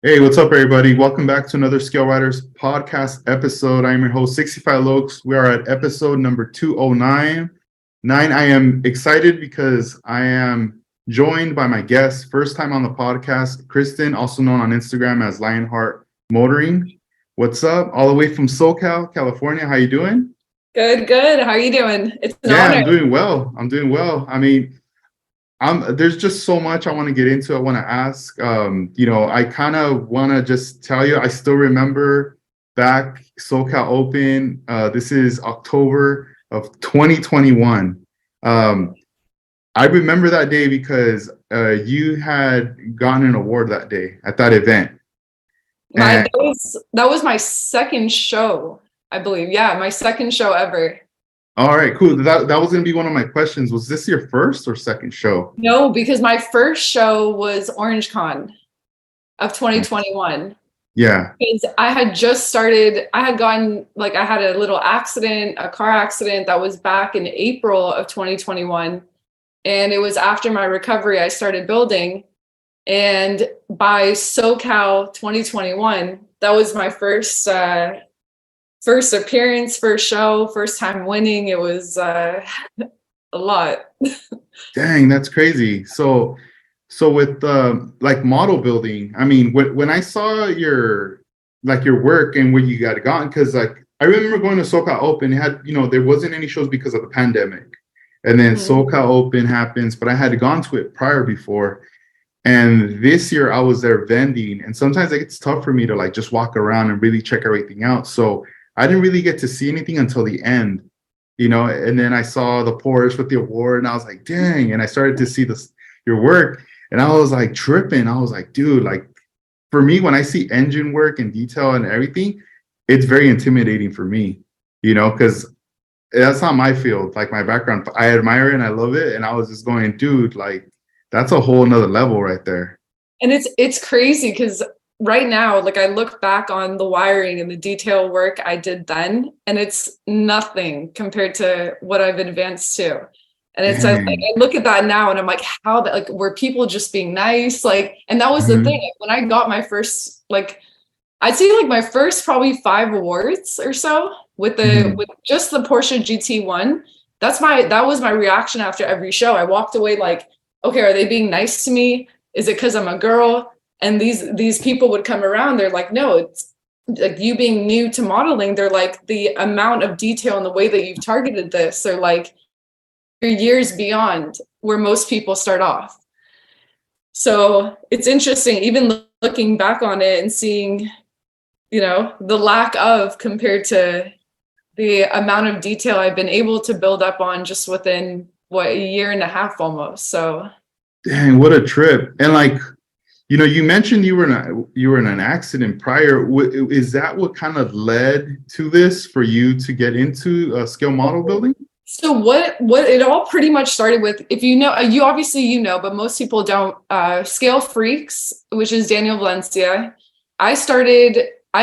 Hey, what's up, everybody? Welcome back to another Scale Riders podcast episode. I'm your host, 65 Lokes. We are at episode number 209. I am excited because I am joined by my guest, first time on the podcast, Kristen, also known on Instagram as Lionheart Motoring. What's up? All the way from SoCal, California. How you doing? Good. How are you doing? It's an Yeah, honor. I'm doing well. There's just so much I want to get into. I want to ask. I kind of want to just tell you, I still remember back SoCal Open. This is October of 2021. I remember that day because you had gotten an award that day at that event. That was my second show, I believe. Yeah, my second show ever. All right, cool. That was going to be one of my questions. Was this your first or second show? No, because my first show was Orange Con of 2021. Yeah. Because I had just started, I had a little accident, a car accident that was back in April of 2021. And it was after my recovery, I started building. And by SoCal 2021, that was my first appearance, first show, first time winning. It was a lot. Dang, that's crazy. So with like model building, I mean, when I saw your work and where you got gotten, because like I remember going to SoCal Open, it had, there wasn't any shows because of the pandemic. And then SoCal Open happens, but I had gone to it prior before. And this year I was there vending, and sometimes like, it's tough for me to like just walk around and really check everything out. So I didn't really get to see anything until the end, and then I saw the Porsche with the award and I was like, dang. And I started to see your work and I was like tripping. I was like, dude, like for me, when I see engine work and detail and everything, it's very intimidating for me, because that's not my field, like my background. I admire it and I love it. And I was just going, dude, like that's a whole nother level right there. And it's crazy because right now, like I look back on the wiring and the detail work I did then, and it's nothing compared to what I've advanced to. And it's like I look at that now and I'm like, how that, like, were people just being nice? Like, and that was the thing. Like, when I got my first, like, I'd say like my first probably 5 awards or so with with just the Porsche GT1. That was my reaction after every show. I walked away like, okay, are they being nice to me? Is it because I'm a girl? And these people would come around. They're like, no, it's like you being new to modeling. They're like, the amount of detail and the way that you've targeted this, they're like, you're years beyond where most people start off. So it's interesting, even looking back on it and seeing, the lack of compared to the amount of detail I've been able to build up on just within a year and a half almost. So dang, what a trip. And like, you mentioned you were in an accident prior. Is that what kind of led to this for you to get into scale model building? So what it all pretty much started with, if you obviously but most people don't, Scale Freaks, which is Daniel Valencia. I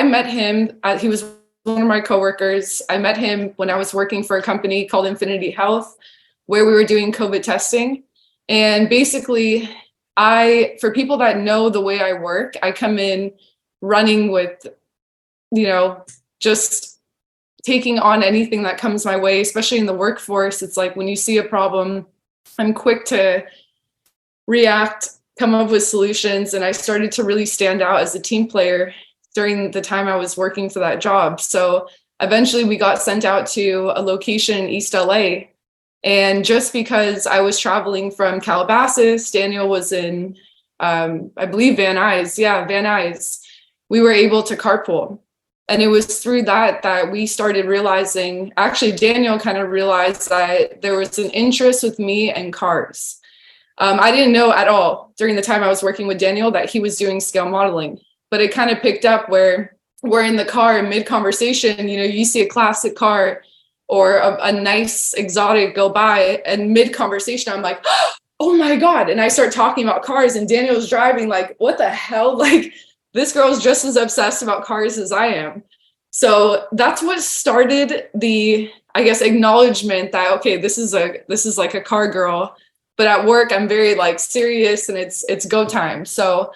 met him, he was one of my coworkers. I met him when I was working for a company called Infinity Health, where we were doing COVID testing. And basically, for people that know the way I work, I come in running with, just taking on anything that comes my way, especially in the workforce. It's like when you see a problem, I'm quick to react, come up with solutions. And I started to really stand out as a team player during the time I was working for that job. So eventually we got sent out to a location in East LA. And just because I was traveling from Calabasas, Daniel was in, I believe, Van Nuys. Yeah, Van Nuys. We were able to carpool. And it was through that we started realizing, actually, Daniel kind of realized that there was an interest with me and cars. I didn't know at all during the time I was working with Daniel that he was doing scale modeling, but it kind of picked up where we're in the car mid-conversation, you see a classic car or a nice exotic go by, and mid-conversation, I'm like, oh my God. And I start talking about cars and Daniel's driving like, what the hell? Like, this girl's just as obsessed about cars as I am. So that's what started the, I guess, acknowledgement that, okay, this is like a car girl, but at work I'm very like serious and it's go time. So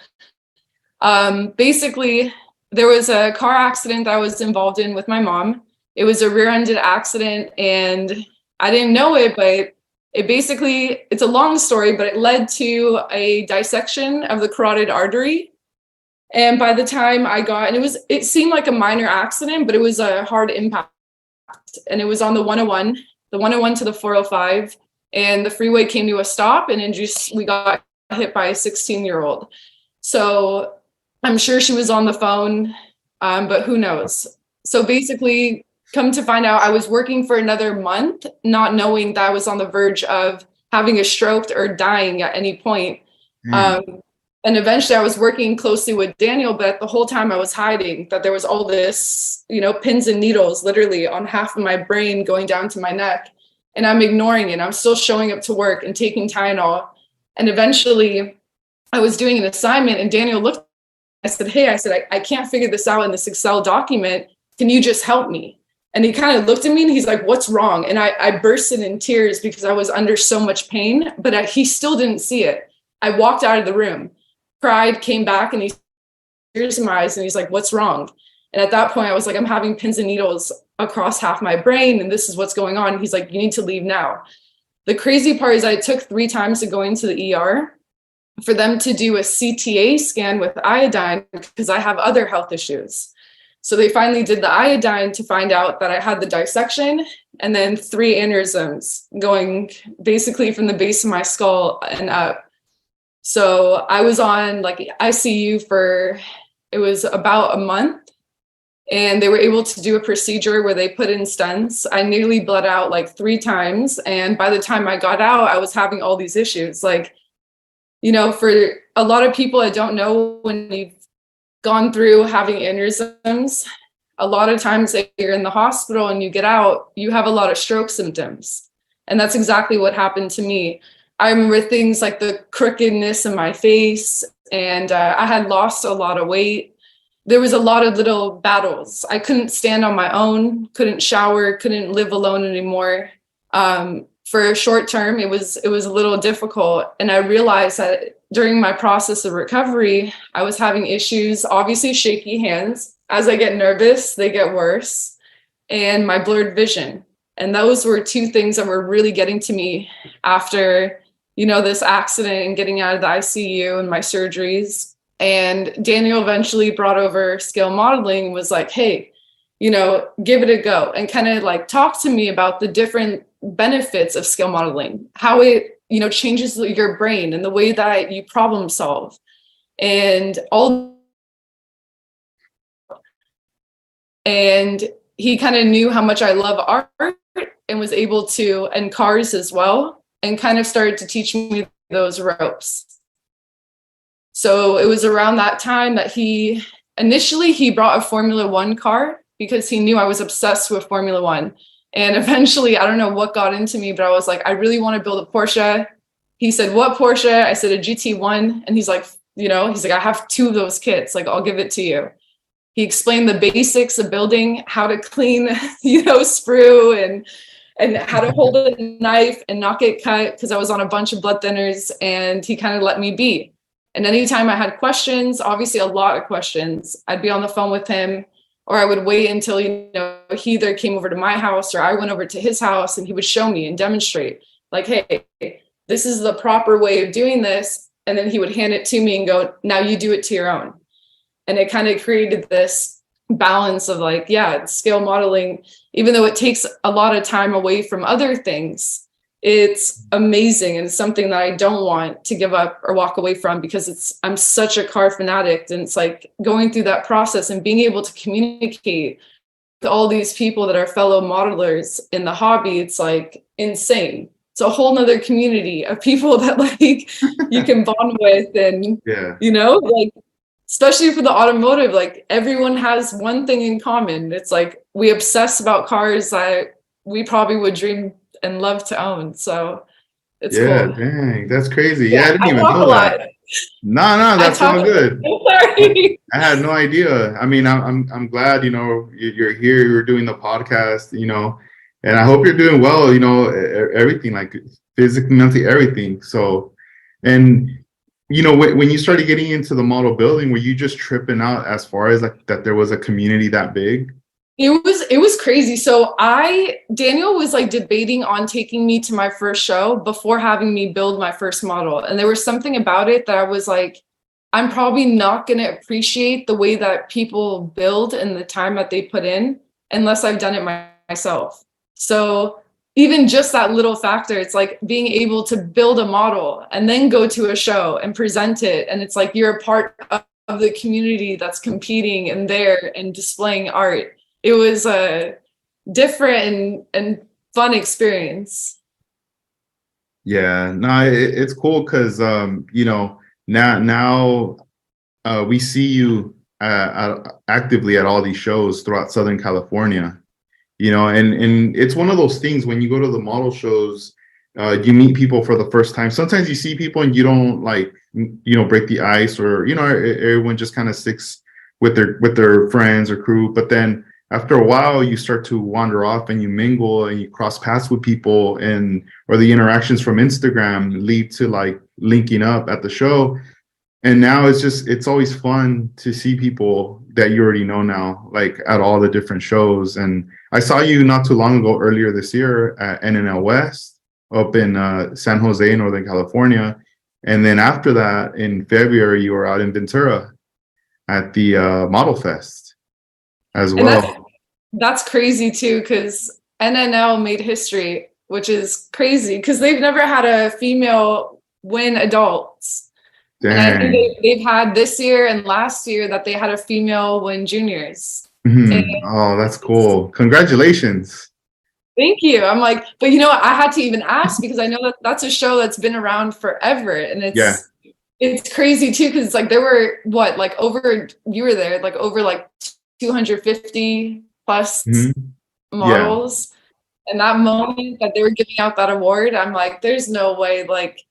Basically, there was a car accident that I was involved in with my mom. It was a rear-ended accident, and I didn't know it, but it's a long story, but it led to a dissection of the carotid artery. And by the time it seemed like a minor accident, but it was a hard impact. And it was on the 101 to the 405, and the freeway came to a stop, and we got hit by a 16-year-old. So I'm sure she was on the phone, but who knows? So basically, come to find out, I was working for another month, not knowing that I was on the verge of having a stroke or dying at any point. And eventually I was working closely with Daniel, but the whole time I was hiding that there was all this, pins and needles literally on half of my brain going down to my neck. And I'm ignoring it. I'm still showing up to work and taking Tylenol. And eventually I was doing an assignment, and Daniel looked, I said, I can't figure this out in this Excel document. Can you just help me? And he kind of looked at me and he's like, what's wrong? And I bursted in tears because I was under so much pain, but he still didn't see it. I walked out of the room, cried, came back, and he tears in my eyes, and he's like, what's wrong? And at that point I was like, I'm having pins and needles across half my brain, and this is what's going on. And he's like, you need to leave now. The crazy part is I took 3 times to go into the ER for them to do a CTA scan with iodine because I have other health issues. So they finally did the iodine to find out that I had the dissection, and then 3 aneurysms going basically from the base of my skull and up. So I was on ICU it was about a month, and they were able to do a procedure where they put in stents. I nearly bled out 3 times. And by the time I got out, I was having all these issues. For a lot of people, I don't know, when you've gone through having aneurysms, a lot of times if you're in the hospital and you get out, you have a lot of stroke symptoms. And that's exactly what happened to me. I remember things like the crookedness in my face, and I had lost a lot of weight. There was a lot of little battles. I couldn't stand on my own, couldn't shower, couldn't live alone anymore. For a short term, it was a little difficult. And I realized that during my process of recovery, I was having issues, obviously shaky hands. As I get nervous, they get worse, and my blurred vision. And those were 2 things that were really getting to me after, this accident and getting out of the ICU and my surgeries. And Daniel eventually brought over scale modeling and was like, hey, give it a go, and kind of talk to me about the different benefits of scale modeling, how it, changes your brain and the way that you problem solve and he kind of knew how much I love art and was able to, and cars as well, and kind of started to teach me those ropes. So it was around that time that he brought a Formula One car because he knew I was obsessed with Formula One. And eventually, I don't know what got into me, but I was like, I really want to build a Porsche. He said, what Porsche? I said, a GT1. And he's like, I have 2 of those kits. I'll give it to you. He explained the basics of building, how to clean, sprue and how to hold a knife and not get cut, because I was on a bunch of blood thinners, and he kind of let me be. And anytime I had questions, obviously a lot of questions, I'd be on the phone with him, or I would wait until, he either came over to my house or I went over to his house, and he would show me and demonstrate hey, this is the proper way of doing this. And then he would hand it to me and go, now you do it to your own. And it kind of created this balance of scale modeling, even though it takes a lot of time away from other things, it's amazing. And it's something that I don't want to give up or walk away from, because I'm such a car fanatic. And it's going through that process and being able to communicate with all these people that are fellow modelers in the hobby. It's insane. It's a whole nother community of people that you can bond with. And, especially for the automotive, everyone has one thing in common. It's we obsess about cars that we probably would dream and love to own. So it's cool. Dang, that's crazy. I didn't even know that. No, that's all good. Sorry. I had no idea. I mean, I'm glad, you're here, you're doing the podcast, and I hope you're doing well, everything, physically, mentally, everything. So, and you know, when you started getting into the model building, were you just tripping out as far as like that there was a community that big? It was crazy. So Daniel was like debating on taking me to my first show before having me build my first model. And there was something about it that I was like, I'm probably not going to appreciate the way that people build and the time that they put in unless I've done it myself. So even just that little factor, it's like being able to build a model and then go to a show and present it. And it's like you're a part of the community that's competing and there and displaying art. It was a different and fun experience. Yeah, no, it's cool because you know, now we see you actively at all these shows throughout Southern California. You know, and it's one of those things when you go to the model shows, you meet people for the first time. Sometimes you see people and you don't like, you know, break the ice, or you know, everyone just kind of sticks with their friends or crew. But then after a while, you start to wander off and you mingle and you cross paths with people, and or the interactions from Instagram lead to like linking up at the show. And now it's always fun to see people that you already know now, like at all the different shows. And I saw you not too long ago, earlier this year at NNL West up in San Jose, Northern California. And then after that, in February, you were out in Ventura at the Model Fest as And that's well. that's crazy too, because NNL made history, which is crazy because they've never had a female win adults. And I think Dang. they've had this year and last year that they had a female win juniors. And Oh, that's cool. Congratulations. thank you. I'm like, but you know what? I had to even ask because I know that that's a show that's been around forever. And Yeah. it's crazy too, because like there were what, like over, you were there, like over like 250 plus Mhm. Yeah. models. And that moment that they were giving out that award, I'm like, there's no way, like,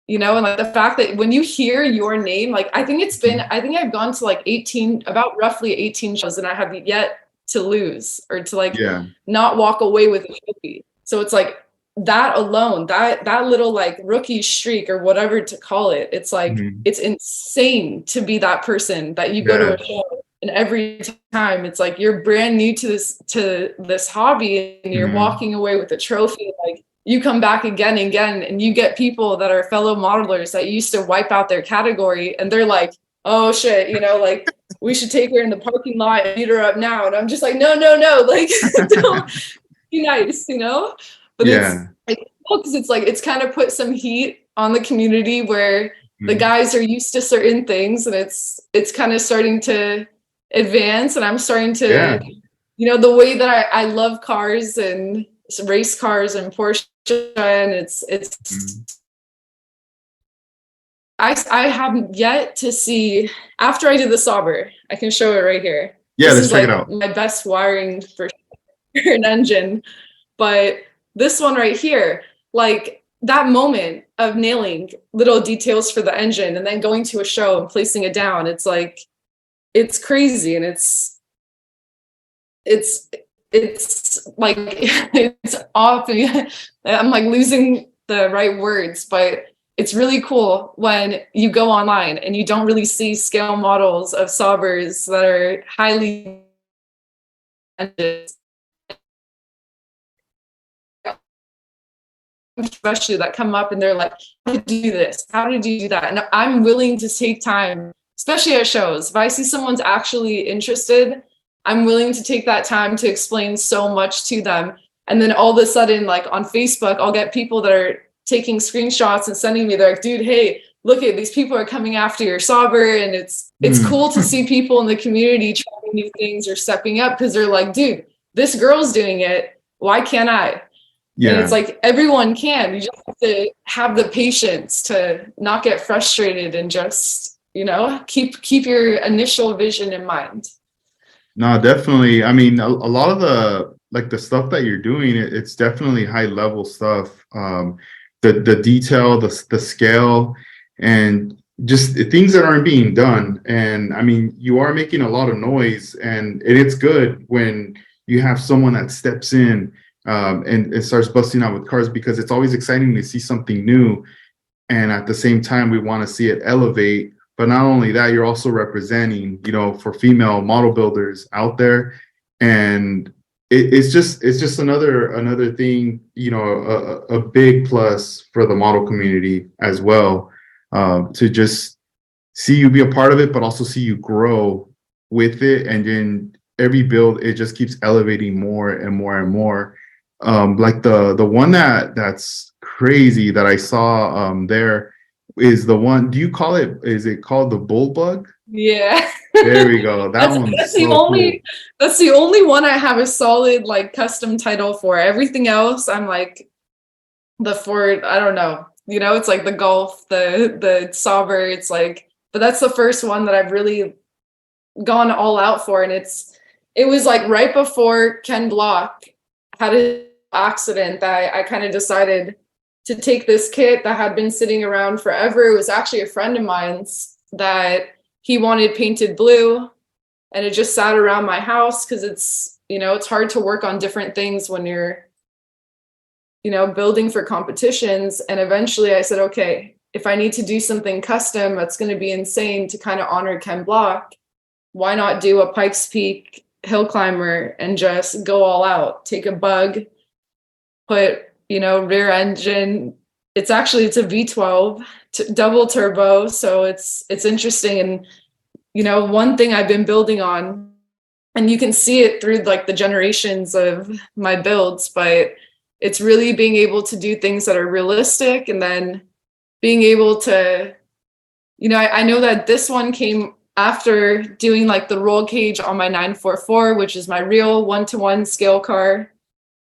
you know, and like the fact that when you hear your name, like I think I've gone to like 18, about roughly 18 shows, and I have yet to lose or to like Yeah. not walk away with a trophy. So it's like that alone, that little like rookie streak or whatever to call it, it's like Mhm. it's insane to be that person that you go to Yeah. a show and every time it's like you're brand new to this hobby and you're Mhm. walking away with a trophy. Like you come back again and again and you get people that are fellow modelers that used to wipe out their category and they're like, oh shit, you know, like we should take her in the parking lot and beat her up now. And I'm just like, no, no, no, like don't be nice, you know? But Yeah. it's cool because it's like it's kind of put some heat on the community where the Mhm. guys are used to certain things and it's kind of starting to advance and I'm starting to, Yeah. you know, the way that I love cars and race cars and Porsche and it's Mhm. I haven't yet to see after I did the Sauber. I can show it right here. Yeah, This let's is check it like out. my best wiring for an engine. But this one right here, like that moment of nailing little details for the engine and then going to a show and placing it down, it's like it's crazy and it's it's like it's often I'm like losing the right words, but it's really cool when you go online and you don't really see scale models of Saubers that are highly especially that come up and they're like, how did you do this? How did you do that? And I'm willing to take time, especially at shows. If I see someone's actually interested, I'm willing to take that time to explain so much to them. And then all of a sudden, like on Facebook, I'll get people that are taking screenshots and sending me, they're like, dude, hey, look at these people are coming after your Sauber. And it's Mm. cool to see people in the community trying new things or stepping up because they're like, dude, this girl's doing it. Why can't I? And it's Yeah. like everyone can. You just have to have the patience to not get frustrated and just, you know, keep your initial vision in mind. No, definitely. I mean, a lot of the like the stuff that you're doing, it's definitely high level stuff. The detail, the scale, and just the things that aren't being done. And I mean, you are making a lot of noise, and it's good when you have someone that steps in and starts busting out with cars because it's always exciting to see something new. and at the same time we want to see it elevate. But not only that, you're also representing, for female model builders out there. And it's just another thing, a big plus for the model community as well, to just see you be a part of it, but also see you grow with it. And then every build, it just keeps elevating more and more and more. Like the one that's crazy that I saw there is the one. Do you call it? Is it called the bull bug? Yeah. There we go. That one's so cool. That's the only one I have a solid like custom title for. Everything else, I'm like the Ford. I don't know. It's like the Golf, the Sauber. It's like, but that's the first one that I've really gone all out for, and it was like right before Ken Block had an accident that I kind of decided to take this kit that had been sitting around forever. It was actually a friend of mine's that he wanted painted blue, and it just sat around my house because it's hard to work on different things when you're building for competitions. And eventually I said, okay, if I need to do something custom that's going to be insane to kind of honor Ken Block, why not do a Pikes Peak hill climber and just go all out? Take a bug, put rear engine. It's a V12 double turbo, so it's interesting. And one thing I've been building on, and you can see it through like the generations of my builds, but it's really being able to do things that are realistic, and then being able to, I know that this one came after doing like the roll cage on my 944, which is my real 1-to-1 scale car.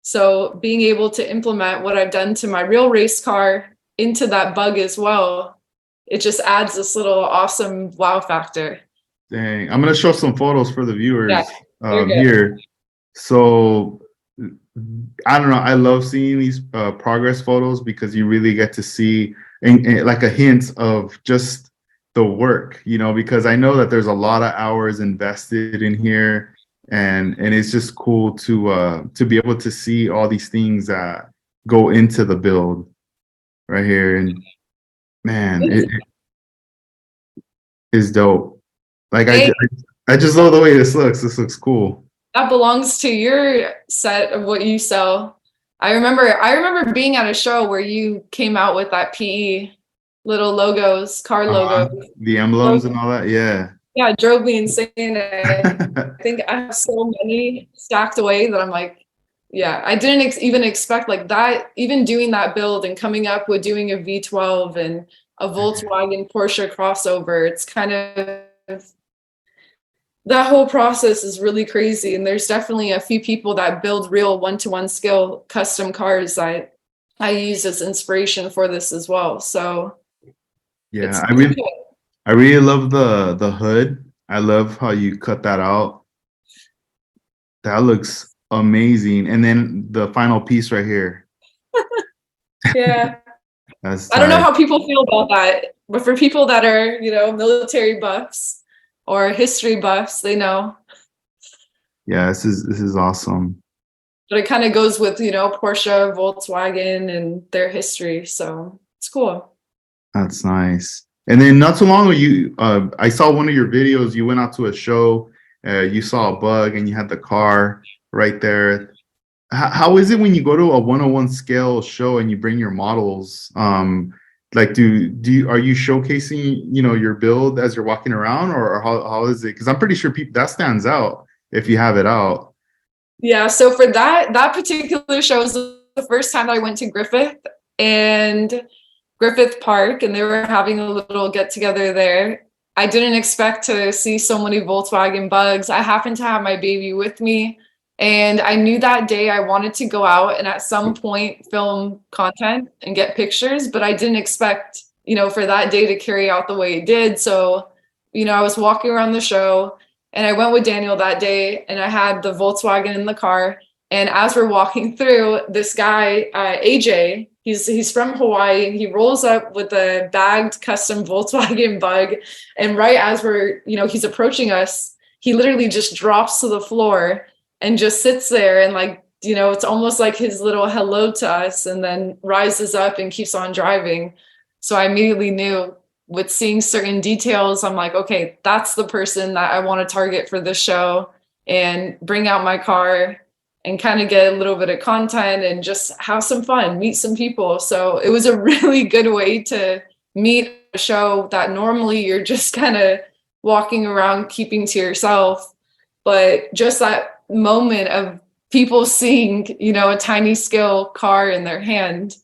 So being able to implement what I've done to my real race car into that bug as well, it just adds this little awesome wow factor. Dang, I'm gonna show some photos for the viewers here. So I don't know. I love seeing these progress photos because you really get to see and like a hint of just the work, because I know that there's a lot of hours invested in here, and it's just cool to be able to see all these things that go into the build right here. And man, it is dope. Like I just love the way this looks. This looks cool. That belongs to your set of what you sell. I remember being at a show where you came out with that PE little logos, car logos, the emblems and all that. Yeah, it drove me insane. I think I have so many stacked away that I'm like, yeah, I didn't even expect like that. Even doing that build and coming up with doing a V12 and a Volkswagen Porsche crossover, it's kind of, that whole process is really crazy. And there's definitely a few people that build real 1-to-1 scale custom cars that I use as inspiration for this as well. So yeah, I really love the hood. I love how you cut that out. That looks amazing. And then the final piece right here. Yeah. I don't know how people feel about that, but for people that are, military buffs or history buffs, they know. Yeah, this is awesome. But it kind of goes with, Porsche, Volkswagen, and their history. So it's cool. That's nice. And then not too long ago, I saw one of your videos. You went out to a show, you saw a bug, and you had the car right there. How is it when you go to a 101 scale show and you bring your models? Like, are you showcasing, your build as you're walking around, or how is it? Because I'm pretty sure that stands out if you have it out. Yeah. So for that particular show was the first time that I went to Griffith Park, and they were having a little get together there. I didn't expect to see so many Volkswagen bugs. I happened to have my baby with me, and I knew that day I wanted to go out and at some point film content and get pictures, but I didn't expect, for that day to carry out the way it did. So, I was walking around the show, and I went with Daniel that day, and I had the Volkswagen in the car. And as we're walking through, this guy, AJ, he's from Hawaii. He rolls up with a bagged custom Volkswagen bug. And right as he's approaching us, he literally just drops to the floor and just sits there. And it's almost like his little hello to us, and then rises up and keeps on driving. So I immediately knew with seeing certain details, I'm like, okay, that's the person that I want to target for this show, and bring out my car and kind of get a little bit of content and just have some fun, meet some people. So it was a really good way to meet a show that normally you're just kind of walking around keeping to yourself. But just that moment of people seeing, you know, a tiny scale car in their hand,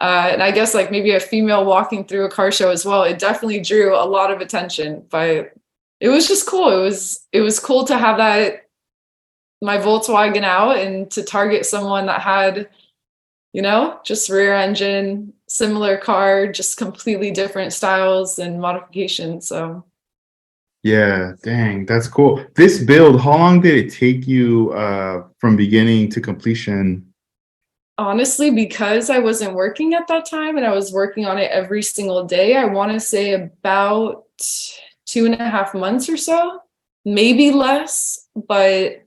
and I guess like maybe a female walking through a car show as well, it definitely drew a lot of attention. But it was just cool. It was cool to have that, my Volkswagen out, and to target someone that had, you know, just rear engine, similar car, just completely different styles and modifications. So Yeah, dang, that's cool. This build, how long did it take you from beginning to completion? honestly, because I wasn't working at that time and I was working on it every single day, I want to say about 2.5 months or so, maybe less, but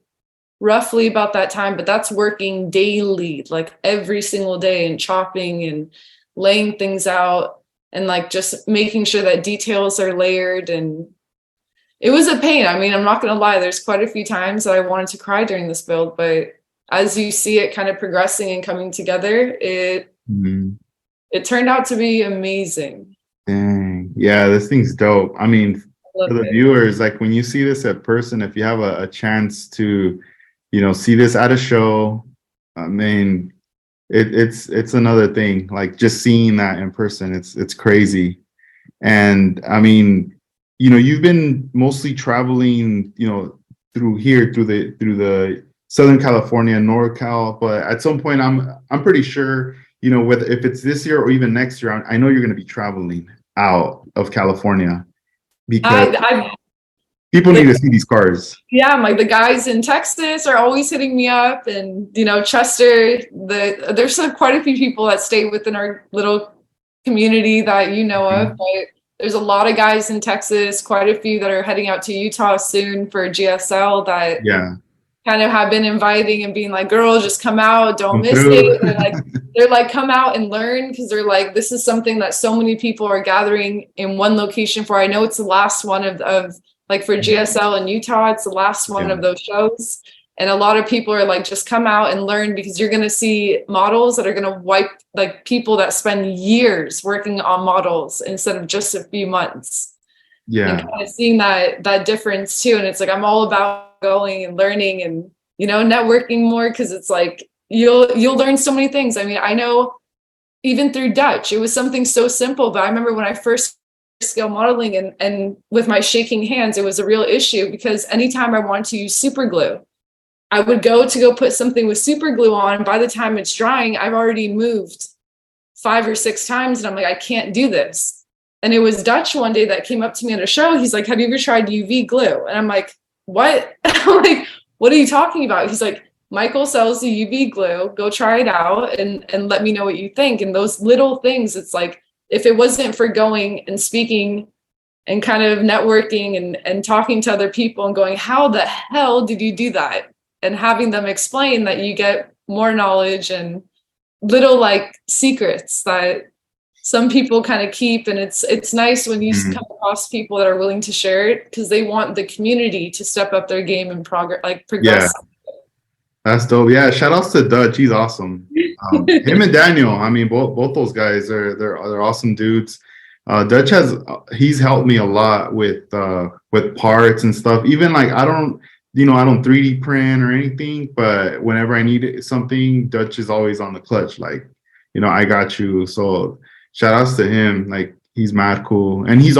roughly about that time. But that's working daily, like every single day, and chopping and laying things out, and like just making sure that details are layered. And it was a pain. I mean, I'm not going to lie, there's quite a few times that I wanted to cry during this build, but as you see it kind of progressing and coming together, Mhm. it turned out to be amazing. Dang, yeah, this thing's dope. I mean, I love for the it. viewers, like when you see this at person, if you have a chance to, you know, see this at a show, I mean, it's another thing. Like just seeing that in person, it's crazy. And I mean, you know, you've been mostly traveling, you know, through here, through the Southern California, NorCal, but at some point, I'm pretty sure, you know, whether if it's this year or even next year, I know you're going to be traveling out of California because I people need the to see these cars. Yeah, like the guys in Texas are always hitting me up, and you know, Chester, there's quite a few people that stay within our little community that you know of, Mhm. but there's a lot of guys in Texas, quite a few that are heading out to Utah soon for GSL that Yeah, kind of have been inviting and being like, girl, just come out, don't come miss through. it. They're like, come out and learn, because they're like, this is something that so many people are gathering in one location for. I know it's the last one of like for GSL in Utah, it's the last one Yeah, of those shows. And a lot of people are like, just come out and learn, because you're going to see models that are going to wipe, like people that spend years working on models instead of just a few months, and yeah. kind of seeing that difference too. And it's like, I'm all about going and learning and, you know, networking more, because it's like you'll learn so many things. I mean, I know even through Dutch, it was something so simple, but I remember when I first scale modeling, and with my shaking hands, it was a real issue, because anytime I wanted to use super glue, I would go put something with super glue on. By the time it's drying, I've already moved 5 or 6 times, and I'm like, I can't do this. And it was Dutch one day that came up to me at a show. He's like, have you ever tried UV glue? And I'm like, what? I'm like, what are you talking about? He's like, Michael sells the UV glue. Go try it out and let me know what you think. And those little things, it's like, if it wasn't for going and speaking and kind of networking and talking to other people and going, how the hell did you do that? And having them explain, that you get more knowledge and little like secrets that some people kind of keep. And it's nice when you Mhm. come across people that are willing to share it, because they want the community to step up their game and Yeah, progress. that's dope. Yeah, shout outs to Dutch. He's awesome. Him and Daniel. I mean, both those guys are they're awesome dudes. Dutch has he's helped me a lot with parts and stuff. Even like I don't, you know, I don't 3D print or anything, but whenever I need something, Dutch is always on the clutch. Like, you know, I got you. So shout outs to him. Like he's mad cool, and he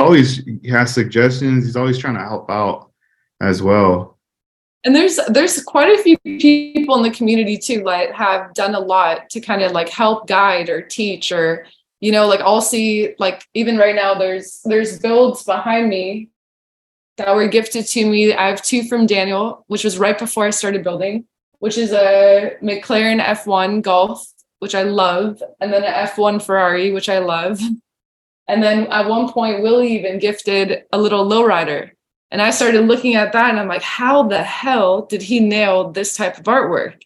has suggestions. He's always trying to help out as well. And there's quite a few people in the community too that have done a lot to kind of like help guide or teach, or you know, like I'll see, like even right now there's builds behind me that were gifted to me. I have two from Daniel, which was right before I started building, which is a McLaren F1 Golf, which I love, and then an F1 Ferrari, which I love. And then at one point, Willie even gifted a little lowrider. And I started looking at that and I'm like, how the hell did he nail this type of artwork?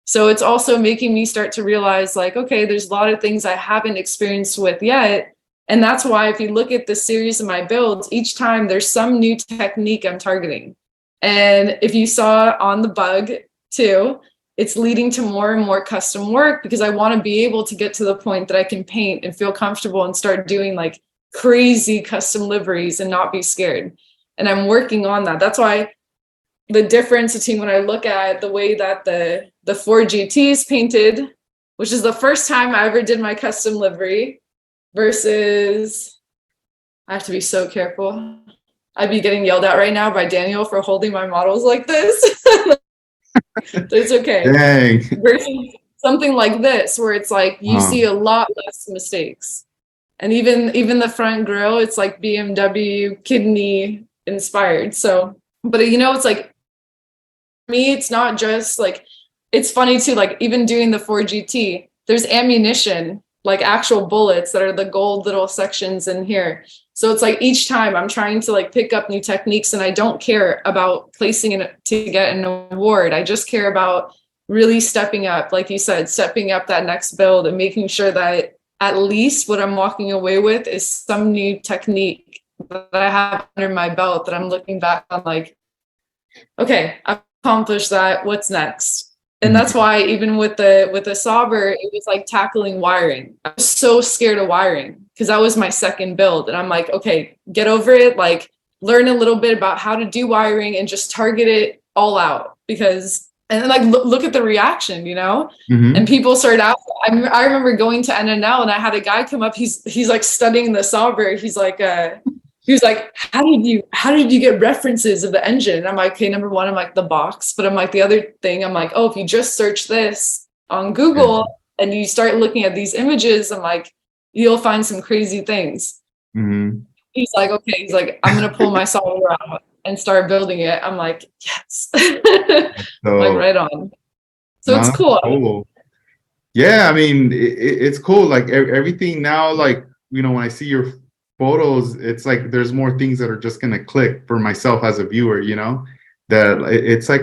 So it's also making me start to realize like, okay, there's a lot of things I haven't experienced with yet. And that's why if you look at the series of my builds, each time there's some new technique I'm targeting. And if you saw on the bug too, it's leading to more and more custom work because I want to be able to get to the point that I can paint and feel comfortable and start doing like crazy custom liveries and not be scared. And I'm working on that. That's why the difference between when I look at the way that the 4 GT is painted, which is the first time I ever did my custom livery, versus, I have to be so careful. I'd be getting yelled at right now by Daniel for holding my models like this. It's okay. Dang. Versus something like this, where it's like you see a lot less mistakes. And even the front grille, it's like BMW kidney inspired. So, but it's like, for me, it's not just like, it's funny too, like even doing the 4 GT, there's ammunition, like actual bullets that are the gold little sections in here. So it's like each time I'm trying to like pick up new techniques, and I don't care about placing it to get an award. I just care about really stepping up, like you said, stepping up that next build and making sure that at least what I'm walking away with is some new technique that I have under my belt that I'm looking back on like, okay, I've accomplished that. What's next? And that's why even with the Sauber, it was like tackling wiring. I was so scared of wiring because that was my second build. And I'm like, okay, get over it. Like learn a little bit about how to do wiring and just target it all out. Because, and then like, look at the reaction, and people started out. I remember going to NNL and I had a guy come up. He's like studying the Sauber. He was like, how did you get references of the engine? And I'm like, okay, number one, I'm like the box. But I'm like, the other thing, I'm like, oh, if you just search this on Google and you start looking at these images, I'm like, you'll find some crazy things. He's like, okay, he's like, I'm going to pull my solver out and start building it. I'm like, yes. So, like right on. So it's cool. Yeah, I mean, it's cool. Like everything now, like, when I see your photos, it's like there's more things that are just gonna click for myself as a viewer, that it's like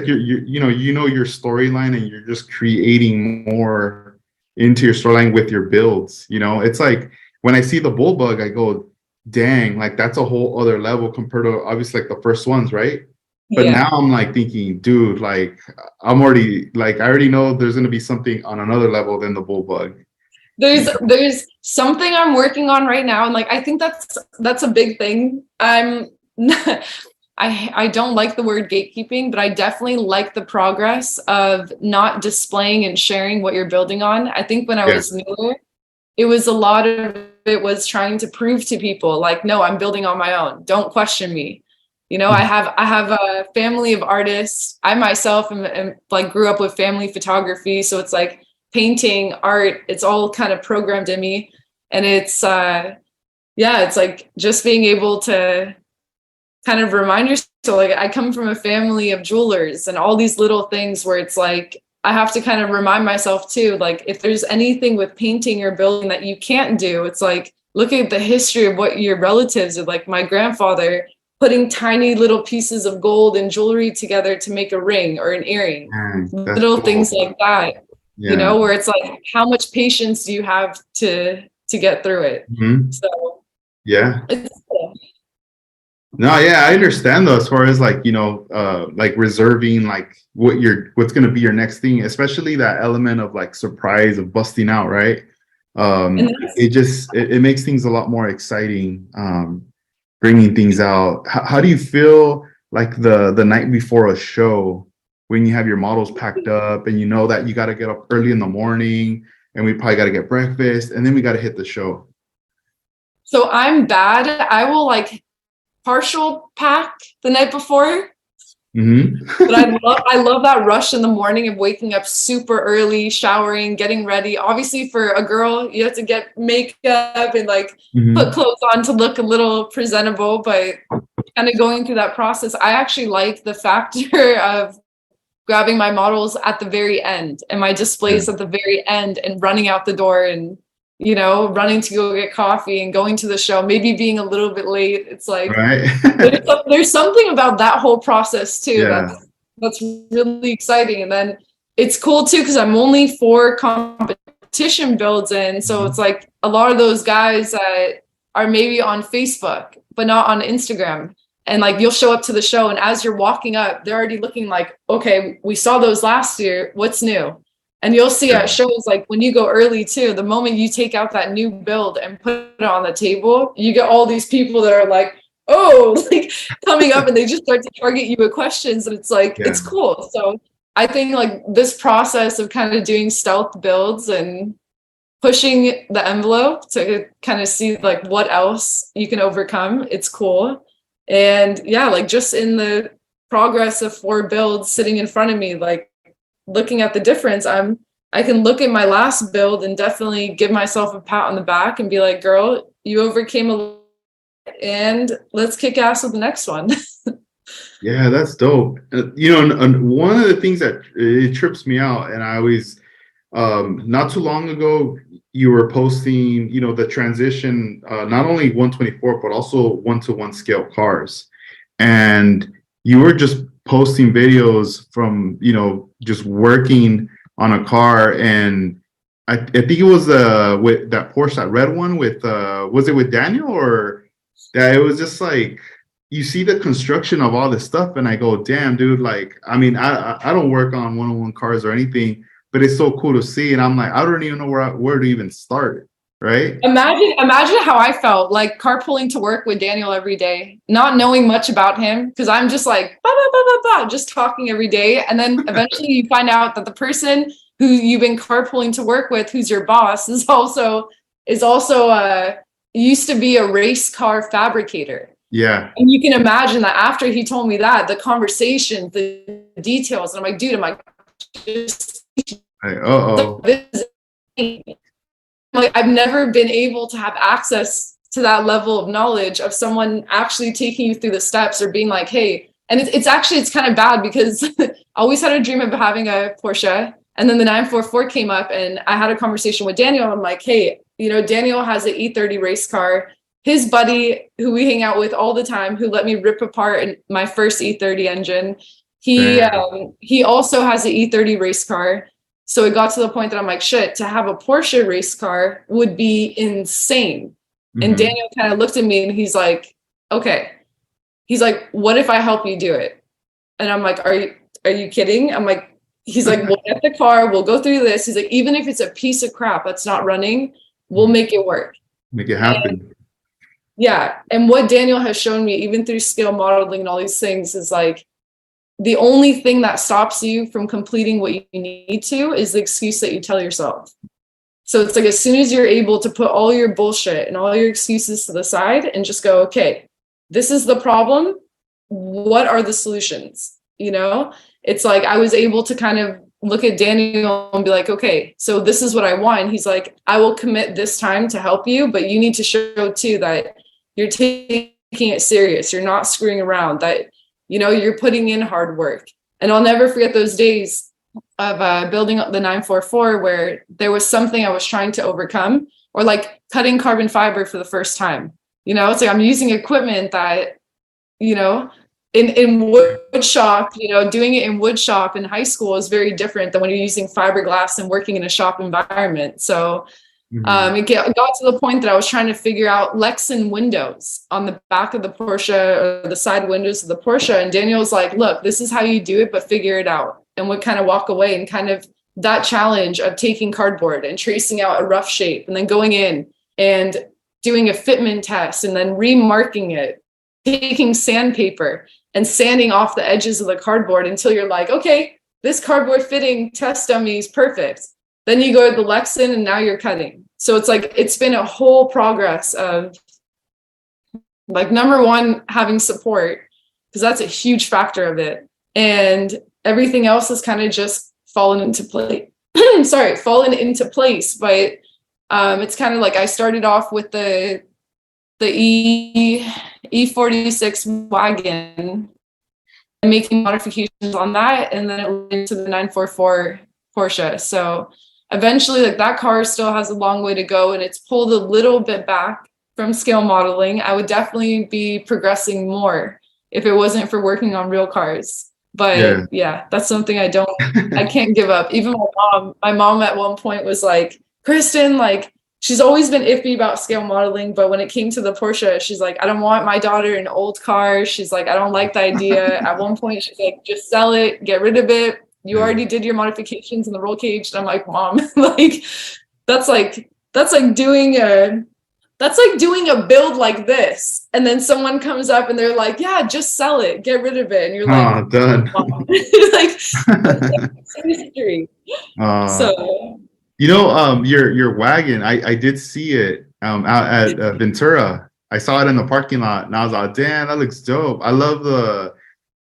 you're your storyline, and you're just creating more into your storyline with your builds. It's like when I see the bull bug, I go, dang, like that's a whole other level compared to obviously like the first ones, right? But now I'm like thinking, dude, like I already know there's gonna be something on another level than the bull bug. There's something I'm working on right now, and like I think that's a big thing. I don't like the word gatekeeping, but I definitely like the progress of not displaying and sharing what you're building on. I think when I was newer, it was a lot of it was trying to prove to people like, no, I'm building on my own. Don't question me. I have a family of artists. I myself am like grew up with family photography, so it's like painting, art, it's all kind of programmed in me. And it's it's like just being able to kind of remind yourself, like I come from a family of jewelers and all these little things where it's like I have to kind of remind myself too, like if there's anything with painting or building that you can't do, it's like look at the history of what your relatives did. Like my grandfather putting tiny little pieces of gold and jewelry together to make a ring or an earring, little things like that. Where it's like, how much patience do you have to get through it? So it's cool. No, I understand though, as far as like, like reserving like what's going to be your next thing, especially that element of like surprise of busting out, right? It makes things a lot more exciting, bringing things out. How do you feel like the night before a show, when you have your models packed up and that you got to get up early in the morning and we probably got to get breakfast and then we got to hit the show? So I'm bad. I will like partial pack the night before. But I love that rush in the morning of waking up super early, showering, getting ready. Obviously for a girl, you have to get makeup and like put clothes on to look a little presentable, but kind of going through that process. I actually like the factor of grabbing my models at the very end and my displays at the very end and running out the door and, running to go get coffee and going to the show, maybe being a little bit late. It's like, there's something about that whole process too. That's really exciting. And then it's cool too, because I'm only for competition competition builds in. So it's Mhm. like a lot of those guys that are maybe on Facebook, but not on Instagram. And like you'll show up to the show, and as you're walking up, they're already looking like, okay, we saw those last year. What's new? And you'll see Yeah. at shows like when you go early too, the moment you take out that new build and put it on the table, you get all these people that are like, oh, like coming up, and they just start to target you with questions. And it's like, Yeah. it's cool. So I think like this process of kind of doing stealth builds and pushing the envelope to kind of see like what else you can overcome, it's cool. And yeah, like just in the progress of 4 builds sitting in front of me, like looking at the difference, I can look at my last build and definitely give myself a pat on the back and be like, girl, you overcame a lot, and let's kick ass with the next one. Yeah, that's dope. You know, and one of the things that it trips me out, and I always, not too long ago, you were posting, you know, the transition, not only 124, but also 1-to-1 scale cars. And you were just posting videos from, you know, just working on a car. And I think it was with that Porsche, that red one with, was it with Daniel, or that it was just like, you see the construction of all this stuff, and I go, damn, dude, like, I mean, I don't work on one-on-one cars or anything, but it's so cool to see. And I'm like, I don't even know where to even start, right? Imagine how I felt like carpooling to work with Daniel every day, not knowing much about him, because I'm just like bah, bah, bah, bah, bah, just talking every day. And then eventually you find out that the person who you've been carpooling to work with, who's your boss, is also used to be a race car fabricator. Yeah. And you can imagine that after he told me that, the conversation, the details, and I'm like, dude, I'm like, just Like, uh-oh. like I've never been able to have access to that level of knowledge of someone actually taking you through the steps or being like, hey, and it's actually, it's kind of bad because I always had a dream of having a Porsche. And then the 944 came up, and I had a conversation with Daniel. I'm like, hey, you know, Daniel has an E30 race car. His buddy, who we hang out with all the time, who let me rip apart my first E30 engine, he also has an E30 race car. So it got to the point that I'm like, shit, to have a Porsche race car would be insane. And Mhm. Daniel kind of looked at me and he's like, okay. He's like, what if I help you do it? And I'm like, are you kidding? I'm like, he's like, we'll get the car, we'll go through this. He's like, even if it's a piece of crap that's not running, we'll make it work. Make it happen. Yeah. And what Daniel has shown me, even through scale modeling and all these things, is like, the only thing that stops you from completing what you need to is the excuse that you tell yourself. So it's like, as soon as you're able to put all your bullshit and all your excuses to the side and just go, okay, this is the problem. What are the solutions? You know, it's like I was able to kind of look at Daniel and be like, okay, so this is what I want. And he's like, I will commit this time to help you, but you need to show too that you're taking it serious. You're not screwing around, that, you know, you're putting in hard work. And I'll never forget those days of building up the 944 where there was something I was trying to overcome, or like cutting carbon fiber for the first time. You know, it's like I'm using equipment that, you know, in wood shop, you know, doing it in wood shop in high school is very different than when you're using fiberglass and working in a shop environment. So it got to the point that I was trying to figure out Lexan windows on the back of the Porsche, or the side windows of the Porsche. And Daniel's like, look, this is how you do it, but figure it out. And would kind of walk away, and kind of that challenge of taking cardboard and tracing out a rough shape and then going in and doing a fitment test and then remarking it, taking sandpaper and sanding off the edges of the cardboard until you're like, okay, this cardboard fitting test dummy is perfect. Then you go to the Lexan and now you're cutting. So it's like, it's been a whole progress of like, number one, having support, because that's a huge factor of it. And everything else has kind of just fallen into place. Fallen into place. But it's kind of like I started off with the E46 wagon and making modifications on that, and then it went into the 944 Porsche. So eventually, like, that car still has a long way to go, and it's pulled a little bit back from scale modeling. I would definitely be progressing more if it wasn't for working on real cars. But yeah, that's something I can't give up. Even my mom at one point was like, Kristen, like, she's always been iffy about scale modeling, but when it came to the Porsche, she's like, I don't want my daughter in old cars. She's like, I don't like the idea. At one point, she's like, just sell it, get rid of it. You already did your modifications in the roll cage. And I'm like, Mom, like, that's like doing a build like this. And then someone comes up and they're like, yeah, just sell it, get rid of it. And you're like, done. like, history. So. Your wagon, I did see it out at Ventura. I saw it in the parking lot, and I was like, damn, that looks dope. I love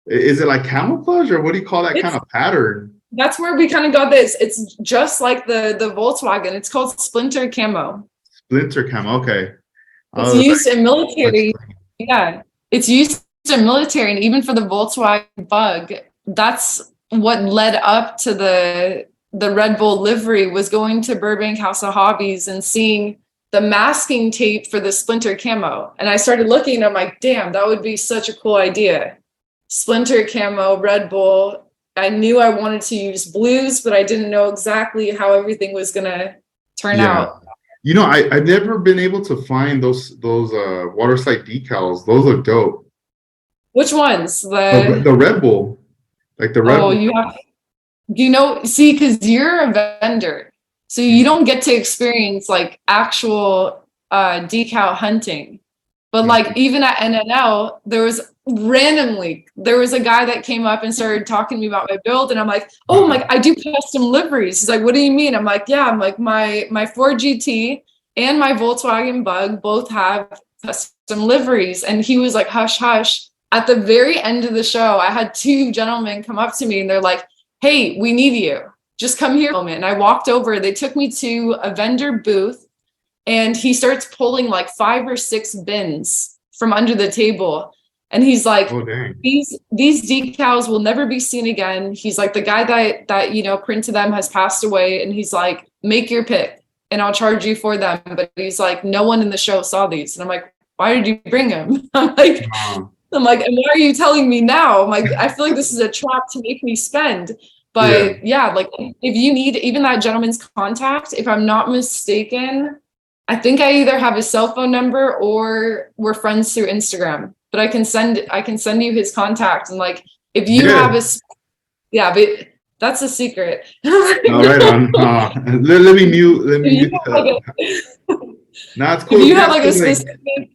is it like camouflage, or what do you call that kind of pattern? That's where we kind of got this. It's just like the Volkswagen. It's called Splinter Camo. Splinter Camo, okay. It's used in military. Yeah, it's used in military, and even for the Volkswagen Bug, that's what led up to the Red Bull livery, was going to Burbank House of Hobbies and seeing the masking tape for the Splinter Camo. And I started looking, and I'm like, damn, that would be such a cool idea. Splinter Camo, Red Bull. I knew I wanted to use blues, but I didn't know exactly how everything was going to turn out. I've never been able to find those water slide decals. Those look dope. Which ones? The Red Bull. Like the Red Bull. You have, see, because you're a vendor, so you don't get to experience like actual decal hunting. But like even at NNL, there was a guy that came up and started talking to me about my build, and I'm like, oh, I do custom liveries. He's like, what do you mean? I'm like, yeah, I'm like, my Ford GT and my Volkswagen Bug both have custom liveries. And he was like, hush, hush. At the very end of the show, I had two gentlemen come up to me, and they're like, hey, we need you. Just come here a moment. And I walked over. They took me to a vendor booth, and he starts pulling like 5 or 6 bins from under the table. And he's like, oh, dang. These decals will never be seen again. He's like, the guy that printed them has passed away. And he's like, make your pick and I'll charge you for them. But he's like, no one in the show saw these. And I'm like, why did you bring them? I'm like, and why are you telling me now? I'm like, I feel like this is a trap to make me spend. But yeah, like if you need even that gentleman's contact, if I'm not mistaken, I think I either have his cell phone number or we're friends through Instagram. But I can send you his contact, and like if you have but that's a secret. Right on. Let me mute. Nah, it's cool. If you have like a specific,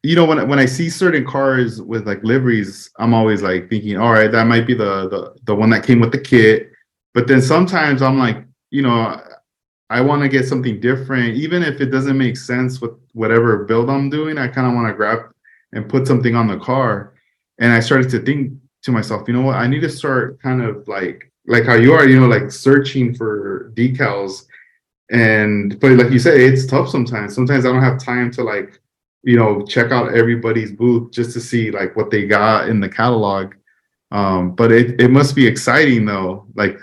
when I see certain cars with like liveries, I'm always like thinking, all right, that might be the one that came with the kit. But then sometimes I'm like, I want to get something different, even if it doesn't make sense with whatever build I'm doing. I kind of want to grab and put something on the car. And I started to think to myself, you know what, I need to start kind of like how you are, like searching for decals. But like you said, it's tough sometimes. Sometimes I don't have time to like, check out everybody's booth just to see like what they got in the catalog. But it must be exciting though. Like,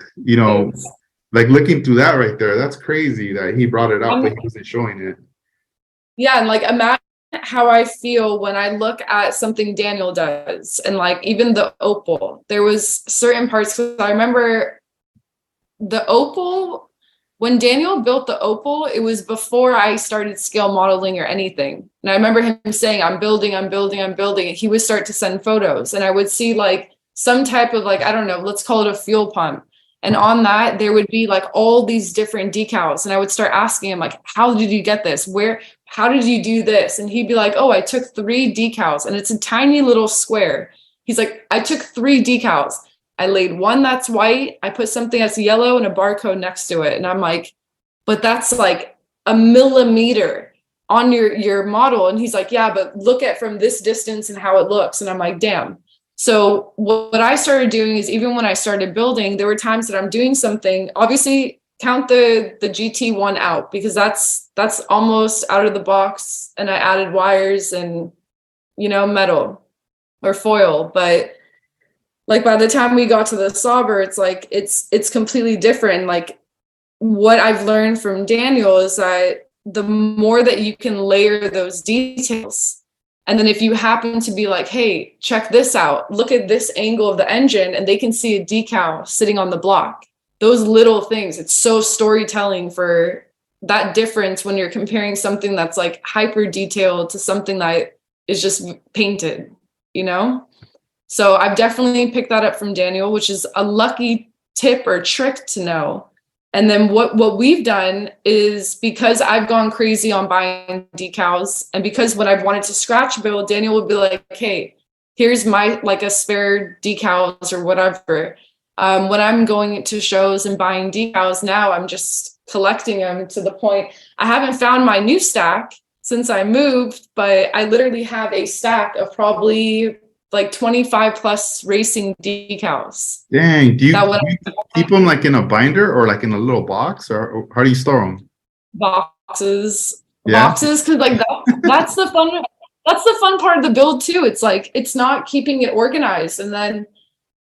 like looking through that right there, that's crazy that he brought it up, but he wasn't showing it. Yeah, and like imagine how I feel when I look at something Daniel does, and like even the Opal. There was certain parts, because I remember the Opal, when Daniel built the Opal, it was before I started scale modeling or anything. And I remember him saying, I'm building. And he would start to send photos, and I would see like some type of like, I don't know, let's call it a fuel pump. And on that, there would be like all these different decals. And I would start asking him like, how did you get this? How did you do this? And he'd be like, oh, I took 3 decals, and it's a tiny little square. He's like, I took 3 decals. I laid one that's white. I put something that's yellow and a barcode next to it. And I'm like, but that's like a millimeter on your model. And he's like, yeah, but look at from this distance and how it looks. And I'm like, damn. So what I started doing is, even when I started building, there were times that I'm doing something, obviously count the GT one out, because that's almost out of the box. And I added wires and, metal or foil. But like by the time we got to the Sauber, it's like, it's completely different. Like what I've learned from Daniel is that the more that you can layer those details, and then if you happen to be like, hey, check this out, look at this angle of the engine, and they can see a decal sitting on the block. Those little things, it's so storytelling for that difference when you're comparing something that's like hyper detailed to something that is just painted, you know? So I've definitely picked that up from Daniel, which is a lucky tip or trick to know. And then what we've done is, because I've gone crazy on buying decals, and because when I've wanted to scratch build, Daniel would be like, hey, here's my like a spare decals or whatever. When I'm going to shows and buying decals now, I'm just collecting them to the point. I haven't found my new stack since I moved, but I literally have a stack of probably like 25 plus racing decals. Dang, do That you keep them like in a binder or like in a little box, or how do you store them? boxes, Yeah. because like that's the fun. That's the fun part of the build too. It's like, it's not keeping it organized, and then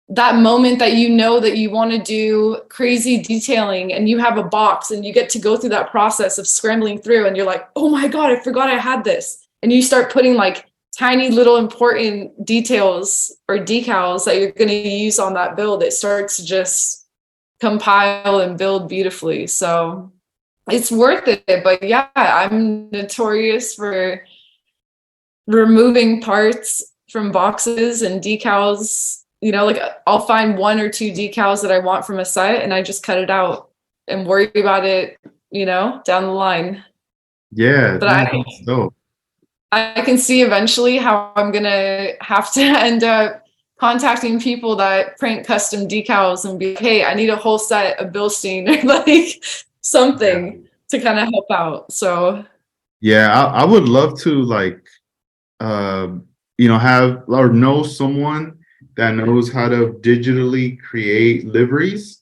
that moment that you know that you want to do crazy detailing and you have a box and you get to go through that process of scrambling through, and you're like, oh my God, I forgot I had this. And you start putting like tiny little important details or decals that you're going to use on that build. It starts to just compile and build beautifully. So it's worth it. But yeah, I'm notorious for removing parts from boxes and decals. You know, like I'll find 1 or 2 decals that I want from a set, and I just cut it out and worry about it, you know, down the line. Yeah, But man, that's dope. I can see eventually how I'm gonna have to end up contacting people that print custom decals and be like, hey, I need a whole set of Bilstein or like something to kind of help out. So Yeah, I would love to like have or know someone that knows how to digitally create liveries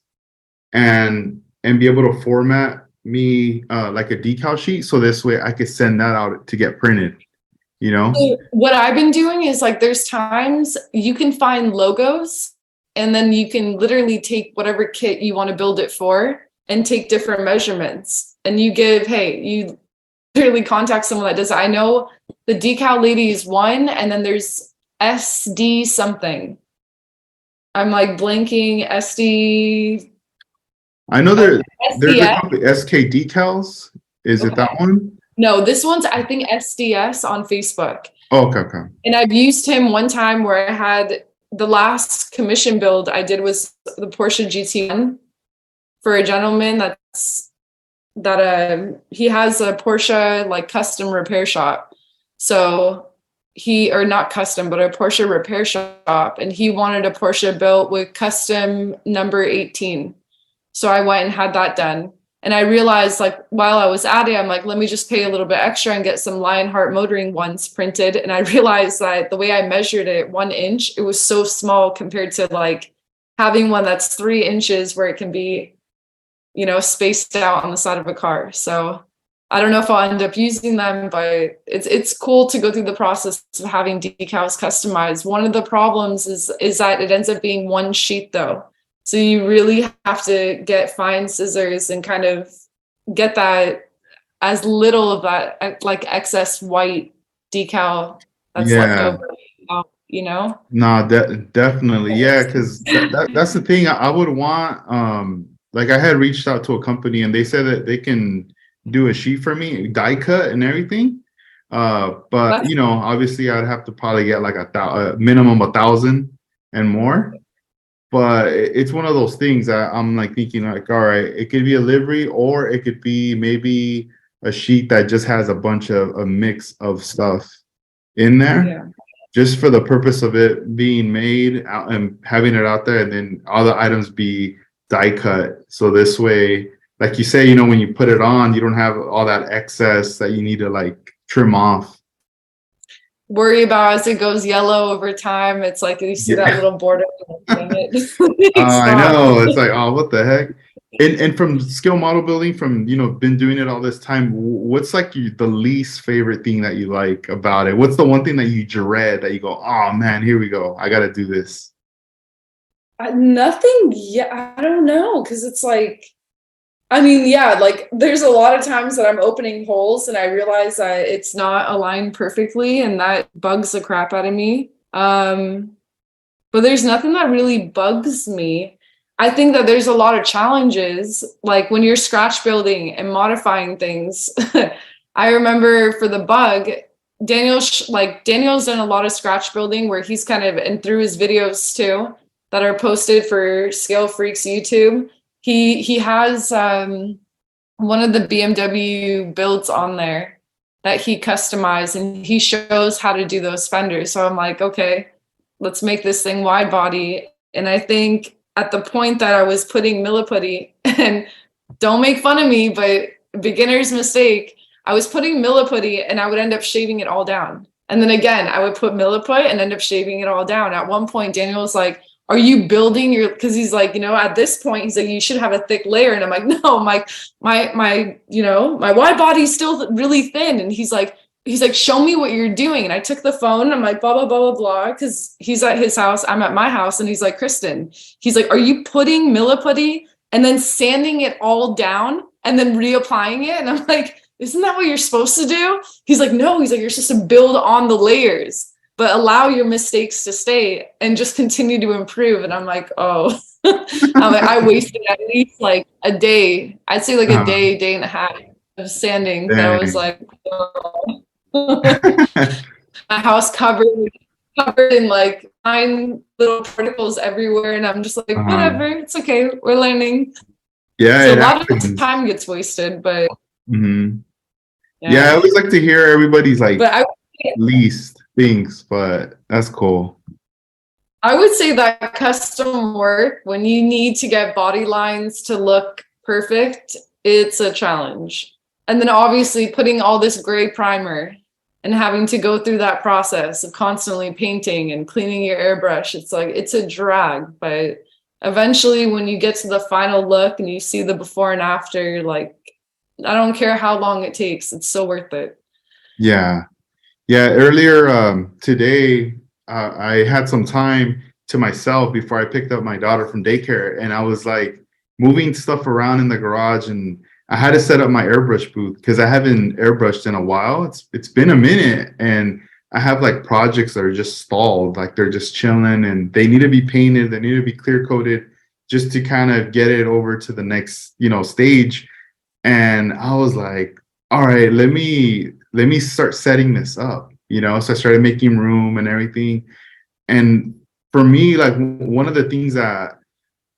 and be able to format me like a decal sheet, so this way I could send that out to get printed, you know? so what I've been doing is like, there's times you can find logos, and then you can literally take whatever kit you want to build it for and take different measurements. And you literally contact someone that does it. I know the decal lady is one, and then there's SD something. I'm like blanking. SD. I know there's a SDS. company, SK Decals. Is it Okay. that one? No, this one's, I think, SDS on Facebook. Oh, okay. And I've used him one time where I had the last commission build I did was the Porsche GT1 for a gentleman he has a Porsche like custom repair shop. So or not custom, but a Porsche repair shop, and he wanted a Porsche built with custom number 18. So I went and had that done. And I realized, like, while I was at it, I'm like, let me just pay a little bit extra and get some Lionheart motoring ones printed. And I realized that the way I measured it, 1 inch, it was so small compared to like having one that's 3 inches where it can be, you know, spaced out on the side of a car. So I don't know if I'll end up using them, but it's cool to go through the process of having decals customized. One of the problems is that it ends up being one sheet though. So you really have to get fine scissors and kind of get that as little of that like excess white decal that's left over, you know? No, definitely. Yeah, because that's the thing I would want. Like I had reached out to a company and they said that they can do a sheet for me, die cut and everything. But obviously I'd have to probably get like a minimum 1,000 and more. But it's one of those things that I'm like thinking like, all right, it could be a livery or it could be maybe a sheet that just has a bunch of a mix of stuff in there. Yeah. Just for the purpose of it being made out and having it out there, and then all the items be die cut. So this way, like you say, when you put it on, you don't have all that excess that you need to like trim off. Worry about as it goes yellow over time. It's like you see that little border. Dang it. I know. It's like, oh, what the heck? And from skill model building, from been doing it all this time, what's like the least favorite thing that you like about it? What's the one thing that you dread that you go, oh man, here we go, I gotta do this? Nothing. Yeah, I don't know, because it's like, I mean, yeah, like there's a lot of times that I'm opening holes and I realize that it's not aligned perfectly, and that bugs the crap out of me. But there's nothing that really bugs me. I think that there's a lot of challenges, like when you're scratch building and modifying things. I remember for the bug, Daniel's done a lot of scratch building where he's kind of, and through his videos too, that are posted for Scale Freaks YouTube, he has one of the BMW builds on there that he customized, and he shows how to do those fenders. So I'm like, okay, let's make this thing wide body. And I think at the point that I was putting milliputty, and don't make fun of me, but beginner's mistake, I was putting milliputty and I would end up shaving it all down. And then again, I would put milliput and end up shaving it all down. At one point, Daniel was like, are you building your, because he's like, at this point, he's like, you should have a thick layer. And I'm like, no, my wide body's still really thin. And he's like, show me what you're doing. And I took the phone and I'm like, blah, blah, blah, blah, blah. Cause he's at his house, I'm at my house. And he's like, Kristen, he's like, are you putting milliputty and then sanding it all down and then reapplying it? And I'm like, isn't that what you're supposed to do? He's like, no, he's like, you're supposed to build on the layers, but allow your mistakes to stay and just continue to improve. And I'm like, oh, I'm like, I wasted at least like a day. I'd say like a day and a half of sanding. Dang. That was like, oh. My house covered in like 9 little particles everywhere. And I'm just like, whatever, it's okay. We're learning. Yeah. So a lot of time gets wasted, but yeah, I always like to hear everybody's like least things, but that's cool. I would say that custom work, when you need to get body lines to look perfect, it's a challenge. And then obviously putting all this gray primer and having to go through that process of constantly painting and cleaning your airbrush, it's like, it's a drag. But eventually when you get to the final look and you see the before and after, you're like, I don't care how long it takes, it's so worth it. Yeah. Earlier today, I had some time to myself before I picked up my daughter from daycare, and I was like moving stuff around in the garage, and I had to set up my airbrush booth because I haven't airbrushed in a while. It's been a minute, and I have like projects that are just stalled, like they're just chilling, and they need to be painted, they need to be clear coated, just to kind of get it over to the next stage. And I was like, all right, let me start setting this up, so I started making room and everything. And for me, like one of the things that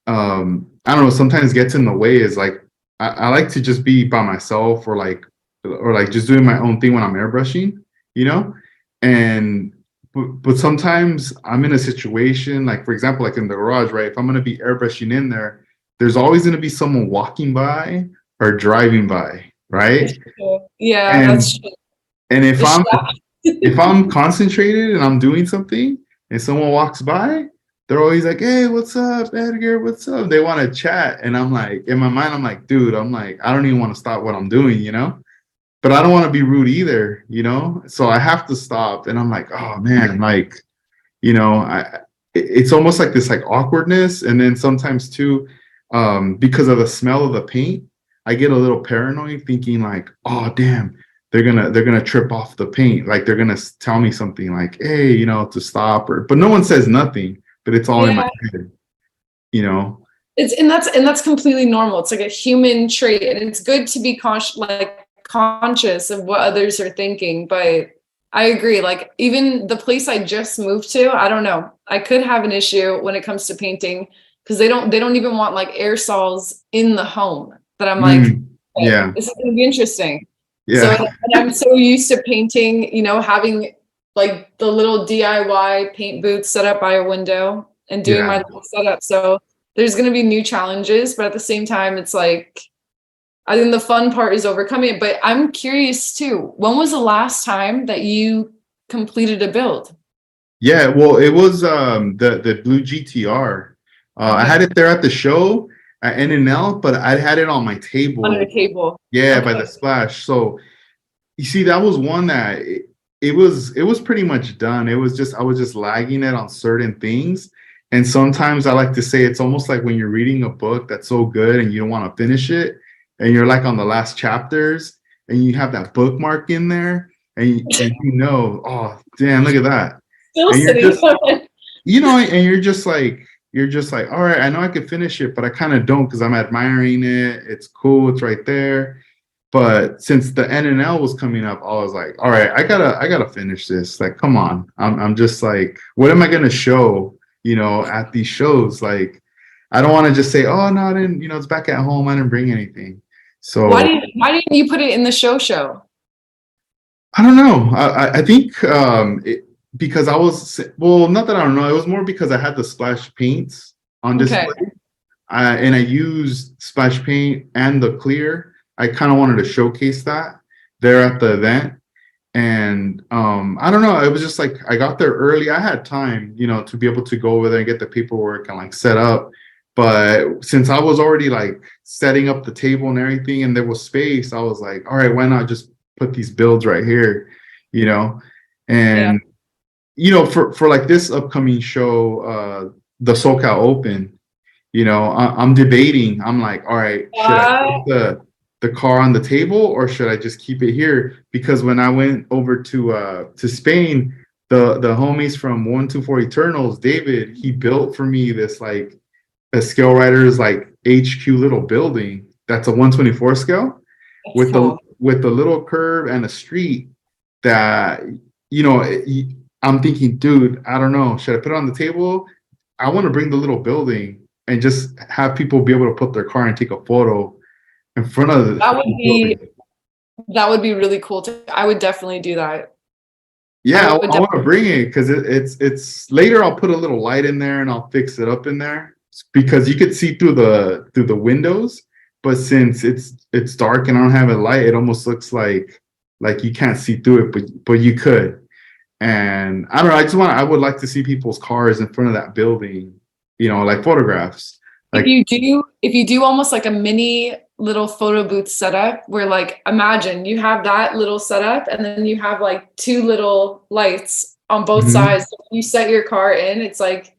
I don't know, sometimes gets in the way is like I like to just be by myself, or like just doing my own thing when I'm airbrushing, and but sometimes I'm in a situation, like for example, like in the garage, right? If I'm gonna be airbrushing in there, there's always gonna be someone walking by or driving by, right? Yeah, that's true. And if I'm concentrated and I'm doing something and someone walks by, they're always like, hey, what's up, Edgar? What's up? They want to chat. And I'm like, in my mind, I'm like, dude, I don't even want to stop what I'm doing, but I don't want to be rude either, so I have to stop. And I'm like, oh man, like, it's almost like this like awkwardness. And then sometimes too, because of the smell of the paint, I get a little paranoid, thinking like, oh damn, they're gonna trip off the paint, like they're gonna tell me something like, hey, to stop, but no one says nothing, but it's all in my head, It's and that's completely normal. It's like a human trait, and it's good to be conscious of what others are thinking. But I agree, like even the place I just moved to, I don't know, I could have an issue when it comes to painting, because they don't even want like aerosols in the home. That I'm like, hey, this is gonna be interesting. Yeah. So and I'm so used to painting, having like the little DIY paint booth set up by a window and doing my little setup. So there's gonna be new challenges, but at the same time, it's like, I think the fun part is overcoming it. But I'm curious too, when was the last time that you completed a build? Yeah, well, it was the blue GTR. I had it there at the show at NNL, but I had it on my table. On the table. Yeah, by the splash. So you see, that was one that it was pretty much done. It was just, I was just lagging it on certain things. And sometimes I like to say it's almost like when you're reading a book that's so good and you don't want to finish it, and you're like on the last chapters and you have that bookmark in there, and oh damn, look at that. Still and sitting. you're just, and you're just like, you're just like, all right, I know I could finish it, but I kind of don't because I'm admiring it. It's cool, it's right there. But since the NNL was coming up, I was like, all right, I gotta finish this. Like, come on. I'm just like, what am I gonna show, at these shows? Like, I don't want to just say, oh no, I didn't, it's back at home. I didn't bring anything. So Why didn't you put it in the show? I don't know. I think because I was, well, not that I don't know. It was more because I had the splash paints on Okay. display. And I used splash paint and the clear. I kind of wanted to showcase that there at the event. And I don't know, it was just like I got there early. I had time, to be able to go over there and get the paperwork and like set up. But since I was already like setting up the table and everything and there was space, I was like, all right, why not just put these builds right here, you know? And for like this upcoming show, the SoCal Open, I'm debating. I'm like, all right, should I put the car on the table or should I just keep it here? Because when I went over to Spain, the homies from 124 Eternals, David, he built for me this like a scale writer's like HQ little building that's a 124 scale with Cool. the little curve and a street that I'm thinking, dude, I don't know, should I put it on the table? I want to bring the little building and just have people be able to put their car and take a photo in front of the that would be really cool I would definitely do that. Yeah, I want to bring it because it's later. I'll put a little light in there and I'll fix it up in there because you could see through the windows. But since it's dark and I don't have a light, it almost looks like you can't see through it, but you could. And I don't know. I would like to see people's cars in front of that building, like photographs. Like if you do almost like a mini little photo booth setup where like imagine you have that little setup and then you have like two little lights on both sides. So you set your car in, it's like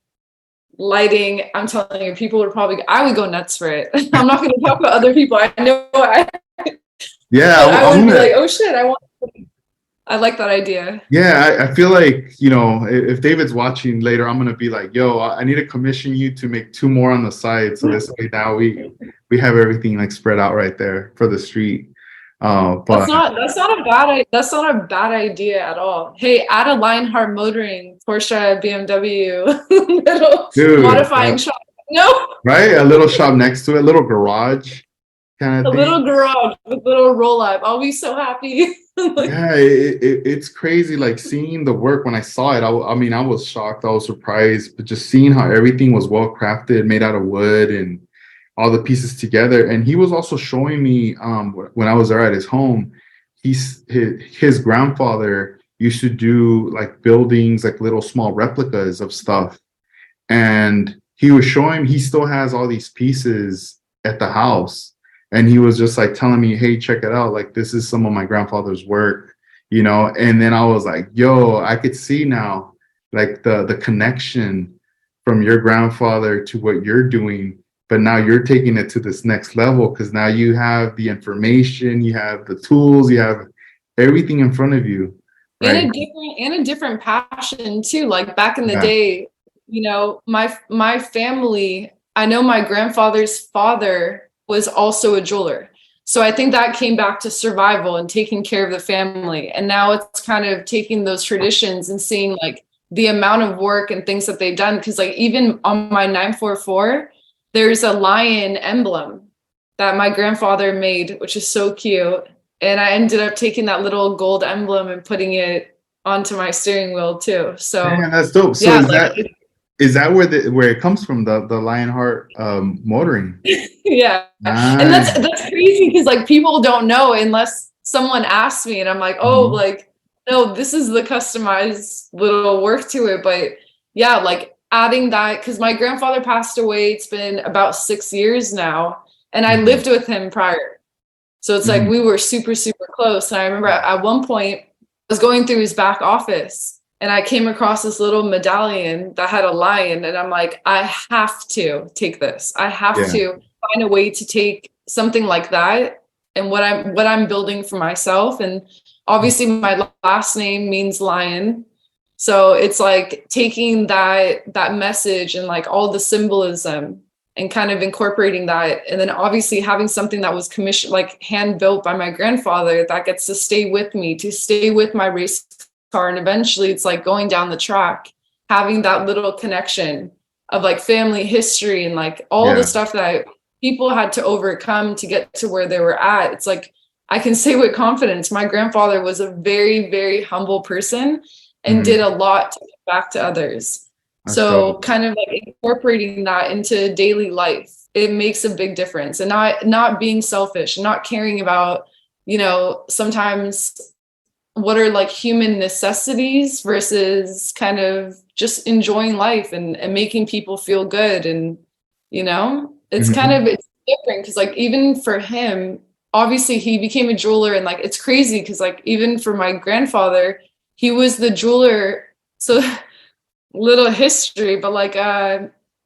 lighting. I'm telling you, people would I would go nuts for it. I'm not going to talk about other people. I know I would be like, oh shit, I like that idea. Yeah, I feel like, if David's watching later, I'm going to be like, yo, I need to commission you to make two more on the side. So this way now we have everything like spread out right there for the street. But that's not a bad idea at all. Hey, add a Lionheart motoring Porsche BMW little modifying shop. No, right? A little shop next to it, little garage kind of thing. Little garage with little roll up. I'll be so happy. Yeah, it's crazy. Like seeing the work when I saw it, I mean, I was shocked. I was surprised, but just seeing how everything was well crafted, made out of wood, and all the pieces together. And he was also showing me when I was there at his home. His grandfather used to do like buildings, like little small replicas of stuff, and he was showing. He still has all these pieces at the house. And he was just like telling me, hey, check it out. Like, this is some of my grandfather's work, And then I was like, yo, I could see now, like the connection from your grandfather to what you're doing. But now you're taking it to this next level because now you have the information, you have the tools, you have everything in front of you. Right? And a different passion too. Like back in the day, my family, I know my grandfather's father was also a jeweler. So I think that came back to survival and taking care of the family. And now it's kind of taking those traditions and seeing like the amount of work and things that they've done. Cause like even on my 944, there's a lion emblem that my grandfather made, which is so cute. And I ended up taking that little gold emblem and putting it onto my steering wheel too. So man, that's dope. So is that where it comes from, the Lionheart motoring? Yeah. Nice. And that's crazy because like people don't know unless someone asks me and I'm like, oh, like, no, this is the customized little work to it. But yeah, like adding that, because my grandfather passed away, it's been about 6 years now. And I lived with him prior. So it's like we were super, super close. And I remember at one point I was going through his back office and I came across this little medallion that had a lion. And I'm like, I have to take this. I have to find a way to take something like that and what I'm building for myself. And obviously my last name means lion. So it's like taking that message and like all the symbolism and kind of incorporating that, and then obviously having something that was commissioned, like hand built by my grandfather, that gets to stay with me, to stay with my race car. And eventually it's like going down the track, having that little connection of like family history and like all the stuff that people had to overcome to get to where they were at. It's like, I can say with confidence, my grandfather was a very, very humble person and did a lot to give back to others. So kind of like incorporating that into daily life, it makes a big difference. And not being selfish, not caring about, you know, sometimes what are like human necessities versus kind of just enjoying life and making people feel good. And, you know, it's kind of, it's different because like even for him, obviously he became a jeweler, and like it's crazy because like even for my grandfather, he was the jeweler. So little history, but like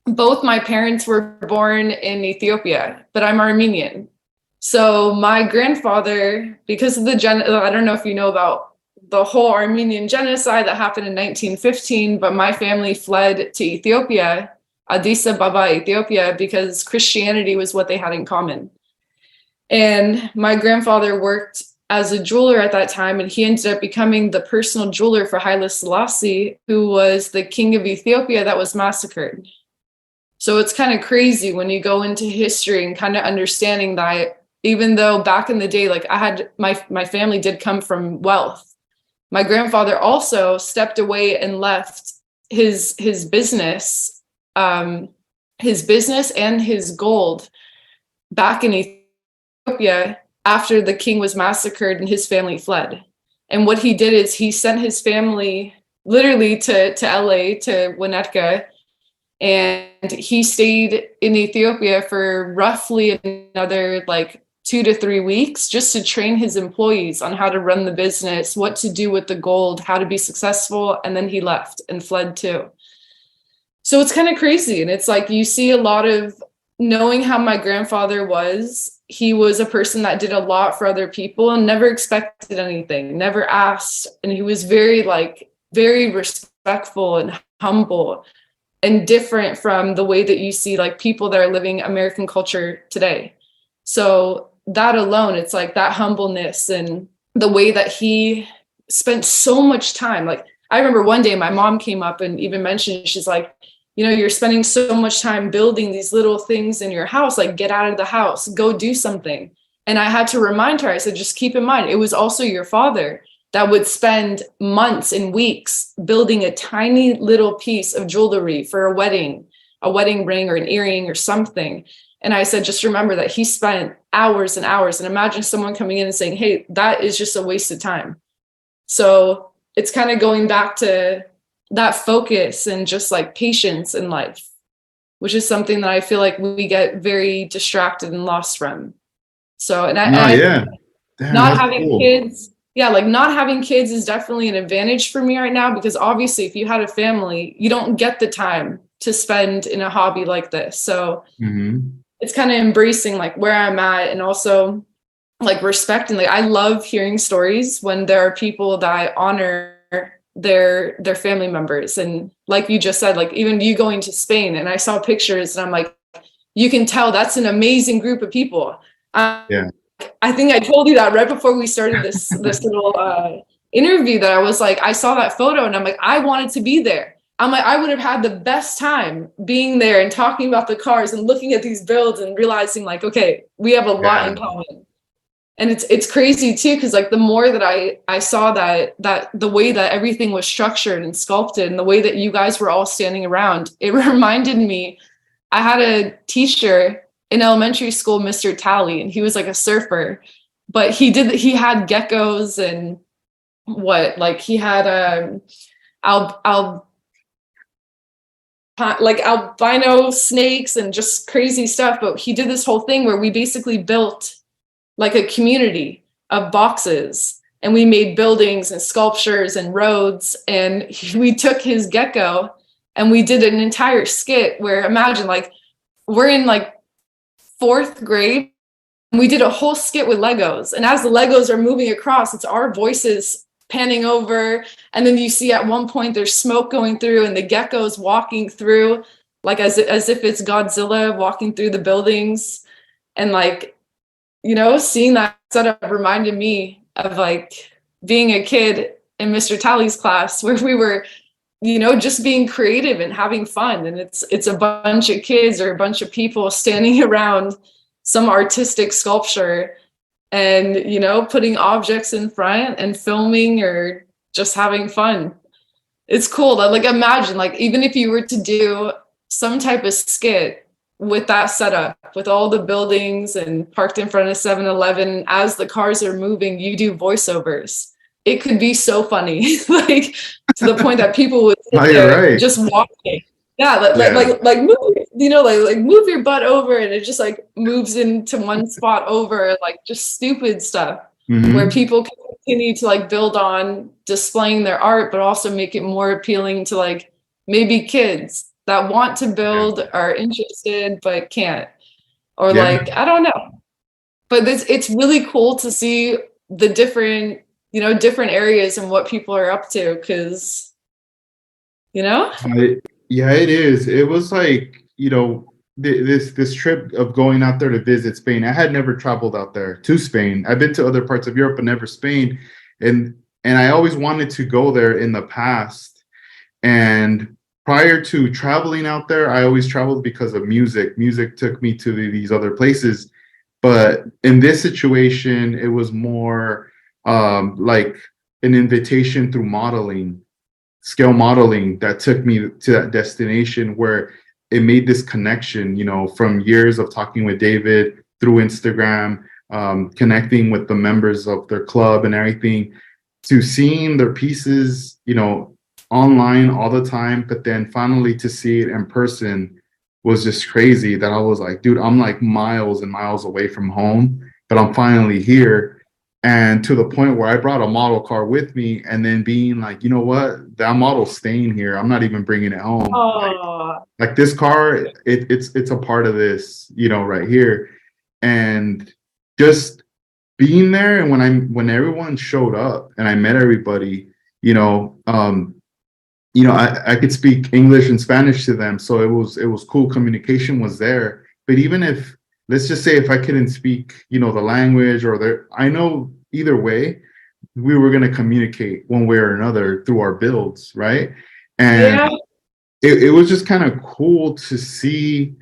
both my parents were born in Ethiopia, but I'm Armenian. So my grandfather, because of the I don't know if you know about the whole Armenian genocide that happened in 1915, but my family fled to Ethiopia, Addis Ababa, Ethiopia, because Christianity was what they had in common. And my grandfather worked as a jeweler at that time, and he ended up becoming the personal jeweler for Haile Selassie, who was the king of Ethiopia that was massacred. So it's kind of crazy when you go into history and kind of understanding that even though back in the day, like I had my family did come from wealth, my grandfather also stepped away and left his business and his gold back in Ethiopia after the king was massacred and his family fled. And what he did is he sent his family literally to LA, to Winnetka, and he stayed in Ethiopia for roughly another like 2 to 3 weeks just to train his employees on how to run the business, what to do with the gold, how to be successful. And then he left and fled too. So it's kind of crazy. And it's like you see a lot of knowing how my grandfather was. He was a person that did a lot for other people and never expected anything, never asked. And he was very respectful and humble and different from the way that you see like people that are living American culture today. So that alone, it's like that humbleness and the way that he spent so much time. Like I remember one day my mom came up and even mentioned, she's like, you know, you're spending so much time building these little things in your house, like get out of the house, go do something. And I had to remind her, I said, just keep in mind, it was also your father that would spend months and weeks building a tiny little piece of jewelry for a wedding ring or an earring or something. And I said, just remember that he spent hours and hours. And imagine someone coming in and saying, hey, that is just a waste of time. So it's kind of going back to that focus and just like patience in life, which is something that I feel like we get very distracted and lost from. So, and not having kids, like not having kids is definitely an advantage for me right now, because obviously if you had a family, you don't get the time to spend in a hobby like this. So it's kind of embracing like where I'm at, and also like respecting, like I love hearing stories when there are people that honor their family members. And like you just said, like even you going to Spain, and I saw pictures and I'm like, you can tell that's an amazing group of people. I think I told you that right before we started this little interview, that I was like, I saw that photo and I'm like, I wanted to be there. I'm like, I would have had the best time being there and talking about the cars and looking at these builds and realizing like, okay, we have a lot in common. And it's crazy too, because like the more that I saw that the way that everything was structured and sculpted and the way that you guys were all standing around, it reminded me, I had a teacher in elementary school, Mr. Talley, and he was like a surfer, but he had geckos and he had albino snakes and just crazy stuff. But he did this whole thing where we basically built like a community of boxes, and we made buildings and sculptures and roads. And we took his gecko and we did an entire skit where, imagine, like we're in like 4th grade, and we did a whole skit with Legos. And as the Legos are moving across, it's our voices panning over, and then you see at one point there's smoke going through and the gecko's walking through, like as if it's Godzilla walking through the buildings. And like, you know, seeing that setup reminded me of like being a kid in Mr. Talley's class where we were, you know, just being creative and having fun. And it's a bunch of kids or a bunch of people standing around some artistic sculpture and, you know, putting objects in front and filming or just having fun. It's cool. Like, imagine, like, even if you were to do some type of skit with that setup, with all the buildings and parked in front of 7-Eleven, as the cars are moving, you do voiceovers. It could be so funny, like to the point that people would sit there just watching. Yeah, like move, you know, like move your butt over, and it just like moves into one spot over, like just stupid stuff where people can continue to like build on displaying their art, but also make it more appealing to like maybe kids that want to build, are interested but can't, or like I don't know. But it's really cool to see the different, you know, different areas and what people are up to, because, you know. Yeah, it is. It was like, you know, this trip of going out there to visit Spain. I had never traveled out there to Spain. I've been to other parts of Europe, but never Spain. And I always wanted to go there in the past. And prior to traveling out there, I always traveled because of music. Music took me to these other places. But in this situation, it was more like an invitation through modeling, scale modeling, that took me to that destination where it made this connection, you know, from years of talking with David through Instagram, connecting with the members of their club and everything, to seeing their pieces, you know, online all the time, but then finally to see it in person was just crazy. That I was like, dude, I'm like miles and miles away from home, but I'm finally here. And to the point where I brought a model car with me, and then being like, you know what, that model's staying here. I'm not even bringing it home. Like this car, it's a part of this, you know, right here. And just being there, and when everyone showed up and I met everybody, you know, I could speak English and Spanish to them, so it was cool. Communication was there. But even if, let's just say, if I couldn't speak, you know, the language, or I know either way, we were going to communicate one way or another through our builds, right? And it was just kind of cool to see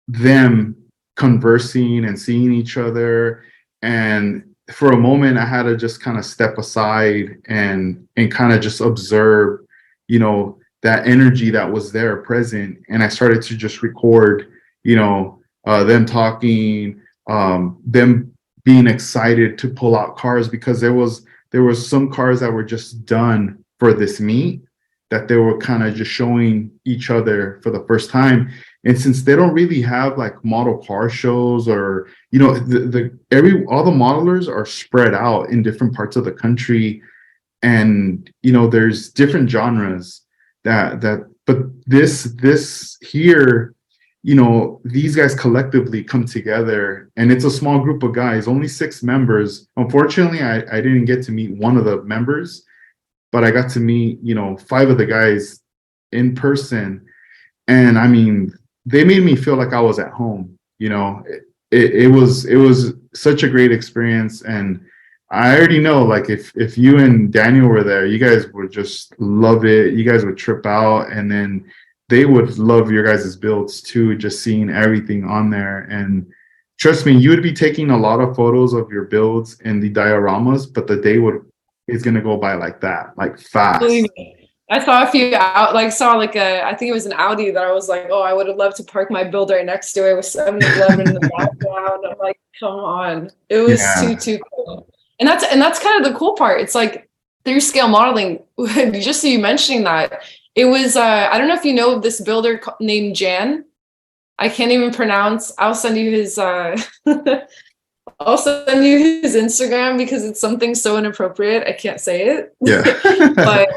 them conversing and seeing each other. And for a moment, I had to just kind of step aside and kind of just observe, you know, that energy that was there present. And I started to just record, you know, them talking, them being excited to pull out cars, because there was some cars that were just done for this meet, that they were kind of just showing each other for the first time. And since they don't really have like model car shows, or, you know, all the modelers are spread out in different parts of the country, and, you know, there's different genres but this here, you know, these guys collectively come together, and it's a small group of guys, only 6 members. Unfortunately, I didn't get to meet one of the members, but I got to meet, you know, 5 of the guys in person. And I mean, they made me feel like I was at home. You know, it was such a great experience. And I already know, like, if you and Daniel were there, you guys would just love it. You guys would trip out, and then they would love your guys' builds too, just seeing everything on there. And trust me, you would be taking a lot of photos of your builds in the dioramas, but the day is gonna go by like that, like fast. I saw a few I think it was an Audi that I was like, oh, I would have loved to park my build right next to it with 7-Eleven in the background. I'm like, come on. It was too cool. And that's kind of the cool part. It's like, through scale modeling, just so you mentioning that, it was, I don't know if you know of this builder named Jan. I can't even pronounce. I'll send you his Instagram, because it's something so inappropriate. I can't say it. Yeah. But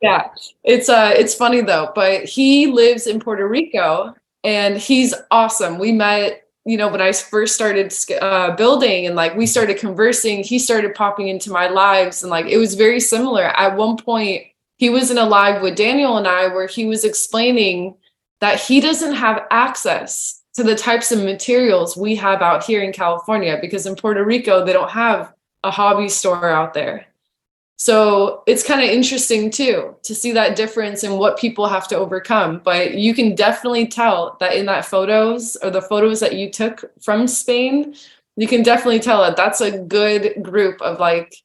yeah, it's funny though. But he lives in Puerto Rico, and he's awesome. We met when I first started building, and like we started conversing, he started popping into my lives, and like it was very similar. At one point, he was in a live with Daniel and I where he was explaining that he doesn't have access to the types of materials we have out here in California, because in Puerto Rico, they don't have a hobby store out there. So it's kind of interesting too, to see that difference in what people have to overcome. But you can definitely tell that in that photos, or the photos that you took from Spain, you can definitely tell that that's a good group of like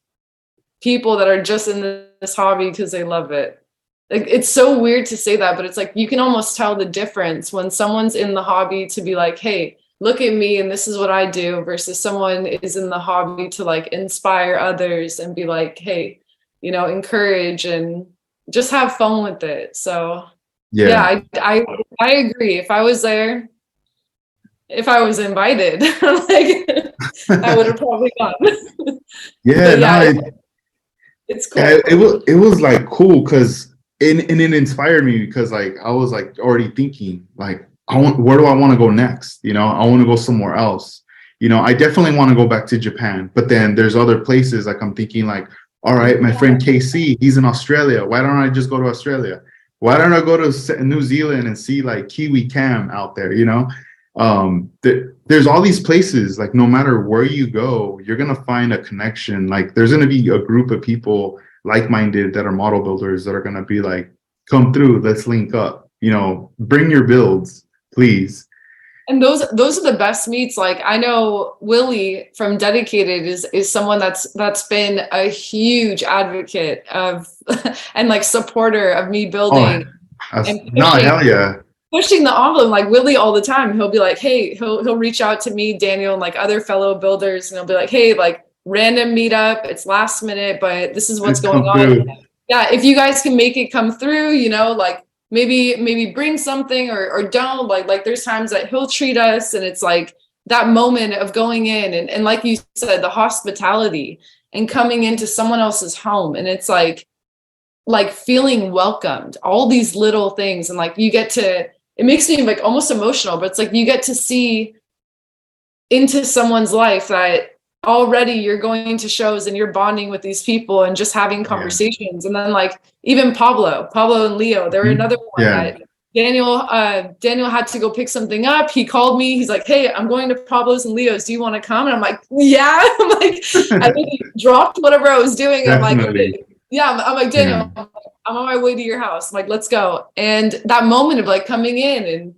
people that are just in this hobby because they love it. Like, it's so weird to say that, but it's like, you can almost tell the difference when someone's in the hobby to be like, hey, look at me and this is what I do, versus someone is in the hobby to like inspire others and be like, hey, encourage and just have fun with it. So yeah, I agree. If I was there, if I was invited, like I would have probably gone. Yeah, yeah, no, it's cool. yeah, it was like cool because it inspired me, because like I was like already thinking like, where do I want to go next? I want to go somewhere else. I definitely want to go back to Japan, but then there's other places like I'm thinking like, all right, my friend KC, he's in Australia. Why don't I just go to Australia? Why don't I go to New Zealand and see like Kiwi Cam out there? There's all these places, like no matter where you go, you're going to find a connection. Like there's going to be a group of people like-minded that are model builders that are going to be like, come through, let's link up, bring your builds, please. And those are the best meets. Like I know Willie from Dedicated is someone that's been a huge advocate of and like supporter of me building hell yeah. Pushing the envelope. Like Willie all the time, he'll be like, hey, he'll reach out to me, Daniel, and like other fellow builders, and he'll be like, hey, like random meetup, it's last minute, but this is what's going on. Yeah, if you guys can make it come through, like maybe bring something or don't, like there's times that he'll treat us, and it's like that moment of going in and like you said, the hospitality and coming into someone else's home, and it's like feeling welcomed, all these little things, and like it makes me like almost emotional, but it's like you get to see into someone's life that already you're going to shows and you're bonding with these people and just having conversations. And then like even Pablo and Leo, they were another one that Daniel had to go pick something up. He called me. He's like, hey, I'm going to Pablo's and Leo's. Do you want to come? And I'm like, yeah. I'm like, I really dropped whatever I was doing. And I'm like, okay. Yeah, I'm like, Daniel, I'm on my way to your house. I'm like, let's go. And that moment of like coming in, and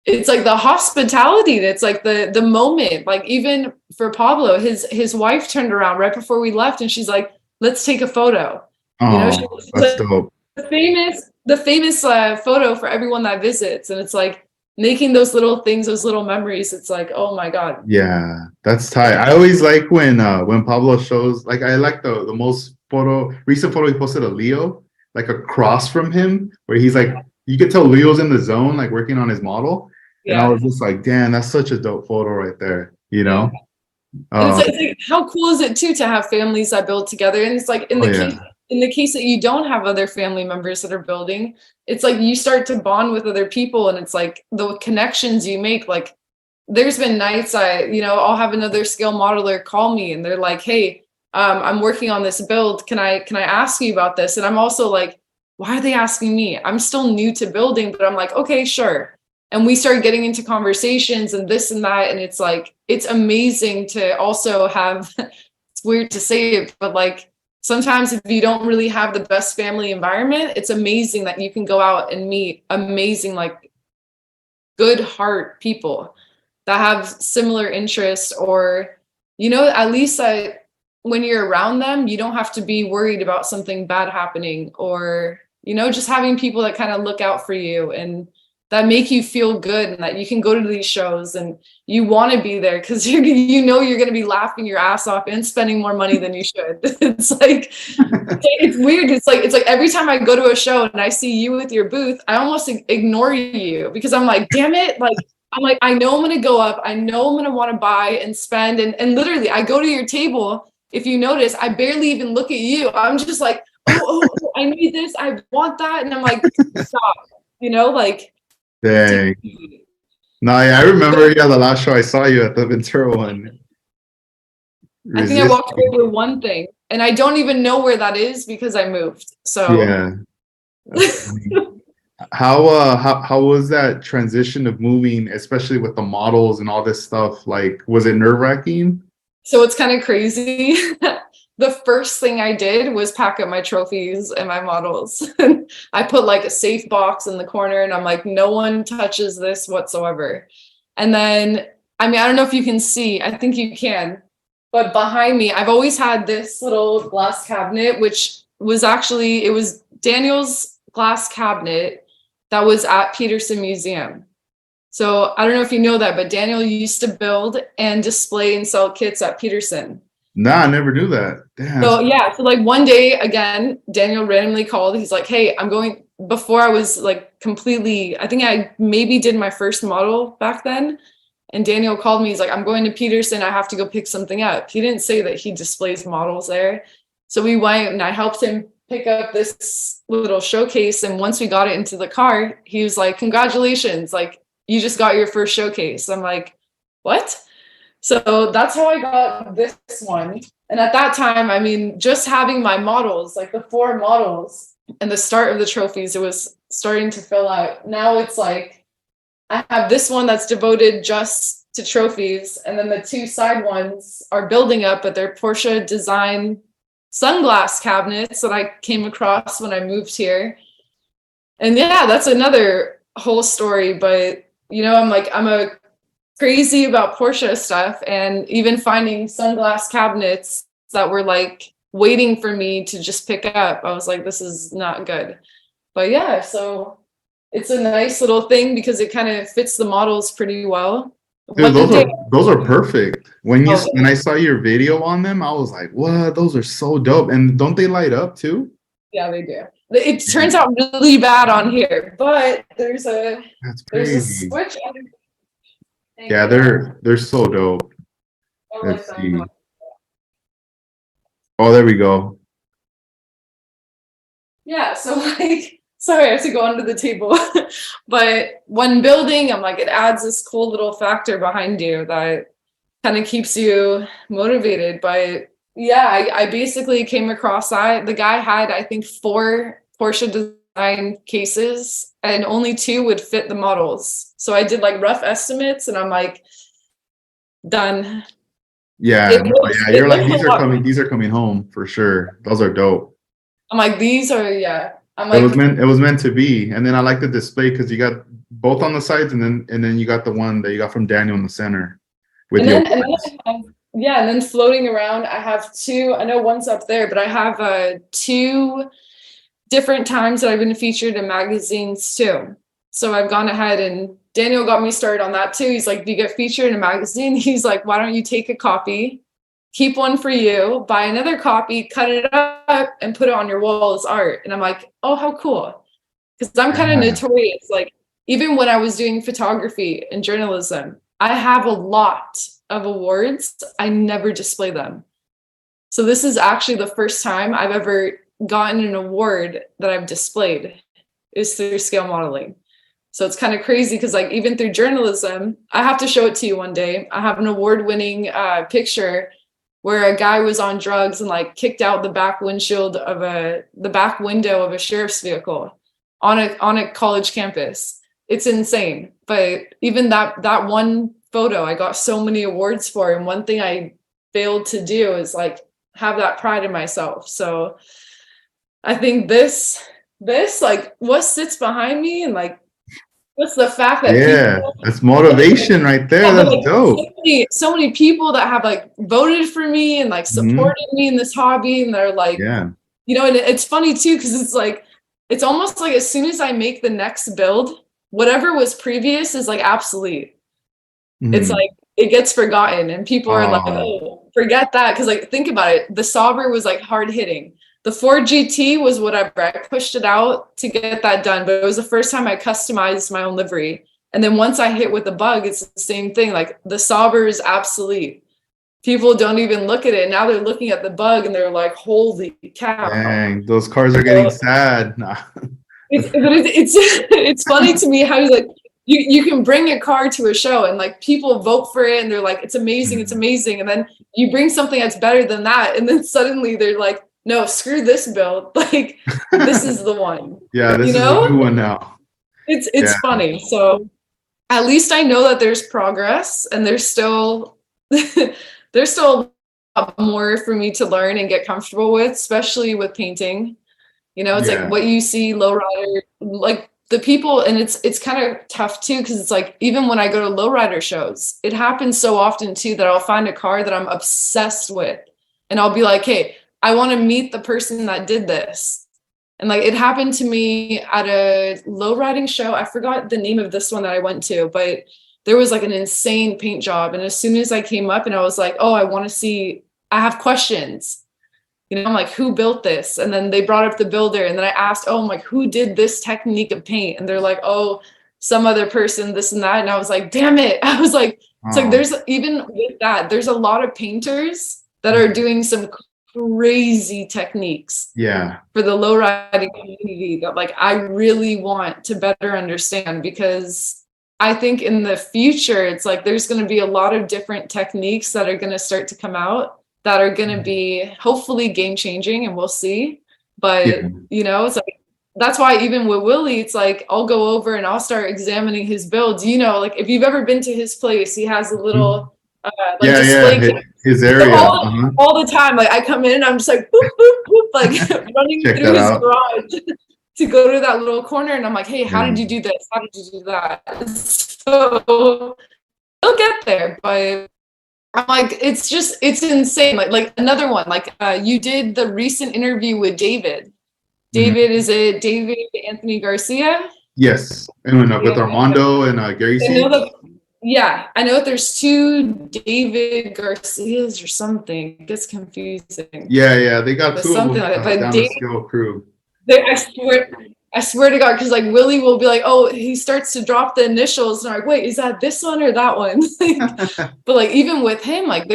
it's like the hospitality. That's like the moment, like even for Pablo, his wife turned around right before we left and she's like, let's take a photo. That's like, dope. The famous photo for everyone that visits. And it's like making those little things, those little memories. It's like, oh my God. Yeah, that's tight. I always like when Pablo shows, like I like the most recent photo he posted of Leo, like across from him, where he's like, you could tell Leo's in the zone, like working on his model. Yeah. And I was just like, damn, that's such a dope photo right there, And it's like, how cool is it too to have families that build together? And it's like in the case that you don't have other family members that are building, it's like you start to bond with other people, and it's like the connections you make. Like there's been nights I'll have another scale modeler call me and they're like, hey, I'm working on this build. Can I ask you about this? And I'm also like, why are they asking me? I'm still new to building, but I'm like, okay, sure. And we start getting into conversations and this and that. And it's like, it's amazing to also have, it's weird to say it, but like sometimes if you don't really have the best family environment, it's amazing that you can go out and meet amazing, like good heart people that have similar interests, or, at least when you're around them, you don't have to be worried about something bad happening, or, just having people that kind of look out for you and that make you feel good, and that you can go to these shows and you want to be there because you're going to be laughing your ass off and spending more money than you should. It's like, it's weird. It's like every time I go to a show and I see you with your booth, I almost ignore you because I'm like, damn it. Like, I'm like, I know I'm going to go up. I know I'm going to want to buy and spend. And literally I go to your table. If you notice, I barely even look at you. I'm just like, oh, I need this. I want that. And I'm like, stop, like. Dang. No, yeah, I remember. Yeah, the last show I saw you at the Ventura one. I think I walked away Resisting. with one thing, and I don't even know where that is because I moved. So Yeah, that's funny. How was that transition of moving, especially with the models and all this stuff? Like, was it nerve-wracking? so it's kind of crazy. The first thing I did was pack up my trophies and my models. I put like a safe box in the corner and I'm like, no one touches this whatsoever. And then, I mean, I don't know if you can see, I think you can, but behind me, I've always had this little glass cabinet, which was actually, it was Daniel's glass cabinet that was at Peterson Museum. So I don't know if you know that, but Daniel used to build and display and sell kits at Peterson. Nah, I never knew that. Damn. So yeah, so like one day again, Daniel randomly called. He's like, "Hey, I'm going." Before I was like completely, I think I maybe did my first model back then. And Daniel called me. He's like, "I'm going to Peterson. I have to go pick something up." He didn't say that he displays models there. So we went and I helped him pick up this little showcase. And once we got it into the car, he was like, "Congratulations! Like you just got your first showcase." I'm like, "What?" So that's how I got this one. And at that time, I mean, just having my models, like the 4 models and the start of the trophies, it was starting to fill out. Now it's like I have this one that's devoted just to trophies. And then the 2 side ones are building up, but they're Porsche design sunglass cabinets that I came across when I moved here. And yeah, that's another whole story. But, you know, I'm a crazy about Porsche stuff, and even finding sunglass cabinets that were like waiting for me to just pick up. I was like, this is not good. But yeah, so it's a nice little thing because it kind of fits the models pretty well. Dude, One day, those are perfect. oh, When I saw your video on them, I was like, "What? Those are so dope!" And don't they light up too? yeah, they do. It turns out really bad on here, but That's there's a crazy. switch. Yeah, they're so dope. Let's see. Oh, there we go. Yeah, so like, sorry, I have to go under the table. But when building, I'm like, it adds this cool little factor behind you that kind of keeps you motivated. But yeah, I basically came across that. The guy had, I think, 4 Porsche design cases and only 2 would fit the models. So I did like rough estimates and I'm like, done. Yeah, It no, looks, yeah. it You're like looks a lot. these are coming home for sure. Those are dope. I'm like, these are, yeah. I'm It was like, meant to be. And then I like the display because you got both on the sides, and then you got the one that you got from Daniel in the center with and the then, awards. yeah, and then floating around, I have 2. I know one's up there, but I have 2 different times that I've been featured in magazines too. So I've gone ahead and Daniel got me started on that too. He's like, "Do you get featured in a magazine?" He's like, "Why don't you take a copy, keep one for you, buy another copy, cut it up, and put it on your wall as art?" And I'm like, "Oh, how cool!" Because I'm kind of Yeah. notorious. Like even when I was doing photography and journalism, I have a lot of awards. I never display them. So this is actually the first time I've ever gotten an award that I've displayed is through scale modeling. So it's kind of crazy because like even through journalism, I have to show it to you one day. I have an award-winning picture where a guy was on drugs and like kicked out the back windshield of the back window of a sheriff's vehicle on a college campus. It's insane. But even that one photo, I got so many awards for. And one thing I failed to do is like have that pride in myself. So I think this like what sits behind me and like what's the fact that Yeah, people that's motivation right there. yeah, but That's like dope. so many people that have like voted for me and like Hmm. supported me in this hobby and they're like, Yeah. you know, and it's funny too because it's like it's almost like as soon as I make the next build, whatever was previous is like obsolete. It's Mhm. like it gets forgotten and people are like, Oh, "Oh, forget that." Because like think about it, the Sauber was like hard hitting. The Ford GT was whatever. I pushed it out to get that done, but it was the first time I customized my own livery. And then once I hit with the bug, it's the same thing. Like the Sauber is obsolete. People don't even look at it. Now they're looking at the bug and they're like, "Holy cow!" dang, those cars are getting So sad. Nah. it's it's funny to me how he's like you can bring a car to a show and like people vote for it and they're like, it's amazing, it's amazing. And then you bring something that's better than that. And then suddenly they're like, no, screw this build. Like, this is the one. Yeah, You this is the know? new one now. It's Yeah. funny. So at least I know that there's progress and there's still there's still a lot more for me to learn and get comfortable with, especially with painting. You know, it's like Yeah. what you see lowrider, like the people, and it's kind of tough too, because it's like even when I go to lowrider shows, it happens so often too that I'll find a car that I'm obsessed with, and I'll be like, hey, I want to meet the person that did this. And like it happened to me at a low riding show. I forgot the name of this one that I went to, but there was like an insane paint job. And as soon as I came up and I was like, oh, I want to see, I have questions. You know, I'm like, who built this? And then they brought up the builder. And then I asked, oh, I'm like, who did this technique of paint? And they're like, oh, some other person, this and that. And I was like, damn it. I was like, it's like there's even with that, there's a lot of painters that are doing some crazy techniques Yeah. for the low riding community that like I really want to better understand, because I think in the future it's like there's going to be a lot of different techniques that are going to start to come out that are going to be hopefully game changing, and we'll see. But Yeah. you know, it's like that's why even with Willie, it's like I'll go over and I'll start examining his builds. You know, like if you've ever been to his place, he has a little like Yeah, display yeah, case. his So area. Uh-huh. all the time, like I come in and I'm just like boop, boop, boop, like running Check through that his out. garage to go to that little corner, and I'm like, hey, how Yeah. did you do this? How did you do that? So he'll get there, but I'm like, it's insane. Like another one, like you did the recent interview with David. David, is it David Anthony Garcia? Yes. And with Yeah. Armando and Gary I know C. that, yeah, I know that there's two David Garcias or something. It gets confusing. Yeah, they got But two of something them like that. But down the David, scale crew. I swear to God, because like Willie will be like, oh, he starts to drop the initials, and I'm like, wait, is that this one or that one? But like even with him, like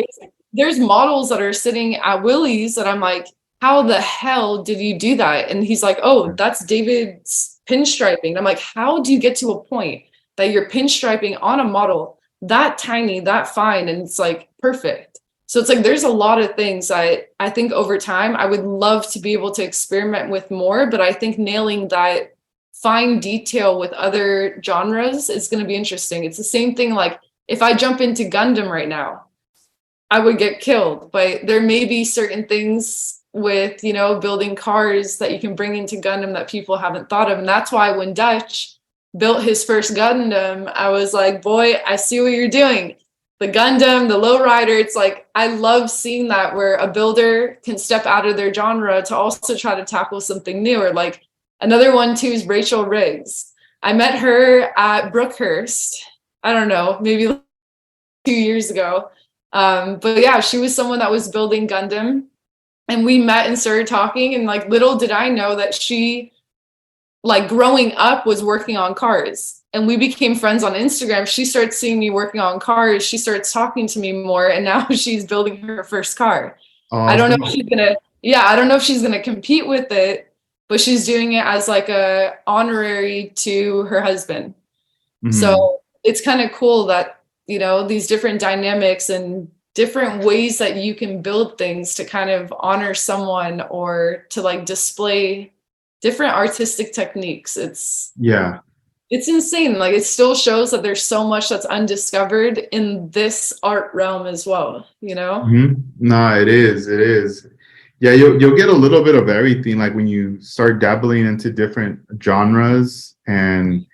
there's models that are sitting at Willie's that I'm like, how the hell did you do that? And he's like, oh, that's David's pinstriping. And I'm like, how do you get to a point that you're pinstriping on a model that tiny, that fine, and it's like perfect? So it's like there's a lot of things I think over time I would love to be able to experiment with more, but I think nailing that fine detail with other genres is going to be interesting. It's the same thing like if I jump into Gundam right now, I would get killed, but there may be certain things with, you know, building cars that you can bring into Gundam that people haven't thought of. And that's why when Dutch built his first Gundam, I was like, boy, I see what you're doing. The Gundam, the lowrider, it's like, I love seeing that where a builder can step out of their genre to also try to tackle something new. Or like another one too is Rachel Riggs. I met her at Brookhurst. I don't know, maybe 2 years ago. But yeah, she was someone that was building Gundam, and we met and started talking, and like little did I know that she, like growing up, was working on cars, and we became friends on Instagram. She starts seeing me working on cars, she starts talking to me more, and now she's building her first car. I don't know if she's gonna, yeah, I don't know if she's gonna compete with it, but she's doing it as like a honorary to her husband. So it's kind of cool that, you know, these different dynamics and different ways that you can build things to kind of honor someone or to like display different artistic techniques. It's insane. Like it still shows that there's so much that's undiscovered in this art realm as well, you know? No, it is. Yeah, you'll get a little bit of everything, like when you start dabbling into different genres and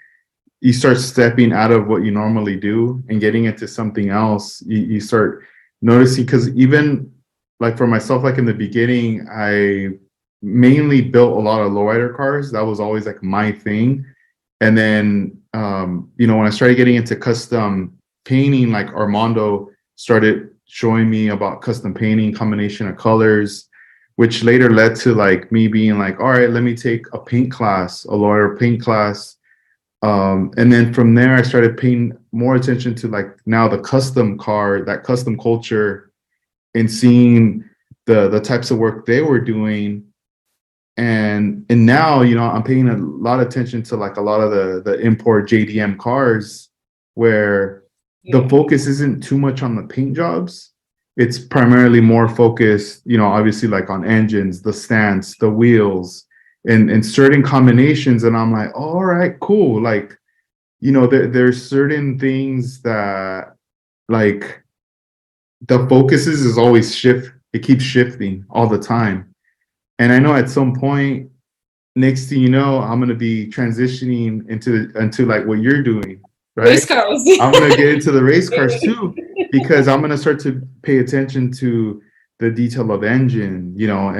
you start stepping out of what you normally do and getting into something else. You start noticing, because even like for myself, like in the beginning, I mainly built a lot of lowrider cars. That was always like my thing. And then you know, when I started getting into custom painting, like Armando started showing me about custom painting, combination of colors, which later led to like me being like, all right, let me take a paint class, a lawyer paint class. And then from there, I started paying more attention to like now the custom car, that custom culture, and seeing the types of work they were doing. and now, you know, I'm paying a lot of attention to like a lot of the import JDM cars where the focus isn't too much on the paint jobs. It's primarily more focused, you know, obviously like on engines, the stance, the wheels, and certain combinations. And I'm like, all right, cool. Like, you know, there's certain things that like the focuses is always shift. It keeps shifting all the time. And I know at some point, next thing you know, I'm gonna be transitioning into like what you're doing, right? Race cars. I'm gonna get into the race cars too, because I'm gonna start to pay attention to the detail of engine, you know,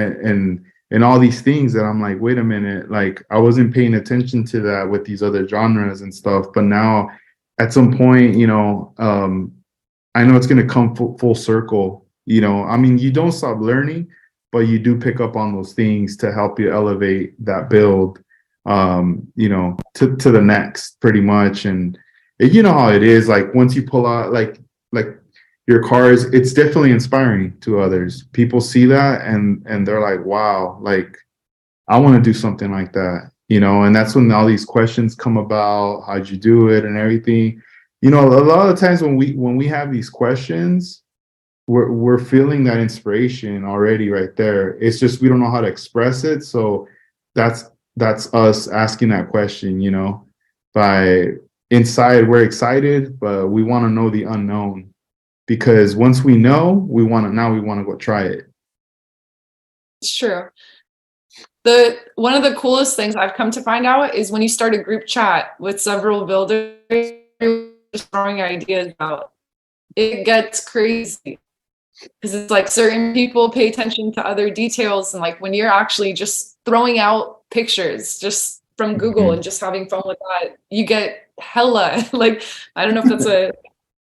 and all these things that I'm like, wait a minute, like I wasn't paying attention to that with these other genres and stuff, but now at some point, you know, I know it's gonna come full circle. You know, I mean, you don't stop learning, but you do pick up on those things to help you elevate that build, you know, to the next pretty much. And you know how it is, like once you pull out like your cars, it's definitely inspiring to others. People see that and they're like, wow, like I want to do something like that, you know. And that's when all these questions come about, how'd you do it and everything. You know, a lot of times when we have these questions, we're feeling that inspiration already right there. It's just we don't know how to express it. So that's us asking that question, you know. By inside we're excited, but we want to know the unknown, because once we know, we want to go try it. It's true. One of the coolest things I've come to find out is when you start a group chat with several builders just throwing ideas out, it gets crazy. Because it's like certain people pay attention to other details, and like when you're actually just throwing out pictures just from Google and just having fun with that, you get hella like, I don't know if that's a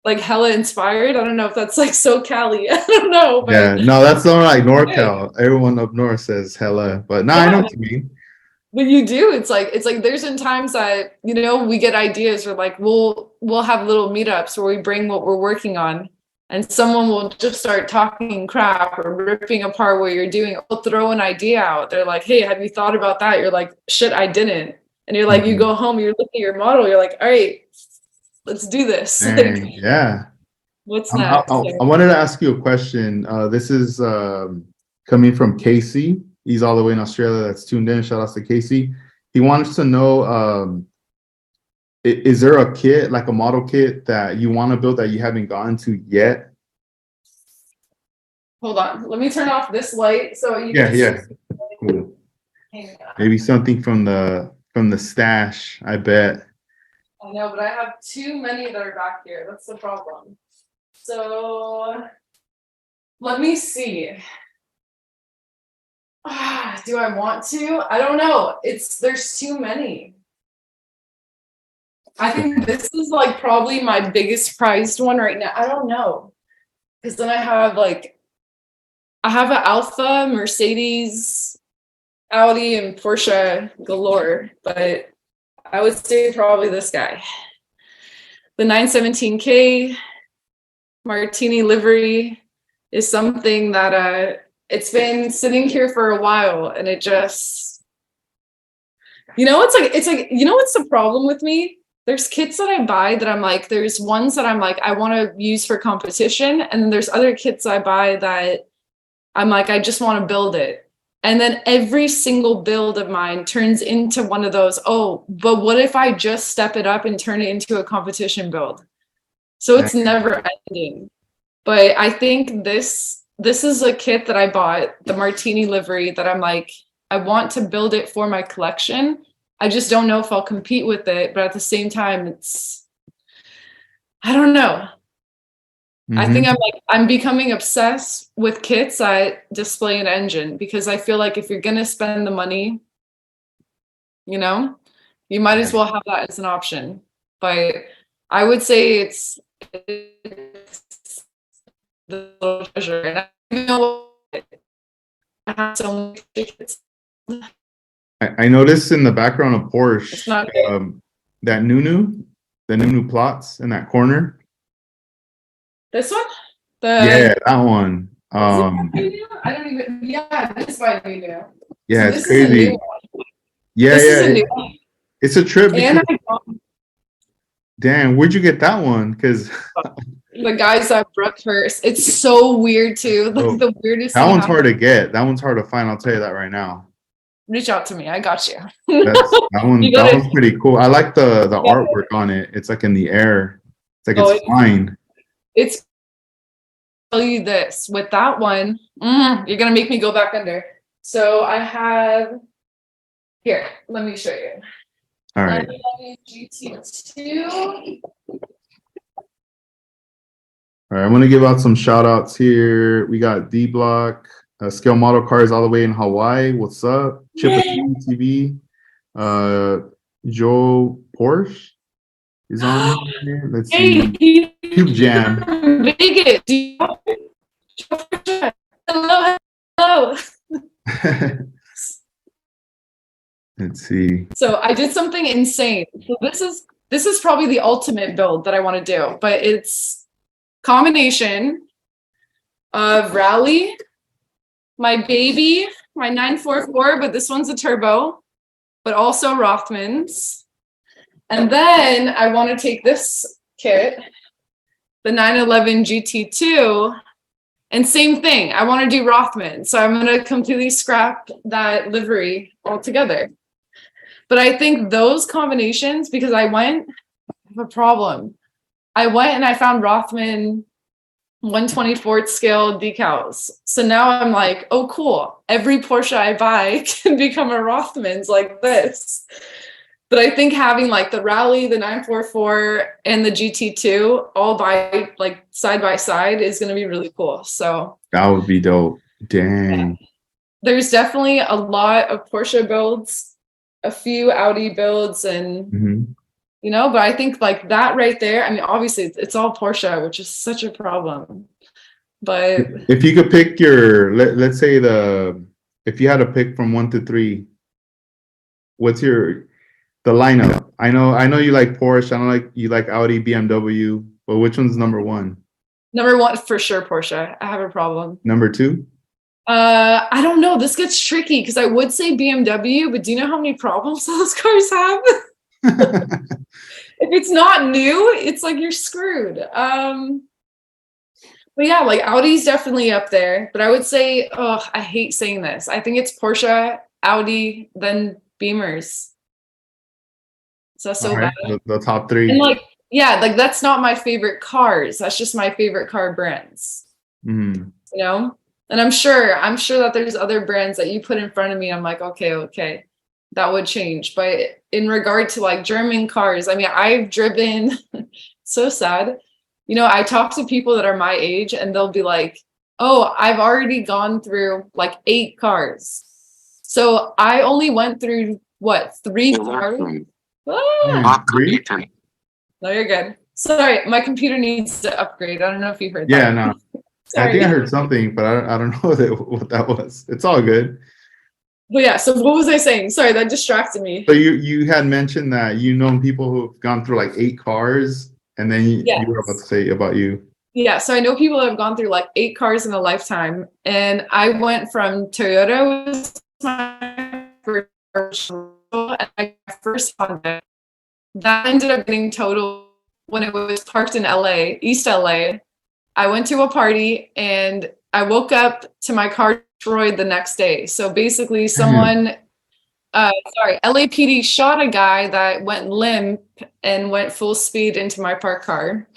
like hella inspired. I don't know if that's like so Cali. I don't know. But Yeah, no, that's not like NorCal. Everyone up north says hella, but no, I know what you mean. When you do, it's like there's been times that, you know, we get ideas, or like we'll have little meetups where we bring what we're working on, and someone will just start talking crap or ripping apart what you're doing. They'll throw an idea out. They're like, hey, have you thought about that? You're like, shit, I didn't. And you're like, you go home, you're looking at your model, you're like, all right, let's do this. Dang, Like, yeah. what's I, next? I wanted to ask you a question. This is coming from Casey. He's all the way in Australia that's tuned in. Shout out to Casey. He wants to know, is there a kit, like a model kit that you want to build that you haven't gotten to yet? Hold on. Let me turn off this light so you Yeah, can yeah. Cool. Maybe something from the stash, I bet. I know, but I have too many that are back here. That's the problem. So let me see. Do I want to? I don't know. There's too many. I think this is like probably my biggest prized one right now. I don't know. Because then I have an Alpha, Mercedes, Audi, and Porsche galore. But I would say probably this guy. The 917K Martini livery is something that it's been sitting here for a while, and it just, you know, it's like, you know, what's the problem with me? There's kits that I buy that I'm like, there's ones that I'm like, I want to use for competition. And then there's other kits I buy that I'm like, I just want to build it. And then every single build of mine turns into one of those, oh, but what if I just step it up and turn it into a competition build? So it's never ending. But I think this is a kit that I bought, the Martini livery, that I'm like, I want to build it for my collection. I just don't know if I'll compete with it, but at the same time, I don't know. I think I'm becoming obsessed with kits that display an engine, because I feel like if you're gonna spend the money, you know, you might as well have that as an option. But I would say it's the little treasure, and I know I have so many kits. I noticed in the background of Porsche, It's not that the Nunu plots in that corner. this one. Yeah, that one. I don't even. Yeah, this is by Nunu. Yeah, So it's this is a crazy. new one. Yeah, This is yeah. a new one. It's a trip And because damn, where'd you get that one? Because the guys at Brookhurst, it's so weird too. Like oh, the weirdest that thing one's hard happened. to get. That one's hard to find. I'll tell you that right now. Reach out to me. I got you. That's that one. You That gotta, one's pretty cool. I like the yeah. artwork on it. It's like in the air. It's like Oh, it's flying. it's tell you this with that one. You're gonna make me go back under. So I have here. Let me show you. All right. GT2. All right, I'm gonna give out some shout outs here. We got D Block, Scale Model Cars all the way in Hawaii. What's up? Chip TV. Joe Porsche is on here. Let's see. Hey, Cube Jam. Vegas. Hello, hello. Let's see. So I did something insane. So this is probably the ultimate build that I want to do, but it's combination of Rally, my baby, my 944, but this one's a turbo, but also Rothmans. And then I want to take this kit, the 911 GT2, and same thing. I want to do Rothman. So I'm going to completely scrap that livery altogether. But I think those combinations, because I have a problem. I went and I found Rothman 124th scale decals. So now I'm like, oh, cool. Every Porsche I buy can become a Rothmans like this. But I think having like the Rally, the 944, and the GT2 all by like side by side is going to be really cool. So that would be dope. Dang. Yeah. There's definitely a lot of Porsche builds, a few Audi builds, and you know, but I think like that right there, I mean, obviously it's all Porsche, which is such a problem. But if you could pick your, let's say if you had to pick from 1 to 3, what's the lineup? I know you like Porsche. I know like you like Audi, BMW, but which one's number 1? Number 1 for sure, Porsche. I have a problem. Number 2? I don't know. This gets tricky because I would say BMW, but do you know how many problems those cars have? If it's not new, it's like you're screwed. But yeah, like Audi's definitely up there. But I would say, oh, I hate saying this. I think it's Porsche, Audi, then Beamers. So that's so right, bad. the top 3. And like, yeah, like that's not my favorite cars. That's just my favorite car brands. You know? And I'm sure that there's other brands that you put in front of me. I'm like, okay, that would change. But in regard to like German cars, I mean, I've driven so sad. You know, I talk to people that are my age and they'll be like, oh, I've already gone through like 8 cars. So I only went through what, 3 cars? Ah! 3? No, you're good. Sorry, my computer needs to upgrade. I don't know if you heard that. Yeah, no. Sorry. I think I heard something, but I don't know what that was. It's all good. But yeah, so what was I saying? Sorry, that distracted me. So you had mentioned that you know people who've gone through like 8 cars, and then you were about to say about you. Yeah, so I know people that have gone through like 8 cars in a lifetime, and I went from Toyota was my first Honda. That ended up getting totaled when it was parked in LA, East LA. I went to a party and I woke up to my car destroyed the next day. So basically someone, LAPD shot a guy that went limp and went full speed into my parked car.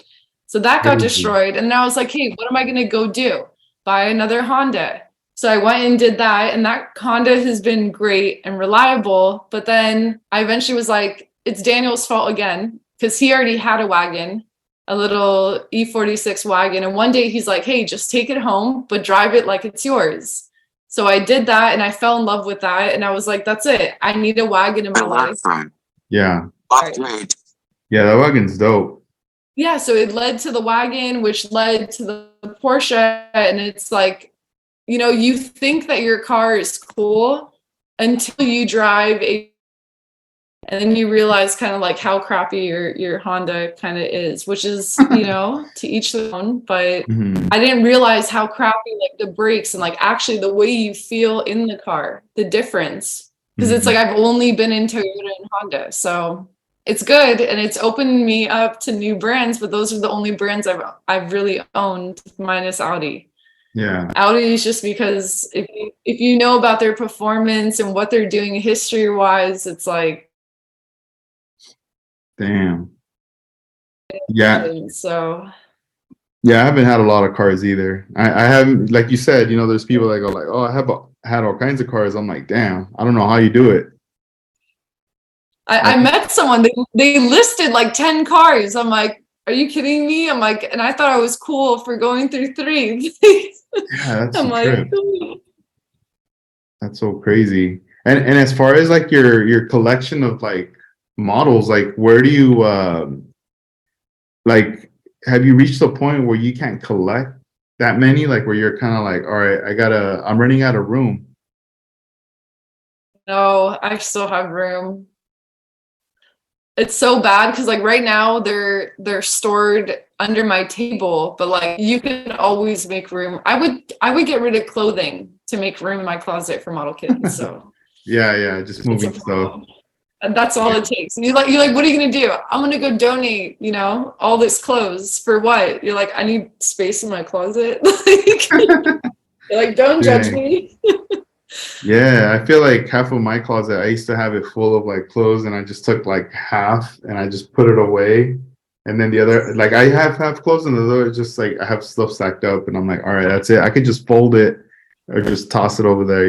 So that got destroyed. And then I was like, hey, what am I going to go do? Buy another Honda. So I went and did that. And that Honda has been great and reliable. But then I eventually was like, it's Daniel's fault again, because he already had a wagon, a little E46 wagon. And one day he's like, hey, just take it home, but drive it like it's yours. So I did that and I fell in love with that. And I was like, that's it. I need a wagon in my life. Yeah. Right. Yeah, that wagon's dope. Yeah, so it led to the wagon, which led to the Porsche. And it's like, you know, you think that your car is cool until you drive a And then you realize kind of like how crappy your Honda kind of is, which is, to each their own. But Mhm. I didn't realize how crappy like the brakes and like actually the way you feel in the car, the difference. Because it's like Mhm. I've only been in Toyota and Honda. So it's good and it's opened me up to new brands, but those are the only brands I've really owned, minus Audi. Yeah. Audi is just because if you know about their performance and what they're doing history wise, it's like Damn. Yeah. so. Yeah, I haven't had a lot of cars either. I haven't, like you said, there's people that go like, oh, I have had all kinds of cars. I'm like, damn, I don't know how you do it. I met someone, they listed like 10 cars. I'm like, are you kidding me? I'm like, and I thought I was cool for going through 3. Yeah, that's I'm a like, trip. That's so crazy. And as far as like your collection of like models, like where do you like have you reached a point where you can't collect that many? Like where you're kind of like, all right, I'm running out of room. no, I still have room. It's so bad because like right now they're stored under my table, but like you can always make room. I would get rid of clothing to make room in my closet for model kits. So Yeah, just it's a moving stuff. problem. And that's all it takes. And you're like, what are you gonna do? I'm gonna go donate, all this clothes for what? You're like, I need space in my closet. You're like, don't judge Yeah. me. Yeah, I feel like half of my closet, I used to have it full of like clothes and I just took like half and I just put it away. And then the other, like I have half clothes and the other is just like I have stuff stacked up and I'm like, all right, that's it. I could just fold it or just toss it over there.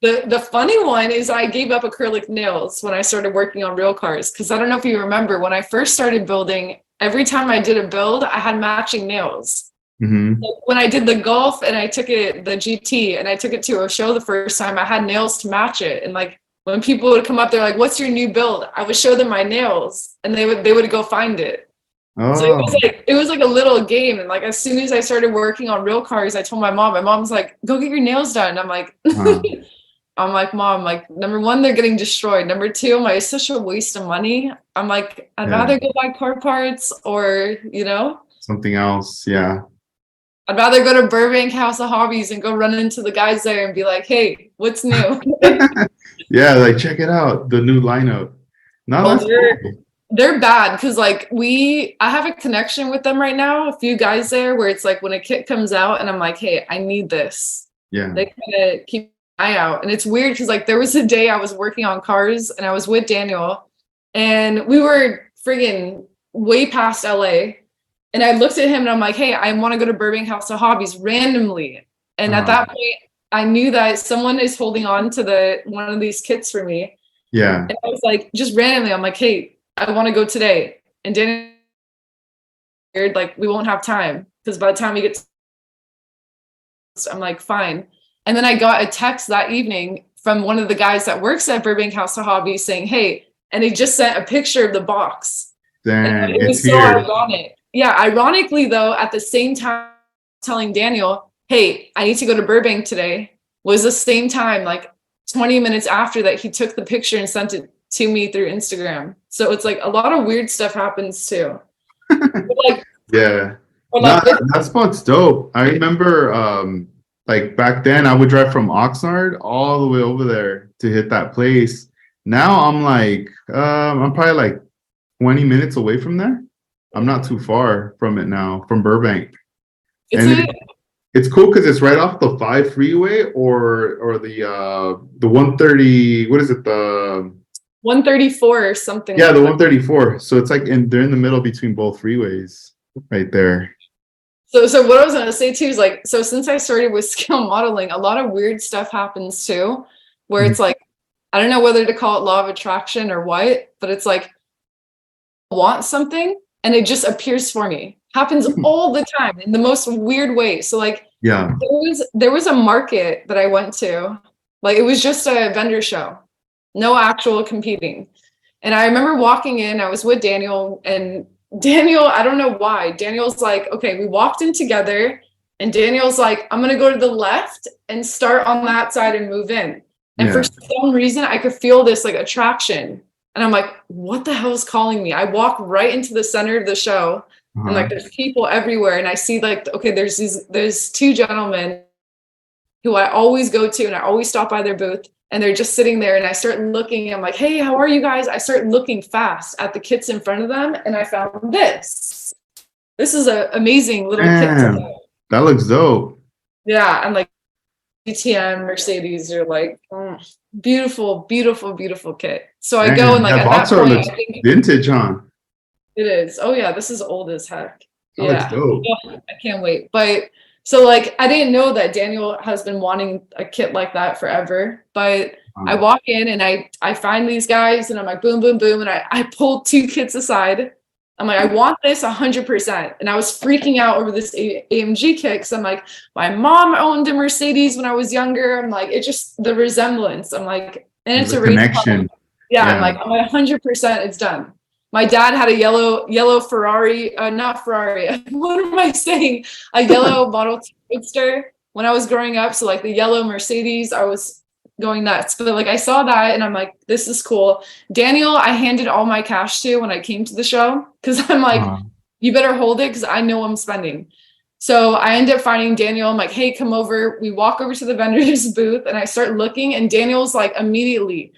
The funny one is I gave up acrylic nails when I started working on real cars because I don't know if you remember when I first started building, every time I did a build, I had matching nails. Hmm. Like, when I did the Golf and I took it the GT and I took it to a show the first time, I had nails to match it. And like when people would come up, they're like, "What's your new build?" I would show them my nails, and they would go find it. So it was Oh, like it was like a little game. And like as soon as I started working on real cars, I told my mom. My mom's like, "Go get your nails done." And I'm like, uh, I'm like, Mom, like number one, they're getting destroyed. Number two, I'm like, it's such a waste of money. I'm like, I'd yeah, rather go buy car parts or, something else. Yeah. I'd rather go to Burbank House of Hobbies and go run into the guys there and be like, hey, what's new? Yeah, like check it out, the new lineup. No, Well, that's cool. they're bad because like I have a connection with them right now, a few guys there where it's like when a kit comes out and I'm like, hey, I need this. Yeah. They kind of keep an eye out. And it's weird because like there was a day I was working on cars and I was with Daniel and we were friggin' way past LA. And I looked at him and I'm like, hey, I want to go to Burbank House of Hobbies randomly. And at that point, I knew that someone is holding on to one of these kits for me. Yeah. And I was like, just randomly, I'm like, hey, I want to go today. And Danny, like, we won't have time because by the time we get I'm like, fine. And then I got a text that evening from one of the guys that works at Burbank House of Hobbies saying, hey, and he just sent a picture of the box. And Dang, it it's was so here. ironic. Yeah, ironically, though, at the same time telling Daniel, hey, I need to go to Burbank today, was the same time, like 20 minutes after that, he took the picture and sent it to me through Instagram. So it's like a lot of weird stuff happens too. Like, Yeah. or No, like that spot's dope. I remember like back then I would drive from Oxnard all the way over there to hit that place. Now I'm like I'm probably like 20 minutes away from there. I'm not too far from it now, from Burbank. it's And a it's cool because it's right off the 5 freeway or the 130, what is it? The 134 or something Yeah, like the that. 134. So it's like they're in the middle between both freeways right there. So what I was gonna say too is like, so since I started with scale modeling, a lot of weird stuff happens too, where Mhm. it's like, I don't know whether to call it law of attraction or what, but it's like I want something and it just appears for me. Happens all the time in the most weird way. So like Yeah. there was a market that I went to, like it was just a vendor show, no actual competing. And I remember walking in, I was with Daniel, and Daniel, I don't know why. Daniel's like, okay, we walked in together, and Daniel's like, I'm gonna go to the left and start on that side and move in. And Yeah. for some reason, I could feel this like attraction. And I'm like, what the hell is calling me? I walk right into the center of the show, and like there's people everywhere, and I see like, okay, there's two gentlemen who I always go to and I always stop by their booth, and they're just sitting there, and I start looking. I'm like, hey, how are you guys? I start looking fast at the kits in front of them, and I found this. This is an amazing little kit. That looks dope. Yeah, and like ATM Mercedes are like beautiful, beautiful, beautiful kit. So I go and like that at box that art point, looks vintage, huh? it is. Oh yeah, this is old as heck. That looks dope. Oh, I can't wait. But so like I didn't know that Daniel has been wanting a kit like that forever. But I walk in and I find these guys and I'm like boom, boom, boom. And I pulled two kits aside. I'm like, I want this 100%. And I was freaking out over this AMG kit because I'm like, my mom owned a Mercedes when I was younger. I'm like, it just the resemblance. I'm like, and it's a connection. Yeah, I'm like 100% it's done. My dad had a yellow Ferrari, not Ferrari. What am I saying? A yellow Model T Roadster when I was growing up. So like the yellow Mercedes, I was going nuts. But like I saw that and I'm like, this is cool. Daniel, I handed all my cash to when I came to the show because I'm like, you better hold it because I know I'm spending. So I end up finding Daniel. I'm like, hey, come over. We walk over to the vendor's booth and I start looking, and Daniel's like immediately.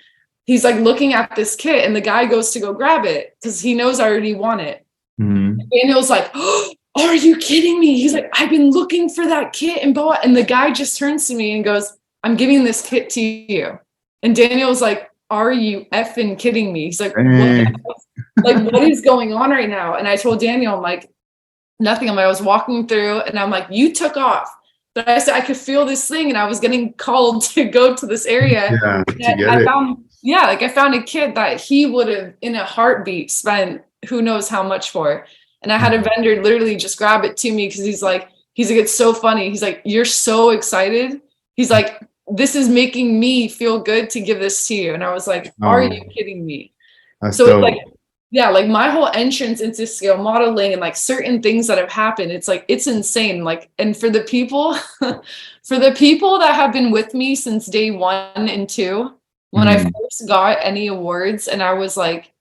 He's like looking at this kit, and the guy goes to go grab it because he knows I already want it. Daniel's like, oh, are you kidding me? He's like, I've been looking for that kit and bought. And the guy just turns to me and goes, I'm giving this kit to you. And Daniel's like, are you effing kidding me? He's like, what is going on right now? And I told Daniel, I'm like, nothing. I was walking through and I'm like, you took off. But I said I could feel this thing, and I was getting called to go to this area. I found a kid that he would have in a heartbeat spent who knows how much for. And I had a vendor literally just grab it to me because he's like, it's so funny. He's like, you're so excited. He's like, this is making me feel good to give this to you. And I was like, are you kidding me? So it's like, yeah, like my whole entrance into scale modeling and like certain things that have happened, it's like, it's insane. Like, and for the people, that have been with me since day 1 and 2, when I first got any awards, and I was like,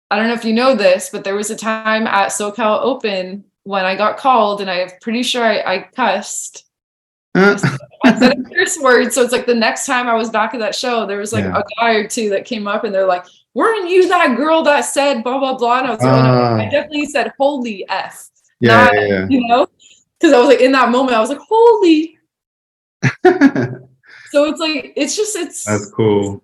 I don't know if you know this, but there was a time at SoCal Open when I got called, and I'm pretty sure I cussed. I said a curse word. So it's like the next time I was back at that show, there was like a guy or two that came up and they're like, weren't you that girl that said blah, blah, blah? And I was like, oh, no, I definitely said holy F. You know, because I was like, in that moment, I was like, holy. So it's like, that's cool.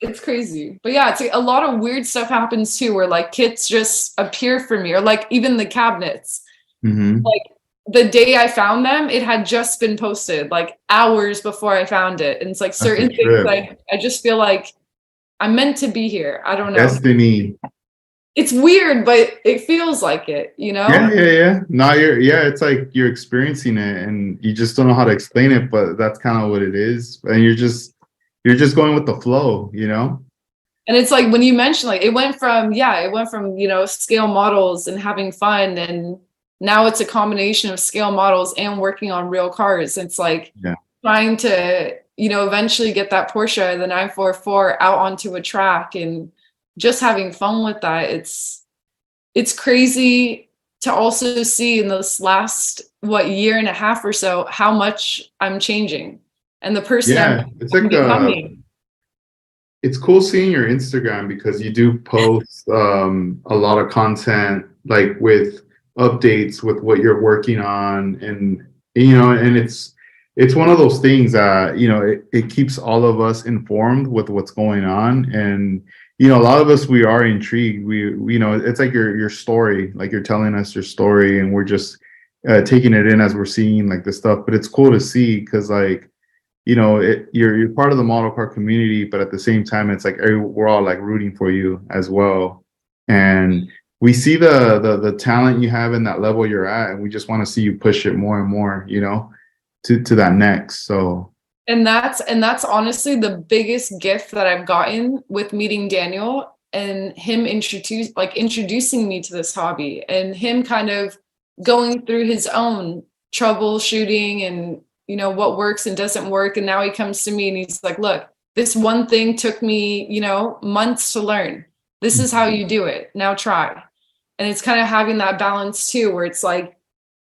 It's crazy. But yeah, it's like a lot of weird stuff happens too, where like kits just appear for me, or like even the cabinets. Like the day I found them, it had just been posted like hours before I found it. And it's like certain things I just feel like I'm meant to be here. I don't know. Destiny. It's weird, but it feels like it, you know? Yeah. No, it's like you're experiencing it and you just don't know how to explain it, but that's kind of what it is. And you're just going with the flow, you know? And it's like when you mentioned like it went from, you know, scale models and having fun, and now it's a combination of scale models and working on real cars. It's like trying to, you know, eventually get that Porsche, the 944, out onto a track and just having fun with that. It's crazy to also see in this last, year and a half or so, how much I'm changing and the person I'm becoming. It's cool seeing your Instagram because you do post a lot of content, like with updates with what you're working on, and you know, and it's one of those things that, you know, it keeps all of us informed with what's going on. And you know, a lot of us, we are intrigued. We you know, it's like your story, like you're telling us your story and we're just taking it in as we're seeing like this stuff. But it's cool to see because like, you know, you're part of the model car community, but at the same time, it's like we're all like rooting for you as well. And we see the talent you have in that level you're at, and we just want to see you push it more and more, you know, to that next. So and that's honestly the biggest gift that I've gotten with meeting Daniel and him introducing me to this hobby, and him kind of going through his own troubleshooting and, you know, what works and doesn't work. And now he comes to me and he's like, look, this one thing took me, you know, months to learn. This is how you do it. Now try. And it's kind of having that balance too, where it's like,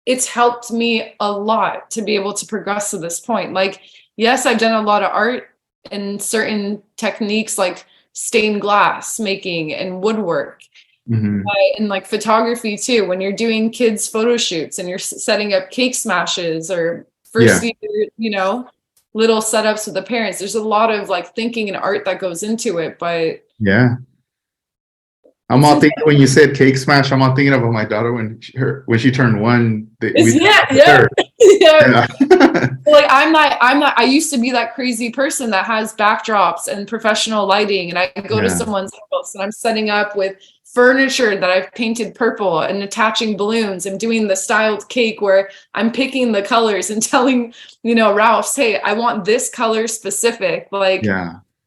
it's helped me a lot to be able to progress to this point. Like, yes, I've done a lot of art and certain techniques like stained glass making and woodwork. And like photography too, when you're doing kids photo shoots and you're setting up cake smashes or first year, you know, little setups with the parents, there's a lot of like thinking and art that goes into it. But yeah, I'm all thinking when you said cake smash, I'm all thinking about my daughter when she turned 1. Yeah. Like I'm not, I used to be that crazy person that has backdrops and professional lighting, and I go to someone's house and I'm setting up with furniture that I've painted purple and attaching balloons and doing the styled cake where I'm picking the colors and telling, you know, Ralph's, hey, I want this color specific. Like,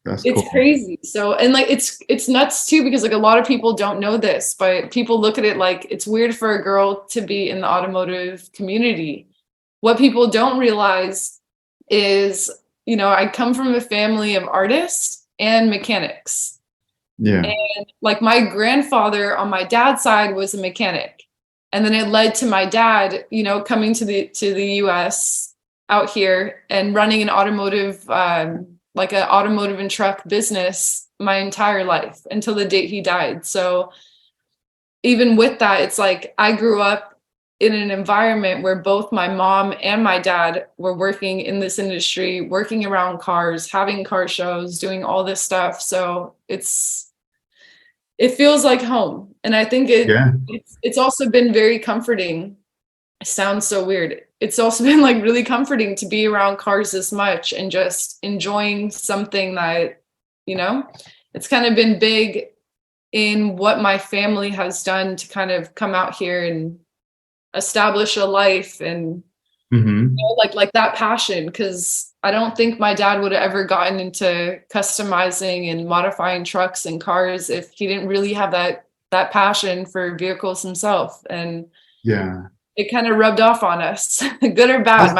that's it's cool. crazy. So, and like, it's nuts too, because like a lot of people don't know this, but people look at it like it's weird for a girl to be in the automotive community. What people don't realize is, you know, I come from a family of artists and mechanics. Yeah. And like my grandfather on my dad's side was a mechanic. And then it led to my dad, you know, coming to the US out here and running an automotive, like an automotive and truck business my entire life until the date he died. So even with that, it's like I grew up in an environment where both my mom and my dad were working in this industry, working around cars, having car shows, doing all this stuff. So it feels like home. And I think it's also been very comforting. It sounds so weird. It's also been like really comforting to be around cars this much and just enjoying something that, you know, it's kind of been big in what my family has done to kind of come out here and establish a life and you know, like that passion, because I don't think my dad would have ever gotten into customizing and modifying trucks and cars if he didn't really have that passion for vehicles himself. And it kind of rubbed off on us, good or bad.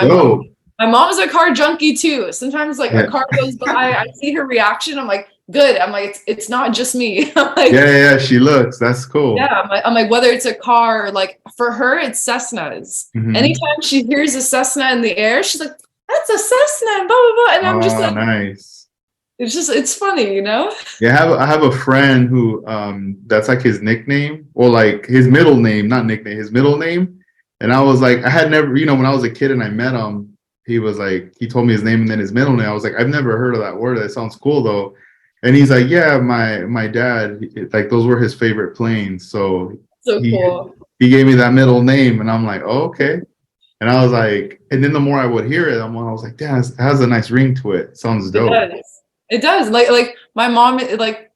My mom's a car junkie too. Sometimes like a car goes by, I see her reaction, I'm like, good. I'm like, it's not just me. Like, she looks. That's cool. Yeah, I'm like, whether it's a car, or like for her, it's Cessnas. Anytime she hears a Cessna in the air, she's like, that's a Cessna, blah, blah, blah. And I'm just like, nice. It's funny, you know? Yeah, I have a friend who, that's like his nickname, or like his middle name, not nickname, his middle name. And I was like, I had never, you know, when I was a kid and I met him, he was like, he told me his name and then his middle name. I was like, I've never heard of that word. That sounds cool though. And he's like, yeah, my dad, like those were his favorite planes. So cool. He gave me that middle name, and I'm like, oh, okay. And I was like, and then the more I would hear it, I was like, damn, it has a nice ring to it. Sounds dope. It does. Like my mom, like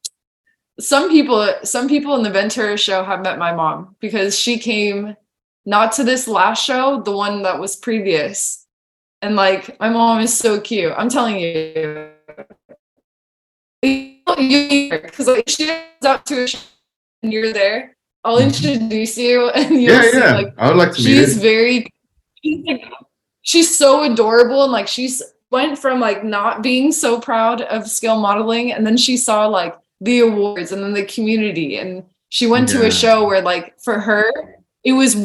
some people in the Ventura show have met my mom because she came not to this last show, the one that was previous. And like, my mom is so cute. I'm telling you. Because like she goes out to a show and you're there, I'll introduce you and you'll see. Like, I would like to meet she's so adorable, and like she's went from like not being so proud of scale modeling, and then she saw like the awards and then the community, and she went to a show where like for her it was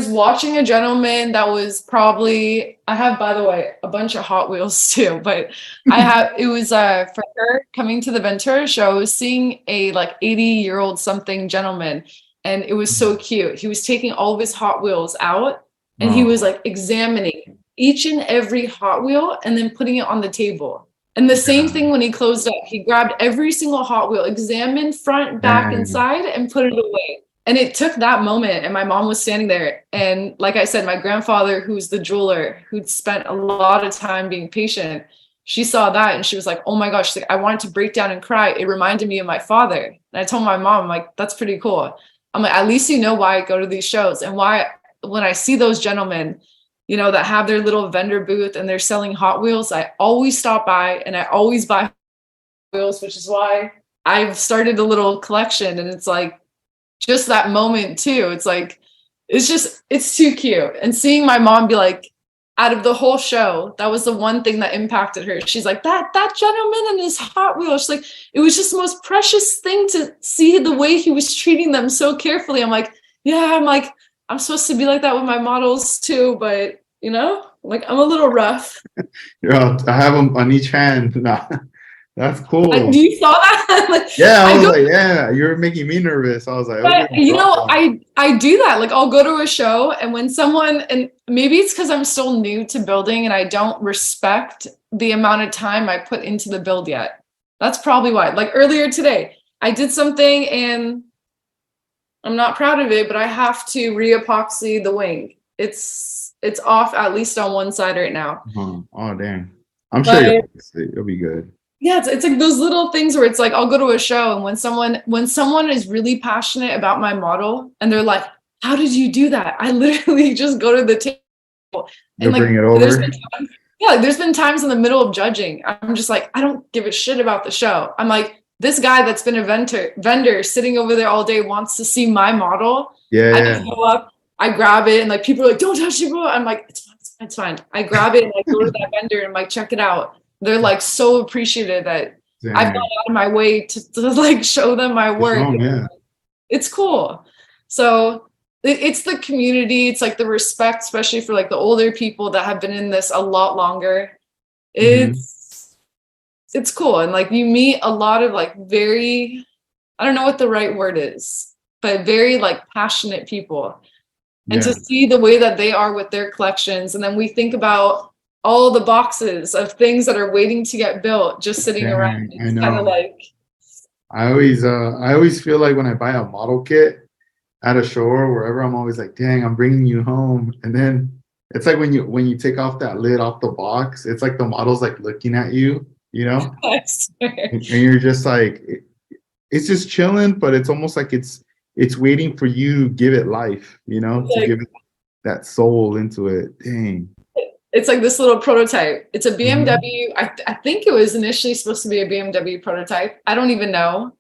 watching a gentleman that was probably, I have, by the way, a bunch of Hot Wheels too, but it was for her coming to the Ventura show, I was seeing a like 80-year-old something gentleman, and it was so cute. He was taking all of his Hot Wheels out and he was like examining each and every Hot Wheel and then putting it on the table. And the same thing when he closed up, he grabbed every single Hot Wheel, examined front, back, and side, and put it away. And it took that moment, and my mom was standing there. And like I said, my grandfather, who's the jeweler, who'd spent a lot of time being patient, she saw that and she was like, oh my gosh, like, I wanted to break down and cry. It reminded me of my father. And I told my mom, I'm like, that's pretty cool. I'm like, at least you know why I go to these shows and why when I see those gentlemen, you know, that have their little vendor booth and they're selling Hot Wheels, I always stop by and I always buy Hot Wheels, which is why I've started a little collection. And it's like, just that moment too. It's like, it's too cute. And seeing my mom be like, out of the whole show, that was the one thing that impacted her. She's like, that gentleman and his Hot Wheels. She's like, it was just the most precious thing to see the way he was treating them so carefully. I'm like, yeah, I'm supposed to be like that with my models too, but like I'm a little rough. Yeah, I have them on each hand. Nah, that's cool. You saw that? Like, Yeah, I I was go, like, yeah, you're making me nervous. I was like, okay, but I do that. Like I'll go to a show, and when someone, and maybe it's because I'm still new to building and I don't respect the amount of time I put into the build yet. That's probably why. Like earlier today, I did something and I'm not proud of it, but I have to re-epoxy the wing. It's off at least on one side right now. Oh, dang. I'm sure But it'll be good. yeah, it's like those little things where it's like I'll go to a show, and when someone is really passionate about my model and they're like, how did you do that? I literally just go to the table and They'll like bring it there's over. been times, yeah, like there's been times in the middle of judging. I'm just like, I don't give a shit about the show. I'm like, this guy that's been a vendor sitting over there all day wants to see my model. Yeah, I yeah. just go up, I grab it, and like people are like, don't touch it, bro. I'm like, it's fine, it's fine. I grab it and I go to that vendor and I'm like, check it out. They're like so appreciative that I've gone Dang. out of my way to like show them my work. Yeah. It's cool. So it's the community. It's like the respect, especially for like the older people that have been in this a lot longer. Hmm. It's cool. And like you meet a lot of like very, I don't know what the right word is, but very like passionate people. And to Yeah. see the way that they are with their collections. And then we think about all the boxes of things that are waiting to get built just sitting around. Dang, I It's kind of know. like, I always feel like when I buy a model kit at a show or wherever, I'm always like, dang, I'm bringing you home. And then it's like when you take off that lid off the box, it's like the model's like looking at you, you know, I swear. and you're just like, it's just chilling, but it's almost like it's waiting for you to give it life, to Like, give it that soul into it. Dang. it's like this little prototype. It's a Mhm. BMW. I think it was initially supposed to be a BMW prototype. I don't even know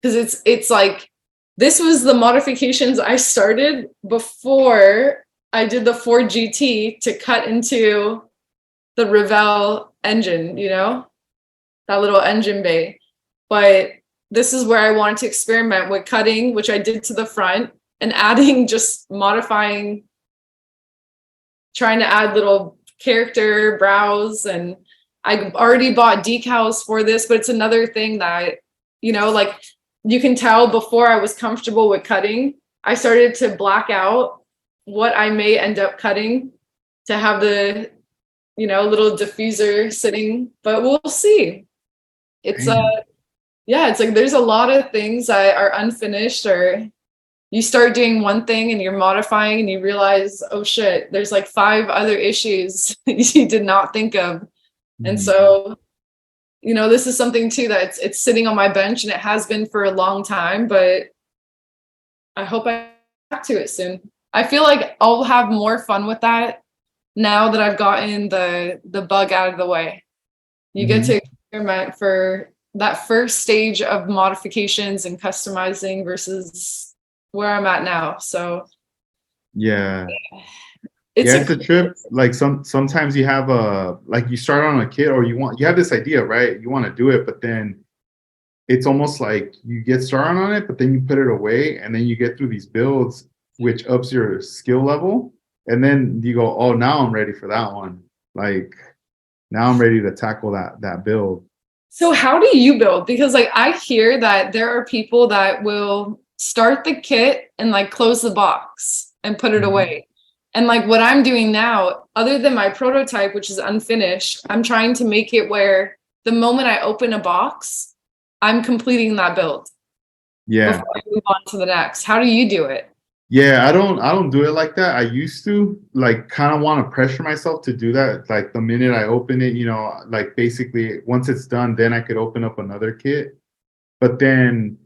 because it's like this was the modifications I started before I did the Ford GT to cut into the Revell engine, that little engine bay. But this is where I wanted to experiment with cutting, which I did to the front, and adding, just modifying, trying to add little character brows. And I already bought decals for this, but it's another thing that, like you can tell before I was comfortable with cutting, I started to black out what I may end up cutting to have the, little diffuser sitting, but we'll see. It's Dang. yeah, it's like there's a lot of things that are unfinished, or you start doing one thing and you're modifying and you realize, oh shit, there's like 5 other issues you did not think of. And Mhm. so, this is something too that it's sitting on my bench, and it has been for a long time, but I hope I get back to it soon. I feel like I'll have more fun with that now that I've gotten the bug out of the way. You get Mhm. to experiment for that first stage of modifications and customizing versus where I'm at now. So Yeah. it's Yeah, a it's a trip. Like sometimes you have a like you start on a kit or you have this idea, right? You want to do it, but then it's almost like you get started on it, but then you put it away and then you get through these builds, which ups your skill level. And then you go, oh, now I'm ready for that one. Like now I'm ready to tackle that build. So how do you build? Because like I hear that there are people that will start the kit and like close the box and put it Mhm. away. And like what I'm doing now, other than my prototype, which is unfinished, I'm trying to make it where the moment I open a box, I'm completing that build Yeah. before I move on to the next. How do you do it? Yeah, I don't do it like that. I used to like kind of want to pressure myself to do that. Like the minute I open it, like basically once it's done, then I could open up another kit. But then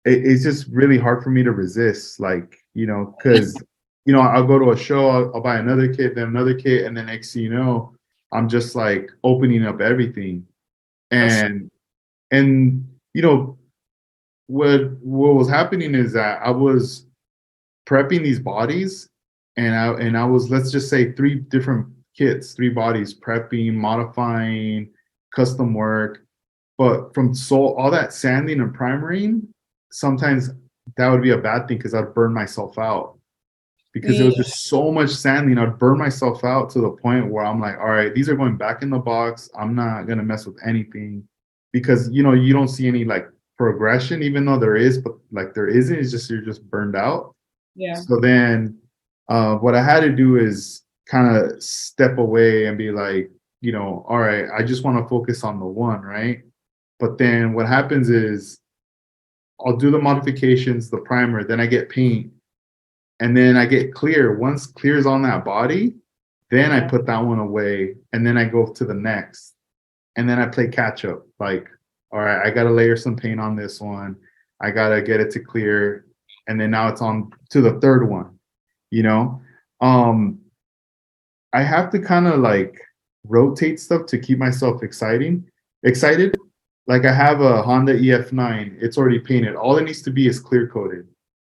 it's just really hard for me to resist. Like, because I'll go to a show, I'll buy another kit, then another kit, and then next thing you know, I'm just like opening up everything. That's And what was happening is that I was prepping these bodies, and I was, let's just say, 3 different kits, 3 bodies, prepping, modifying, custom work. But from all that sanding and primering, sometimes that would be a bad thing because I'd burn myself out because there was Yeah. just so much sanding. I'd burn myself out to the point where I'm like, all right, these are going back in the box. I'm not gonna mess with anything because you don't see any like progression, even though there is, but like there isn't. It's just you're just burned out. Yeah. So then what I had to do is kind of step away and be like, all right, I just want to focus on the one, right? But then what happens is I'll do the modifications, the primer, then I get paint, and then I get clear. Once clear's on that body, then I put that one away, and then I go to the next, and then I play catch up. Like, all right, I gotta layer some paint on this one. I gotta get it to clear, and then now it's on to the third one. You know, I have to kind of like rotate stuff to keep myself excited. Like I have a Honda EF9, it's already painted. All it needs to be is clear coated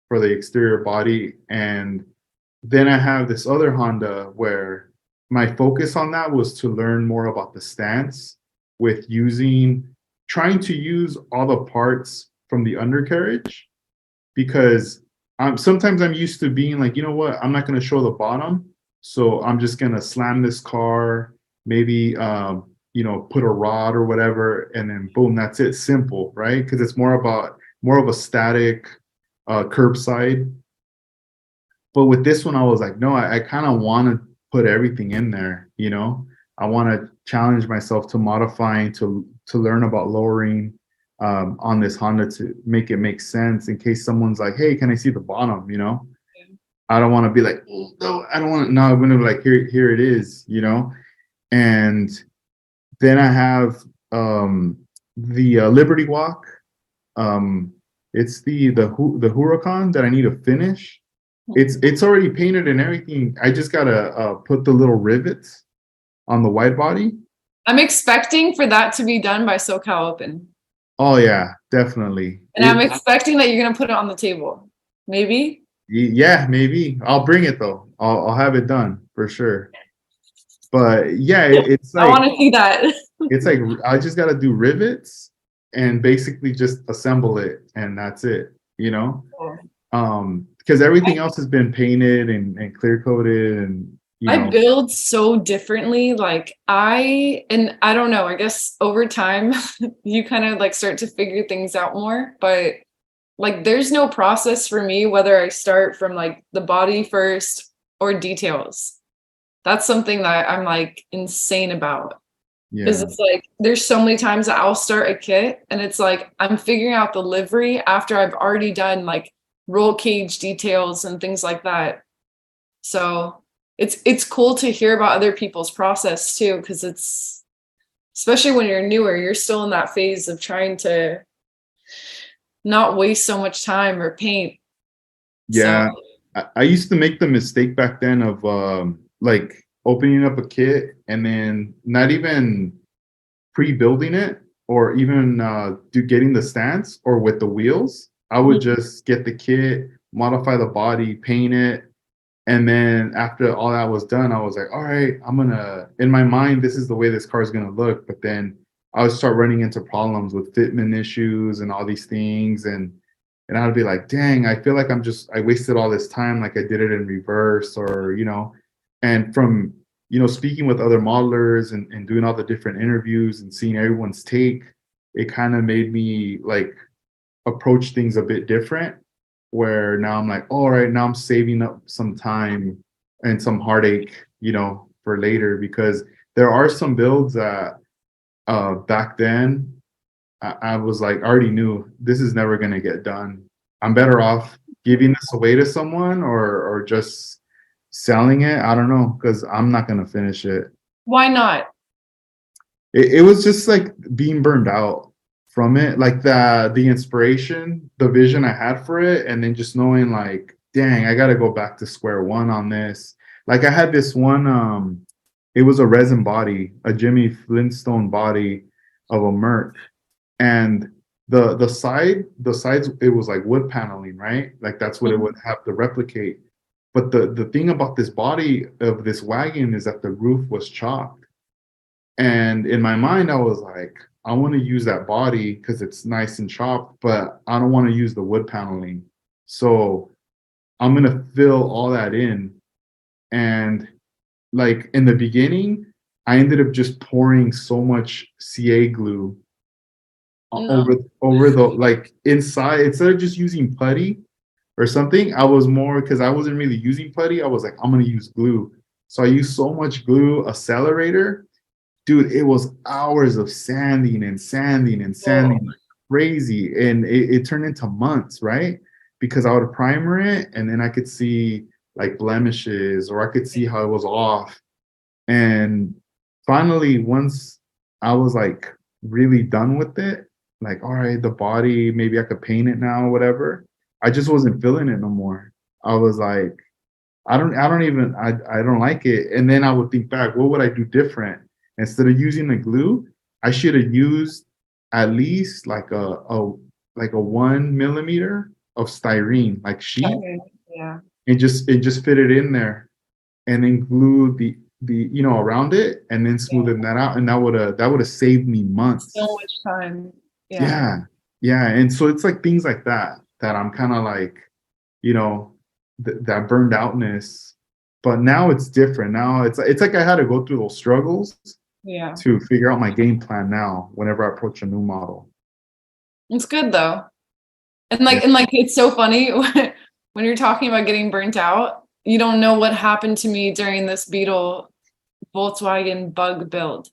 for the exterior body. And then I have this other Honda where my focus on that was to learn more about the stance with trying to use all the parts from the undercarriage because sometimes I'm used to being like, you know what, I'm not going to show the bottom. So I'm just going to slam this car, maybe, put a rod or whatever, and then boom, that's it. Simple, right? Because it's more of a static curbside. But with this one, I was like, no, I kind of want to put everything in there. I want to challenge myself to modifying, to learn about lowering on this Honda to make it make sense in case someone's like, hey, can I see the bottom? I don't want to be like, oh, no, I don't want to. No, I'm going to be like, here it is, And then I have the Liberty Walk. It's the Huracan that I need to finish. It's already painted and everything. I just gotta put the little rivets on the wide body. I'm expecting for that to be done by SoCal Open. Oh yeah, definitely. And I'm expecting that you're gonna put it on the table. Maybe? Yeah, maybe. I'll bring it though. I'll have it done for sure. But yeah, it's like I want to see that. It's like I just gotta do rivets and basically just assemble it, and that's it. Because everything else has been painted and clear coated, and I build so differently. Like I don't know, I guess over time you kind of like start to figure things out more, but like there's no process for me whether I start from like the body first or details. That's something that I'm like insane about. Because it's like there's so many times that I'll start a kit and it's like I'm figuring out the livery after I've already done like roll cage details and things like that. So it's cool to hear about other people's process too, because it's especially when you're newer, you're still in that phase of trying to not waste so much time or paint. Yeah, so I used to make the mistake back then of like opening up a kit and then not even pre-building it or even getting the stance or with the wheels. I would just get the kit, modify the body, paint it, and then after all that was done, I was like, all right, in my mind, this is the way this car is gonna look. But then I would start running into problems with fitment issues and all these things, and I'd be like, dang, I feel like I wasted all this time, like I did it in reverse, or and from speaking with other modelers and doing all the different interviews and seeing everyone's take, it kind of made me like approach things a bit different, where now I'm like, all right, now I'm saving up some time and some heartache, for later, because there are some builds that back then I was like, I already knew this is never going to get done. I'm better off giving this away to someone or just selling it. I don't know, because I'm not going to finish it. Why not? It was just like being burned out from it, like the inspiration, the vision I had for it, and then just knowing like, dang, I got to go back to square one on this. Like I had this one, it was a resin body, a Jimmy Flintstone body of a Merc, and the sides, it was like wood paneling, right? Like that's what it would have to replicate. But the thing about this body of this wagon is that the roof was chopped. And in my mind, I was like, I want to use that body because it's nice and chopped, but I don't want to use the wood paneling. So I'm gonna fill all that in. And like in the beginning, I ended up just pouring so much CA glue No. over the like inside instead of just using putty or something. I was more because I wasn't really using putty. I was like, I'm gonna use glue. So I used so much glue accelerator. Dude, it was hours of sanding and sanding and Whoa. sanding like crazy. And it turned into months, right? Because I would primer it and then I could see like blemishes or I could see how it was off. And finally, once I was like really done with it, like, all right, the body, maybe I could paint it now, whatever. I just wasn't feeling it no more. I was like, I don't like it. And then I would think back, what would I do different? Instead of using the glue, I should have used at least like a 1 millimeter of styrene, like sheet, Okay. Yeah. and just fit it in there and then glue the around it and then Yeah. smoothing that out. And that would have saved me So months. much time. Yeah. Yeah. Yeah. And so it's like things like that that I'm kind of like, you know, that burned outness. But now it's different. Now it's like I had to go through those struggles Yeah. to figure out my game plan now whenever I approach a new model. It's good though. Yeah. And like it's so funny when you're talking about getting burnt out, you don't know what happened to me during this Beetle Volkswagen bug build.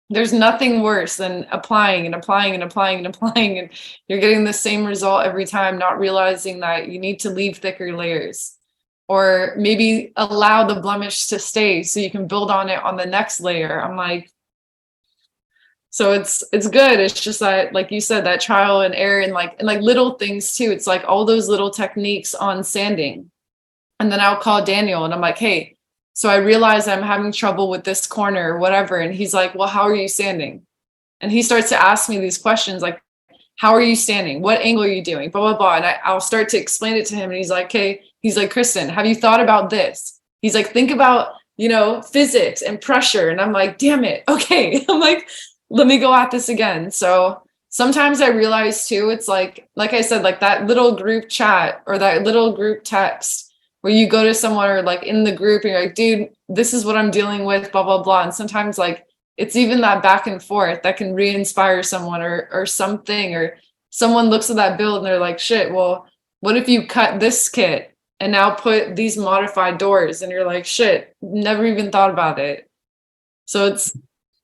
There's nothing worse than applying and applying and applying and applying, and you're getting the same result every time, not realizing that you need to leave thicker layers or maybe allow the blemish to stay so you can build on it on the next layer. I'm like, so it's good. It's just that, like you said, that trial and error and like little things too. It's like all those little techniques on sanding. And then I'll call Daniel and I'm like, hey, so I realize I'm having trouble with this corner or whatever. And he's like, well, how are you sanding? And he starts to ask me these questions like, how are you standing? What angle are you doing? Blah, blah, blah. And I'll start to explain it to him. And he's like, okay, he's like, Kristen, have you thought about this? He's like, think about, physics and pressure. And I'm like, damn it. Okay. I'm like, let me go at this again. So sometimes I realize too, it's like I said, like that little group chat or that little group text where you go to someone or like in the group and you're like, dude, this is what I'm dealing with, blah, blah, blah. And sometimes like, it's even that back and forth that can re-inspire someone or something, or someone looks at that build and they're like, shit, well, what if you cut this kit and now put these modified doors? And you're like, shit, never even thought about it. So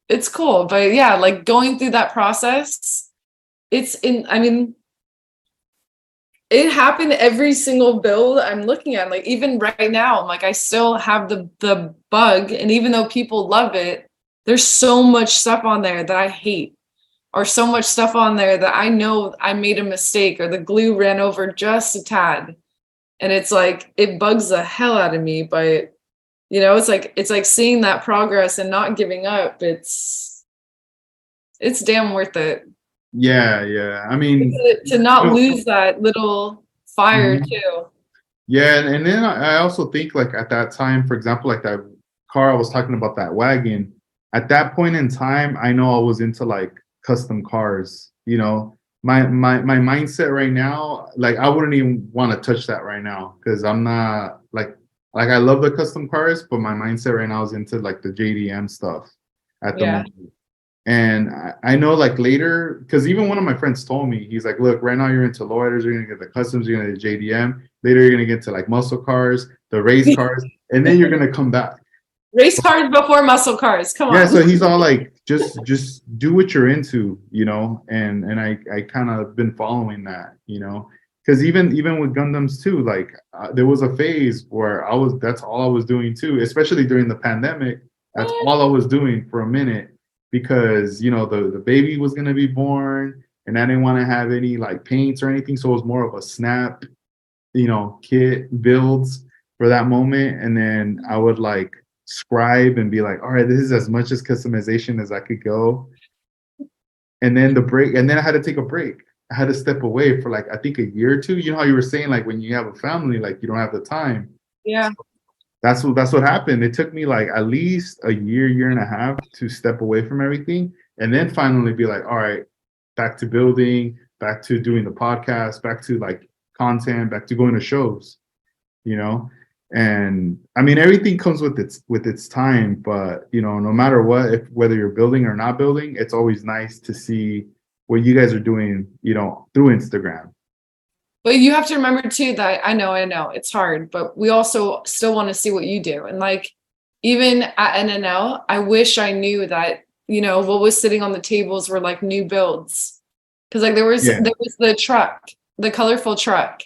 it's cool. But yeah, like going through that process, I mean, it happened every single build I'm looking at. Like even right now, I'm like, I still have the bug. And even though people love it, there's so much stuff on there that I hate, or so much stuff on there that I know I made a mistake or the glue ran over just a tad. And it's like, it bugs the hell out of me. But it's like seeing that progress and not giving up. It's damn worth it Yeah, yeah. I mean, to you not know, lose that little fire mhm. too. Yeah, and then I also think like at that time, for example, like that car I was talking about, that wagon, at that point in time, I know I was into like custom cars, you know. My mindset right now, like I wouldn't even want to touch that right now because I'm not like I love the custom cars, but my mindset right now is into like the JDM stuff at the Yeah. moment. And I know like later, because even one of my friends told me, he's like, look, right now you're into lowriders, you're gonna get the customs, you're gonna get JDM. Later you're gonna get to like muscle cars, the race cars, and then you're gonna come back. Race cars before muscle cars. Come Yeah, on. so he's all like, just do what you're into, you know, and I kind of been following that, you know, because even with Gundams too, like there was a phase where that's all I was doing too, especially during the pandemic. That's all I was doing for a minute because the baby was gonna be born, and I didn't want to have any like paints or anything, so it was more of a snap, kit builds for that moment, and then I would like scribe and be like, all right, this is as much as customization as I could go. And then I had to take a break. I had to step away for like I think a year or two. You know how you were saying like when you have a family, like you don't have the time. Yeah. That's what happened. It took me like at least a year and a half to step away from everything, and then finally be like, all right, back to building, back to doing the podcast, back to like content, back to going to shows, you know. And I mean, everything comes with its time, but no matter what, if whether you're building or not building, it's always nice to see what you guys are doing, through Instagram. But you have to remember too that I know it's hard, but we also still want to see what you do. And like even at NNL, I wish I knew that, what was sitting on the tables were like new builds. Cause like Yeah. there was the truck, the colorful truck.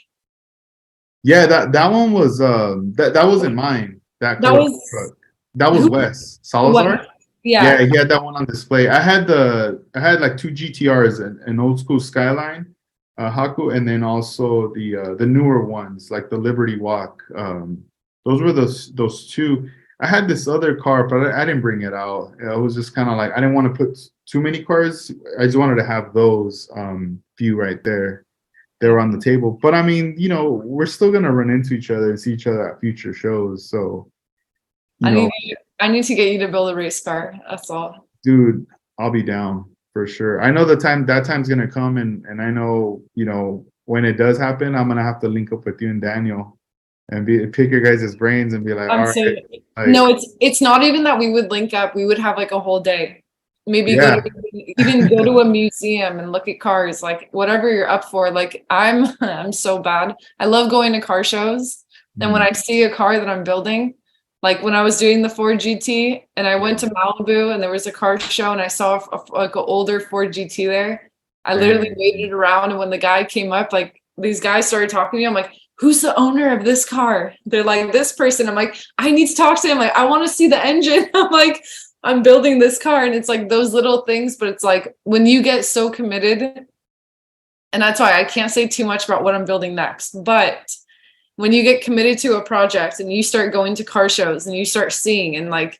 Yeah, that one was that wasn't mine. That That colorful was truck. That was who Wes what Salazar. yeah. Yeah, he had that one on display. I had like two GTRs, an old school Skyline, Haku, and then also the newer ones like the Liberty Walk. Those were those two. I had this other car, but I didn't bring it out. I was just kind of like I didn't want to put too many cars. I just wanted to have those few right there. They were on the table. But I mean, we're still gonna run into each other and see each other at future shows. So, you I know, need I need to get you to build a race car. That's all. dude, I'll be down for sure. I know that time's gonna come, and I know, when it does happen, I'm gonna have to link up with you and Daniel and pick your guys' brains and be like, all I'm right, so like, no, it's not even that we would link up. We would have like a whole day. Maybe yeah, even go to a museum and look at cars, like whatever you're up for. Like I'm so bad. I love going to car shows. And when mm, I see a car that I'm building, like when I was doing the Ford GT and I went to Malibu and there was a car show and I saw like an older Ford GT there, I literally dang, waited around and when the guy came up, like these guys started talking to me. I'm like, who's the owner of this car? They're like, this person. I'm like, I need to talk to him. Like, I want to see the engine. I'm like, I'm building this car. And it's like those little things, but it's like when you get so committed, and that's why I can't say too much about what I'm building next. But when you get committed to a project and you start going to car shows and you start seeing and like,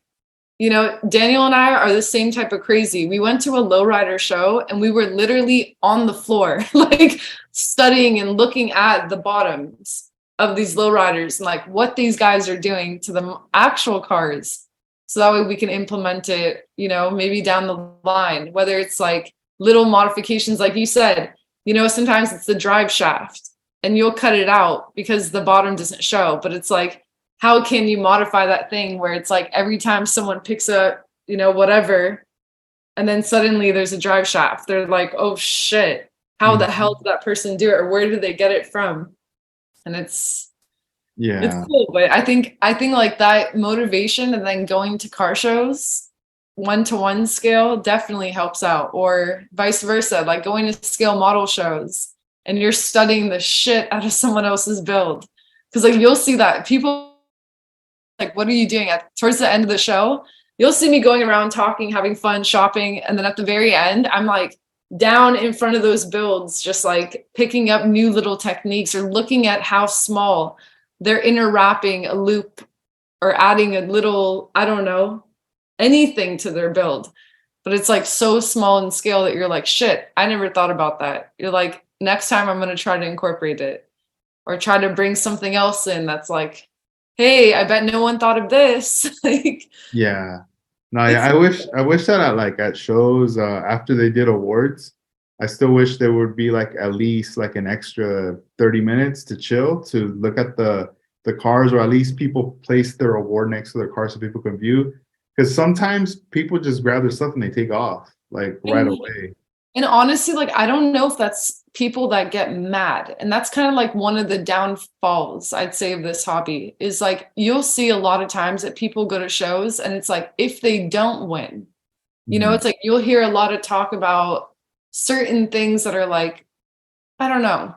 Daniel and I are the same type of crazy. We went to a lowrider show and we were literally on the floor, like studying and looking at the bottoms of these lowriders and like what these guys are doing to the actual cars. So that way we can implement it, maybe down the line, whether it's like little modifications, like you said, sometimes it's the drive shaft and you'll cut it out because the bottom doesn't show, but it's like, how can you modify that thing where it's like every time someone picks up, whatever, and then suddenly there's a drive shaft, they're like, oh shit, how the hell did that person do it? Or where did they get it from? And it's yeah, cool. But I think like that motivation and then going to car shows, 1-to-1 scale definitely helps out, or vice versa, like going to scale model shows and you're studying the shit out of someone else's build. Because like you'll see that people like, what are you doing towards the end of the show? You'll see me going around talking, having fun, shopping. And then at the very end, I'm like down in front of those builds, just like picking up new little techniques or looking at how small they're interwrapping a loop or adding a little, I don't know, anything to their build. But it's like so small in scale that you're like, shit, I never thought about that. You're like, next time I'm going to try to incorporate it or try to bring something else in that's like, hey, I bet no one thought of this. Like, yeah. No, yeah, I wish that at shows after they did awards, I still wish there would be like at least like an extra 30 minutes to chill to look at the cars, or at least people place their award next to their car so people can view. Because sometimes people just grab their stuff and they take off like right and, away. and honestly, like, I don't know if that's people that get mad. And that's kind of like one of the downfalls, I'd say, of this hobby is like, you'll see a lot of times that people go to shows and it's like, if they don't win, Mhm. it's like, you'll hear a lot of talk about certain things that are like, I don't know,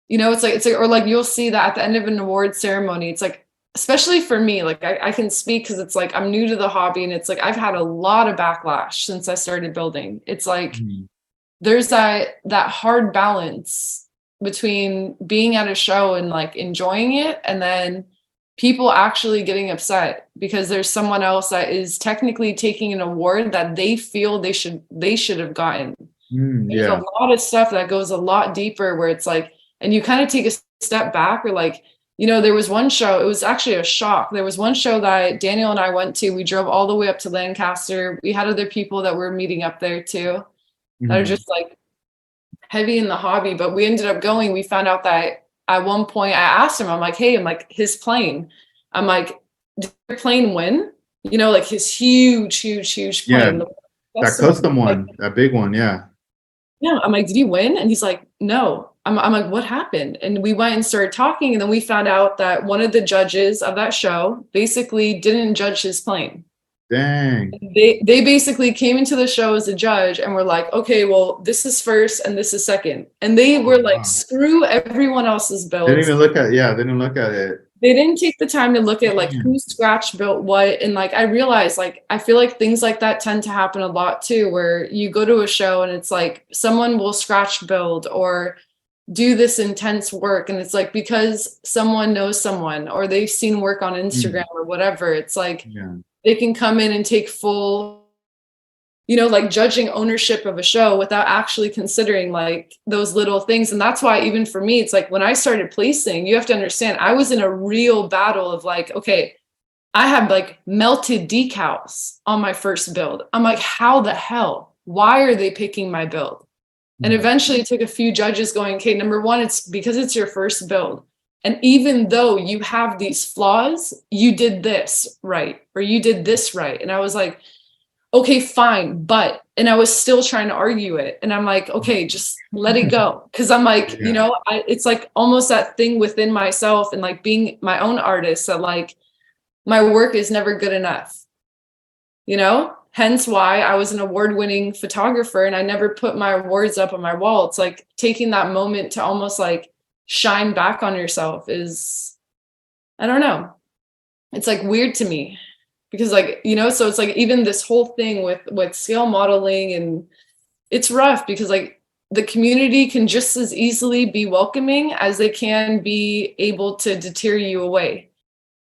it's like, or like you'll see that at the end of an award ceremony, it's like, especially for me, like I can speak because it's like I'm new to the hobby and it's like I've had a lot of backlash since I started building. It's like Mhm. there's that hard balance between being at a show and like enjoying it and then people actually getting upset because there's someone else that is technically taking an award that they feel they should have gotten. There's a Yeah. lot of stuff that goes a lot deeper where it's like, and you kind of take a step back or like there was one show, it was actually a shock. There was one show that Daniel and I went to. We drove all the way up to Lancaster. We had other people that were meeting up there too, that are just like heavy in the hobby. But we ended up going. We found out that at one point I asked him, I'm like, hey, I'm like, his plane. I'm like, did your plane win? Like his huge plane. Yeah, that custom one, that big one, yeah. Yeah, I'm like, did he win? And he's like, no. I'm like, what happened? And we went and started talking, and then we found out that one of the judges of that show basically didn't judge his plane. Dang. They basically came into the show as a judge and were like, okay, well, this is first and this is second. And they were like, screw everyone else's builds. They didn't even look at, they didn't look at it. They didn't take the time to look at like who scratch built what. And like I realized, like, I feel like things like that tend to happen a lot too, where you go to a show and it's like someone will scratch build or do this intense work, and it's like because someone knows someone or they've seen work on Instagram or whatever, it's like they can come in and take full, like judging ownership of a show without actually considering like those little things. And that's why even for me, it's like when I started placing, you have to understand, I was in a real battle of like, okay, I had like melted decals on my first build. I'm like, how the hell? Why are they picking my build? And eventually it took a few judges going, okay, number one, it's because it's your first build. And even though you have these flaws, you did this right, or you did this right. And I was like, okay, fine. And I was still trying to argue it. And I'm like, okay, just let it go. Cause I'm like, it's like almost that thing within myself and like being my own artist that like my work is never good enough, hence why I was an award-winning photographer and I never put my awards up on my wall. It's like taking that moment to almost like shine back on yourself is, I don't know. It's like weird to me because like, so it's like even this whole thing with scale modeling, and it's rough because like the community can just as easily be welcoming as they can be able to deter you away.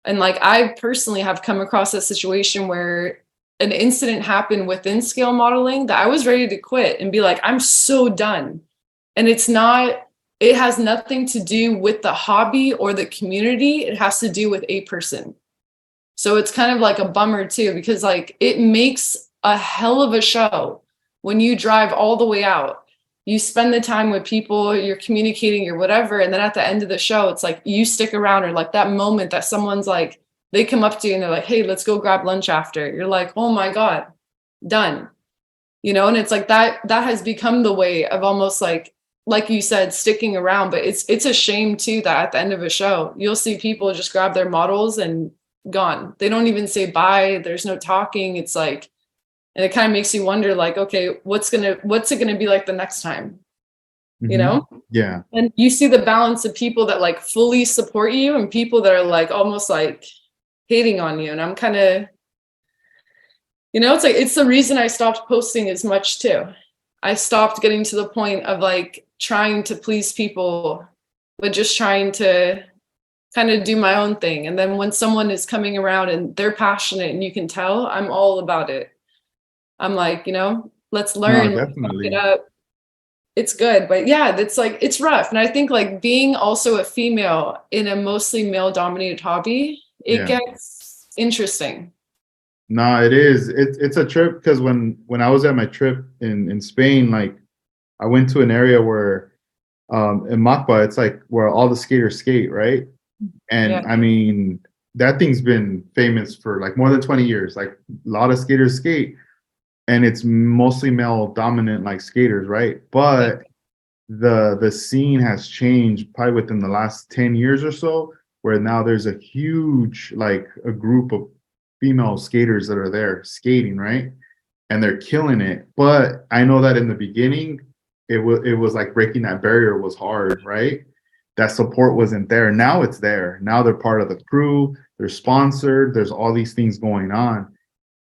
And like, I personally have come across a situation where an incident happened within scale modeling that I was ready to quit and be like, I'm so done. And it has nothing to do with the hobby or the community. It has to do with a person. So it's kind of like a bummer too, because like it makes a hell of a show when you drive all the way out. You spend the time with people, you're communicating or whatever. And then at the end of the show, it's like you stick around, or like that moment that someone's like, they come up to you and they're like, hey, let's go grab lunch after. You're like, oh my God, done. And it's like that has become the way of almost like you said, sticking around. But it's a shame too that at the end of a show, you'll see people just grab their models and gone. They don't even say bye. There's no talking. It's like, and it kind of makes you wonder like, okay, what's it going to be like the next time? Yeah. And you see the balance of people that like fully support you and people that are like almost like hating on you. And I'm kind of, it's like, it's the reason I stopped posting as much too. I stopped getting to the point of like trying to please people, but just trying to kind of do my own thing. And then when someone is coming around and they're passionate and you can tell, I'm all about it. I'm like, let's learn, let's fuck it up. It's good. But yeah, it's like, it's rough. And I think like being also a female in a mostly male dominated hobby, it gets interesting. No, it is. It's a trip because when I was at my trip in Spain, like I went to an area where in Macba, it's like where all the skaters skate, right? And I mean, that thing's been famous for like more than 20 years. Like a lot of skaters skate, and it's mostly male dominant like skaters, right? But the scene has changed probably within the last 10 years or so, where now there's a huge like a group of female skaters that are there skating, right? And they're killing it. But I know that in the beginning, it was like breaking that barrier was hard, right? That support wasn't there. Now it's there. Now they're part of the crew. They're sponsored. There's all these things going on,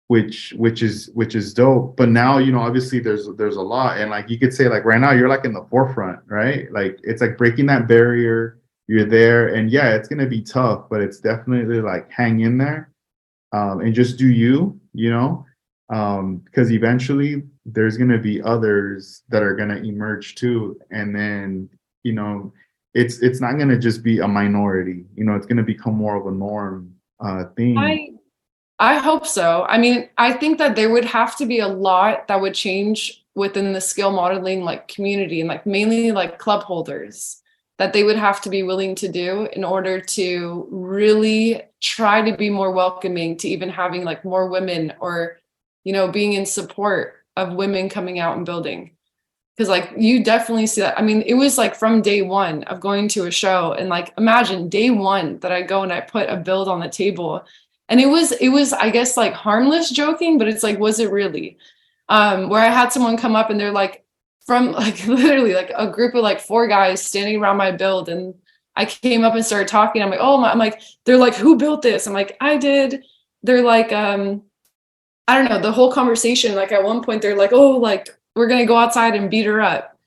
which is dope. But now, obviously there's a lot. And like you could say like right now you're like in the forefront, right? Like it's like breaking that barrier. You're there. And yeah, it's gonna be tough, but it's definitely like hang in there. And just do because eventually there's going to be others that are going to emerge too. And then, it's not going to just be a minority. You know, it's going to become more of a norm thing. I hope so. I mean, I think that there would have to be a lot that would change within the skill modeling like community, and like mainly like club holders, that they would have to be willing to do in order to really try to be more welcoming to even having like more women, or, you know, being in support of women coming out and building. Because like you definitely see that. I mean, it was like from day one of going to a show, and like imagine day one that I go and I put a build on the table, and it was I guess like harmless joking, but it's like, was it really? Where I had someone come up and they're like, from like literally like a group of like 4 guys standing around my build, and I came up and started talking. I'm like, oh my, I'm like, they're like, who built this? I'm like, I did. They're like, I don't know, the whole conversation. Like at one point they're like, oh, like we're gonna go outside and beat her up.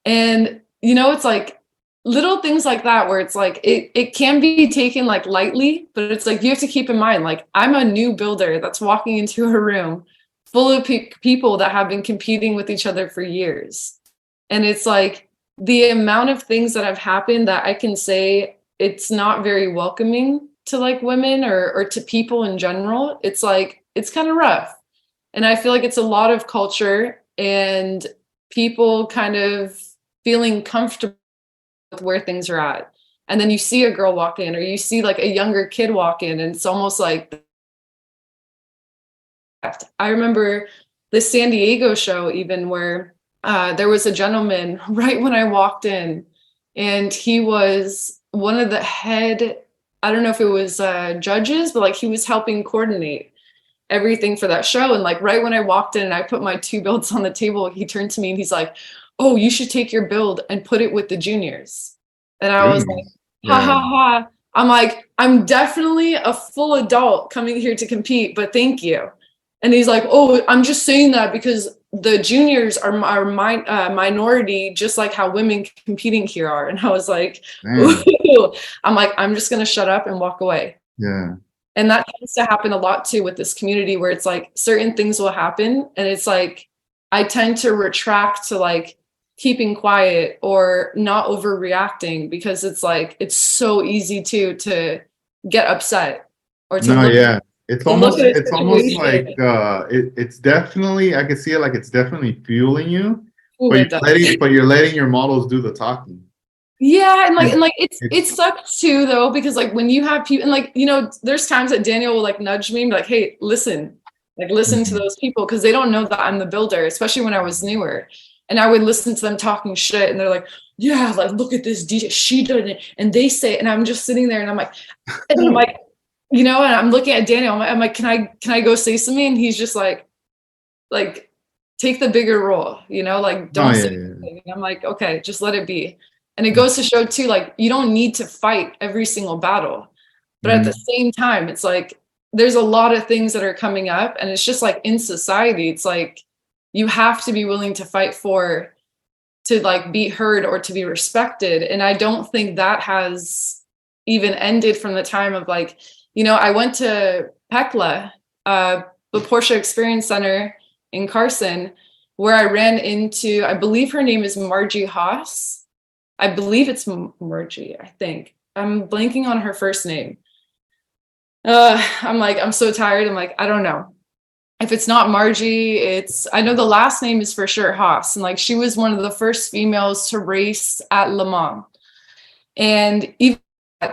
And you know, it's like little things like that where it's like it can be taken like lightly, but it's like you have to keep in mind, like I'm a new builder that's walking into a room full of people that have been competing with each other for years. And it's like the amount of things that have happened that I can say it's not very welcoming to like women, or to people in general. It's like it's kind of rough. And I feel like it's a lot of culture and people kind of feeling comfortable with where things are at. And then you see a girl walk in, or you see like a younger kid walk in, and it's almost like, I remember the San Diego show, even where there was a gentleman right when I walked in, and he was one of the head, I don't know if it was judges, but like he was helping coordinate everything for that show. And like right when I walked in and I put my 2 builds on the table, he turned to me and he's like, oh, you should take your build and put it with the juniors. And I was Really? like, ha Yeah. ha ha. I'm like, I'm definitely a full adult coming here to compete, but thank you. And he's like, oh, I'm just saying that because the juniors are minority, just like how women competing here are. And I was like, Man. ooh. I'm like, I'm just going to shut up and walk away. Yeah. And that tends to happen a lot too with this community, where it's like certain things will happen. And it's like, I tend to retract to like keeping quiet or not overreacting, because it's like, it's so easy to get upset, or to No, yeah. look at a It's almost like situation. it's definitely, I can see it like it's definitely fueling you, Ooh, but it does. you're letting your models do the talking. Yeah, and It, like it it's sucks too though, because like when you have people, and like, you know, there's times that Daniel will like nudge me and be like, hey, listen, like listen to Mhm. those people, because they don't know that I'm the builder, especially when I was newer. And I would listen to them talking shit, and they're like, yeah, like look at this DJ, she did it, and they say, and I'm just sitting there and I'm like, you know, and I'm looking at Daniel, I'm like, can I go say something? And he's just like take the bigger role, you know, like No, don't yeah, say yeah. anything. And I'm like, okay, just let it be. And it goes to show too, like you don't need to fight every single battle. But at the Mhm. same time, it's like there's a lot of things that are coming up, and it's just like in society, it's like you have to be willing to fight for, to like be heard or to be respected. And I don't think that has even ended from the time of like, you know, I went to PECLA, the Porsche Experience Center in Carson, where I ran into, I believe her name is Margie Haas. I believe it's Margie, I think. I'm blanking on her first name. I'm like, I'm so tired. I'm like, I don't know. If it's not Margie, it's, I know the last name is for sure Haas. And like, she was one of the first females to race at Le Mans. And even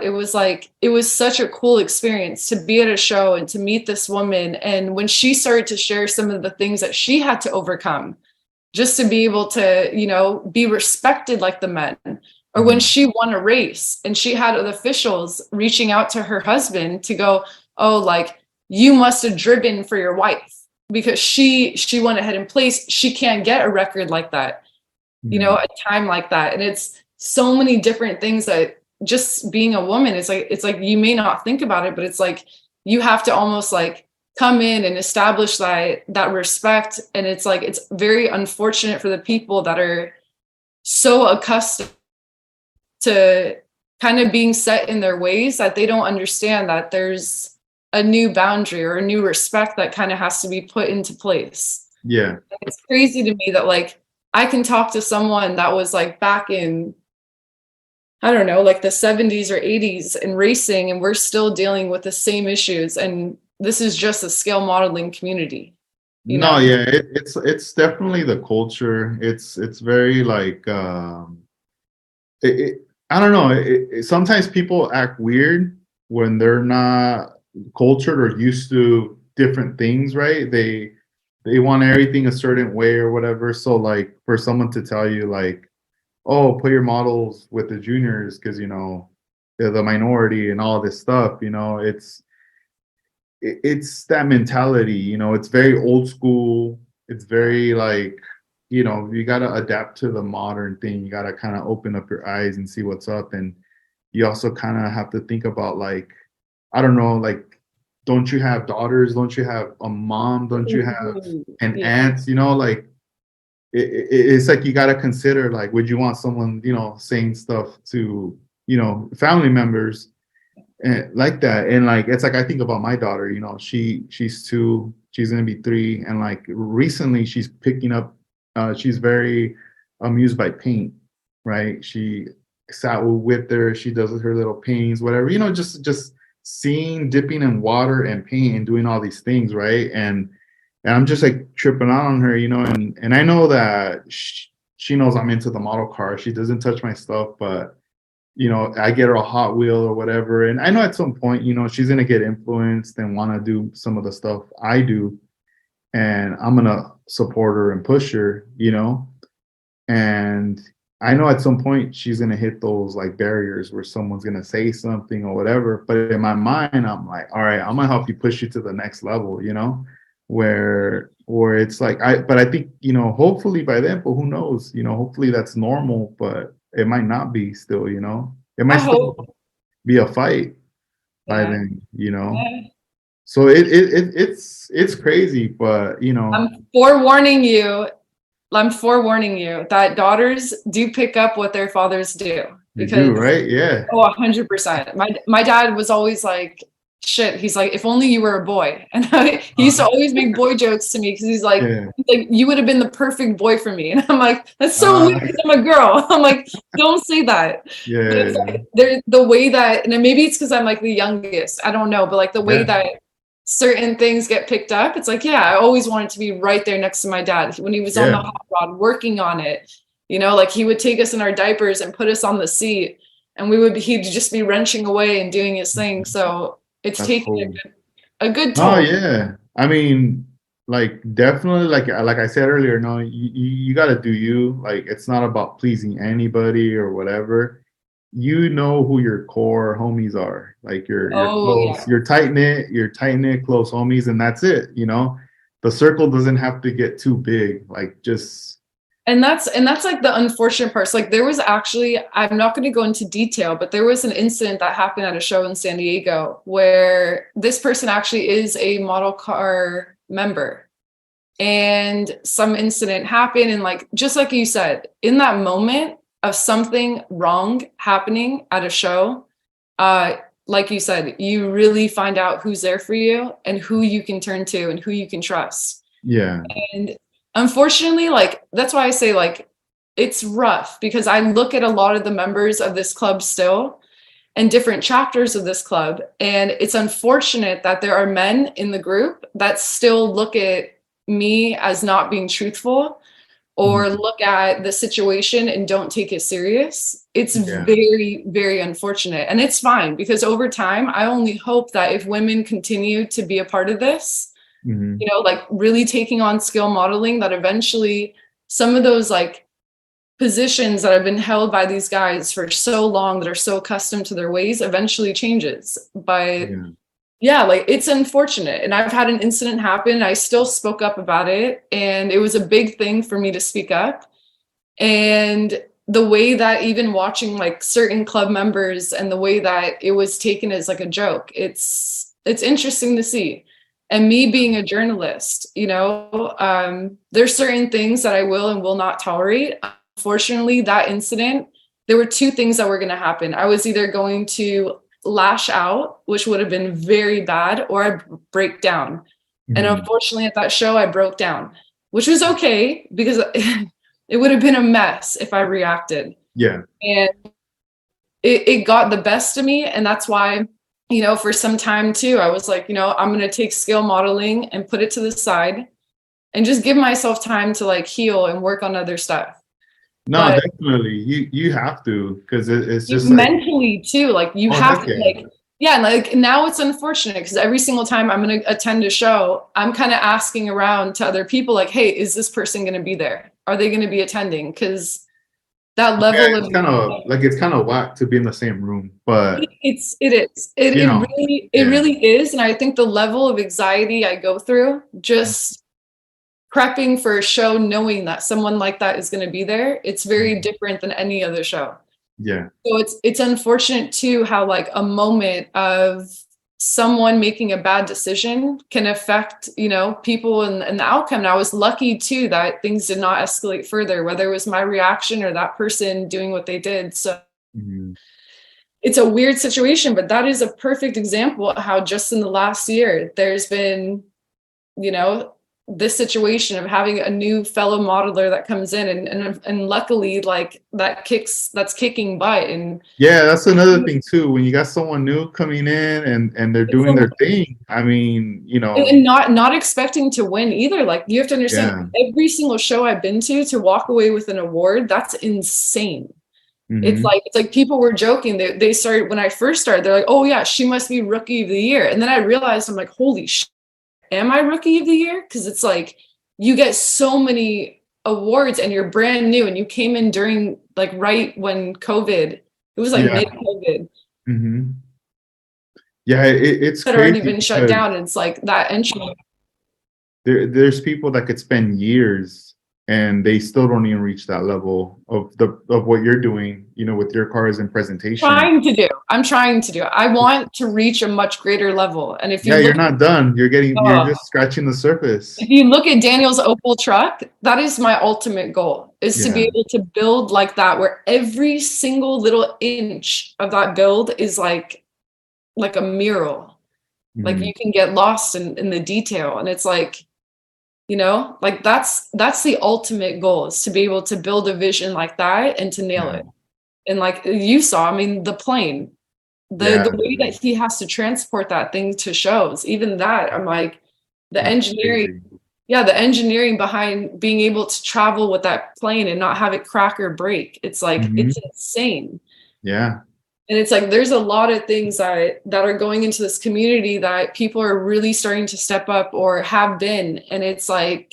it was like, it was such a cool experience to be at a show and to meet this woman. And when she started to share some of the things that she had to overcome just to be able to, you know, be respected like the men, or when Mhm. she won a race and she had the officials reaching out to her husband to go, oh, like you must have driven for your wife because she went ahead and placed. She can't get a record like that, you know, Mhm. a time like that. And it's so many different things that just being a woman, it's like you may not think about it, but it's like you have to almost like come in and establish that respect. And it's like it's very unfortunate for the people that are so accustomed to kind of being set in their ways that they don't understand that there's a new boundary or a new respect that kind of has to be put into place. Yeah. It's crazy to me that like I can talk to someone that was like back in, I don't know, like the 70s or 80s in racing, and we're still dealing with the same issues. And this is just a scale modeling community, you No, know? yeah, it's definitely the culture. It's very like I don't know. Sometimes people act weird when they're not cultured or used to different things, right? They want everything a certain way or whatever. So like for someone to tell you like, oh, put your models with the juniors because you know they're the minority and all this stuff, you know, it's that mentality, you know, it's very old school. It's very like, you know, you got to adapt to the modern thing. You got to kind of open up your eyes and see what's up. And you also kind of have to think about like, I don't know, like, don't you have daughters? Don't you have a mom? Don't you have Mhm. an Yeah. aunt? You know, like, it's like you got to consider like, would you want someone, you know, saying stuff to, you know, family members and like that. And like it's like I think about my daughter, you know, she's 2, she's gonna be 3, and like recently she's picking up she's very amused by paint, right? She sat with her, she does her little paintings, whatever, you know, just seeing dipping in water and paint and doing all these things, right? And I'm just like tripping out on her, you know, and I know that she knows I'm into the model car. She doesn't touch my stuff, but you know, I get her a Hot Wheel or whatever. And I know at some point, you know, she's gonna get influenced and want to do some of the stuff I do. And I'm gonna support her and push her, you know. And I know at some point she's gonna hit those like barriers where someone's gonna say something or whatever. But in my mind, I'm like, all right, I'm gonna help you push you to the next level, you know, where it's like but I think, you know, hopefully by then, but who knows, you know, hopefully that's normal, but it might not be still, you know. It might I still hope. be a fight by Yeah. then, you know. Yeah. So it's crazy, but you know, I'm forewarning you. I'm forewarning you that daughters do pick up what their fathers do you do, because right? Yeah. oh, 100%. My dad was always like, shit. He's like, if only you were a boy. And he used to always make boy jokes to me because Yeah. he's like, you would have been the perfect boy for me. And I'm like, that's so Uh, weird because I'm a girl. I'm like, don't say that. But it's yeah. like the way that, and then maybe it's because I'm like the youngest. I don't know, but like the way Yeah. that certain things get picked up, it's like, yeah, I always wanted to be right there next to my dad when he was on the Yeah. hot rod working on it. You know, like he would take us in our diapers and put us on the seat and he'd just be wrenching away and doing his thing. So it's That's taking cool. a good Oh toll. yeah. I mean, like definitely like I said earlier, no, you gotta do you. Like it's not about pleasing anybody or whatever. You know who your core homies are. Like your Oh close, yeah. your tight knit close homies, and that's it, you know. The circle doesn't have to get too big. Like just And that's like the unfortunate parts. Like there was actually, I'm not going to go into detail, but there was an incident that happened at a show in San Diego where this person actually is a model car member. And some incident happened, and like just like you said, in that moment of something wrong happening at a show, uh like you said, you really find out who's there for you and who you can turn to and who you can trust. yeah, And unfortunately, like that's why I say like it's rough because I look at a lot of the members of this club still and different chapters of this club, and it's unfortunate that there are men in the group that still look at me as not being truthful or mhm, look at the situation and don't take it serious. It's yeah, very, very unfortunate. And it's fine because over time, I only hope that if women continue to be a part of this, mhm, you know, like really taking on skill modeling, that eventually some of those like positions that have been held by these guys for so long that are so accustomed to their ways eventually changes. But yeah, yeah, like it's unfortunate. And I've had an incident happen. I still spoke up about it. And it was a big thing for me to speak up. And the way that even watching like certain club members and the way that it was taken as like a joke, it's interesting to see. And me being a journalist, you know, there's certain things that I will and will not tolerate. Unfortunately, that incident, there were two things that were going to happen. I was either going to lash out, which would have been very bad, or I'd break down. And mhm, unfortunately, at that show, I broke down, which was okay because it would have been a mess if I reacted. yeah, And it got the best of me. And that's why, for some time too, I was like, I'm going to take scale modeling and put it to the side and just give myself time to like heal and work on other stuff. No, But definitely. You have to, because it's just like, mentally too, like you oh have heck to yeah. like, yeah, and like now it's unfortunate because every single time I'm going to attend a show, I'm kind of asking around to other people like, hey, is this person going to be there? Are they going to be attending? Because that Yeah, level it's of kind of whack to be in the same room, but it really it yeah. really is. And I think the level of anxiety I go through just prepping for a show, knowing that someone like that is going to be there, it's very different than any other show. Yeah. So it's unfortunate too how like a moment of someone making a bad decision can affect, people and the outcome. And I was lucky too that things did not escalate further, whether it was my reaction or that person doing what they did. So Mhm. it's a weird situation, but that is a perfect example of how just in the last year there's been, you know, this situation of having a new fellow modeler that comes in and luckily like that's kicking butt. And Yeah, that's another thing too. When you got someone new coming in and they're it's doing their thing, I mean, and not expecting to win either. Like you have to understand yeah. every single show I've been to walk away with an award, that's insane. Hmm. It's like people were joking. They started when I first started, they're like, oh yeah, she must be rookie of the year. And then I realized I'm like, holy shit, am I rookie of the year? Because it's like you get so many awards and you're brand new and you came in during like right when COVID, it was like Yeah. mid-COVID Hmm. Yeah, it's had already crazy been shut because down. And it's like that entry. there's people that could spend years and they still don't even reach that level of what you're doing, with your cars and presentation. I'm trying to do it. I want to reach a much greater level. And Yeah, you're not done. You're uh, just scratching the surface. if you look at Daniel's Opal truck, that is my ultimate goal, is to be Yeah. able to build like that, where every single little inch of that build is like a mural. Like Hmm. you can get lost in the detail. And it's like, like that's the ultimate goal, is to be able to build a vision like that and to nail Yeah. it. And like you saw, I mean, the plane, Yeah. the way that he has to transport that thing to shows, even that, I'm like, the That's engineering, crazy. yeah, the engineering behind being able to travel with that plane and not have it crack or break, it's like, Hmm. it's insane. Yeah. And it's like there's a lot of things that are going into this community that people are really starting to step up or have been. And it's like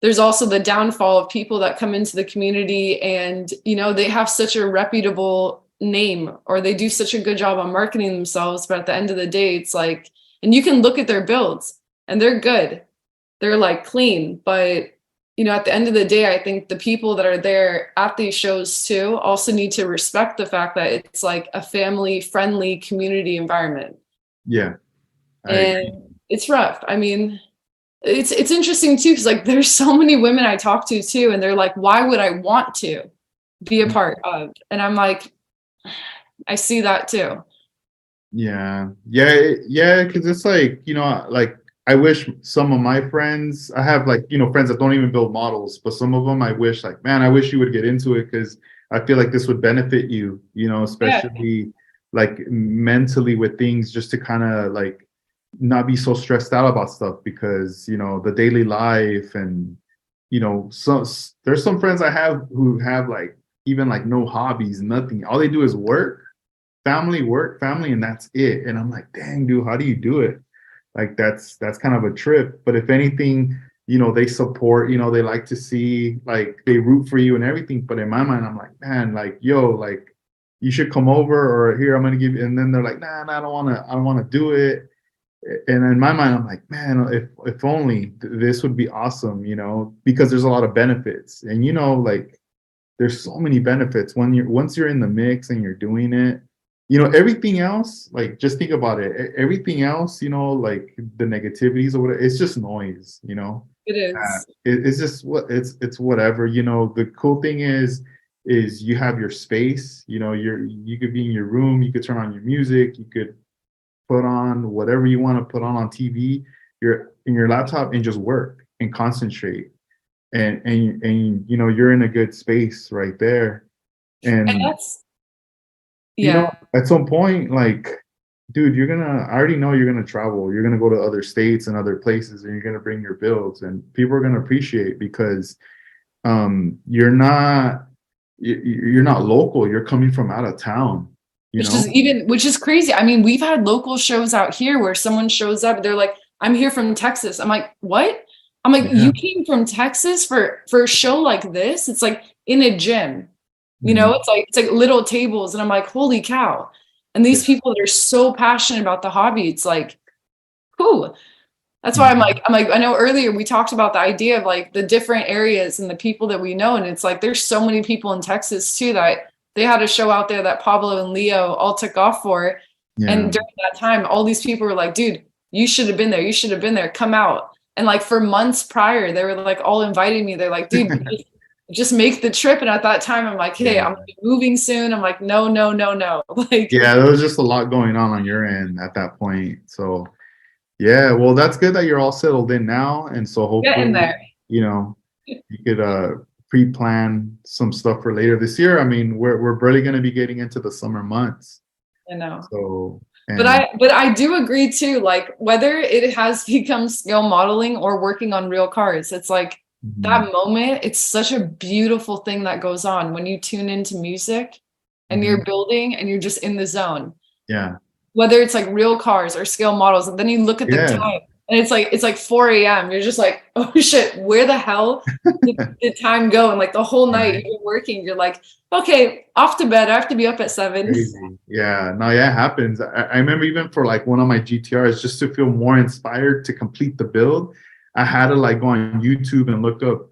there's also the downfall of people that come into the community and they have such a reputable name or they do such a good job on marketing themselves, but at the end of the day it's like, and you can look at their builds and they're good, they're like clean, but at the end of the day I think the people that are there at these shows too also need to respect the fact that it's like a family friendly community environment. Yeah. I agree. And it's rough. I mean, it's interesting too, because like there's so many women I talk to too, and they're like, why would I want to be a part of? And I'm like, I see that too. Yeah, yeah, because it's like, like I wish some of my friends, I have like, friends that don't even build models, but some of them I wish like, man, I wish you would get into it because I feel like this would benefit you, Yeah, especially like mentally with things, just to kind of like not be so stressed out about stuff because, the daily life and, so there's some friends I have who have like even like no hobbies, nothing. All they do is work, family, and that's it. And I'm like, dang, dude, how do you do it? Like that's kind of a trip. But if anything, they support, they like to see, like they root for you and everything. But in my mind, I'm like, man, like, yo, like you should come over or here, I'm gonna give you. And then they're like, nah, I don't wanna do it. And in my mind, I'm like, man, if only this would be awesome, because there's a lot of benefits. And like there's so many benefits when once you're in the mix and you're doing it. Everything else, like just think about it. Everything else, like the negativities or whatever, it's just noise. it is. It's just it's whatever. The cool thing is you have your space. You could be in your room, you could turn on your music, you could put on whatever you want to put on TV. You're in your laptop and just work and concentrate. And you're in a good space right there. And And you know, Yeah. at some point, like, dude, I already know you're gonna travel. You're gonna go to other states and other places, and you're gonna bring your builds, and people are gonna appreciate because you're not you're not local. You're coming from out of town, you know? Which is crazy. I mean, we've had local shows out here where someone shows up, they're like, I'm here from Texas. I'm like, what? I'm like, Yeah. you came from Texas for a show like this? It's like in a gym, Mhm. it's like little tables. And I'm like, holy cow. And Yeah. these people that are so passionate about the hobby, it's like, cool. That's why Mhm. I'm like, I know earlier we talked about the idea of like the different areas and the people that we know. And it's like there's so many people in Texas too that they had a show out there that Pablo and Leo all took off for. Yeah. And during that time, all these people were like, dude, you should have been there. You should have been there. Come out. And like for months prior, they were like all inviting me. They're like, dude, just make the trip. And at that time, I'm like, hey, Yeah. I'm gonna be moving soon. I'm like, no, no, no, no. Like, Yeah, there was just a lot going on your end at that point. So, yeah, well, that's good that you're all settled in now, and so get in hopefully, there. you know, you could pre-plan some stuff for later this year. I mean, we're barely going to be getting into the summer months. I know. So, But and I do agree too, like whether it has become scale modeling or working on real cars, it's like mhm, that moment, it's such a beautiful thing that goes on when you tune into music and mhm, you're building and you're just in the zone. yeah, Whether it's like real cars or scale models, and then you look at the yeah, time and it's like 4 a.m. You're just like, oh shit, where the hell did time go? And like the whole night right. you've been working, you're like, okay, off to bed. I have to be up at 7. Crazy. Yeah, no, yeah, it happens. I remember even for like one of my GTRs, just to feel more inspired to complete the build, I had to like go on YouTube and look up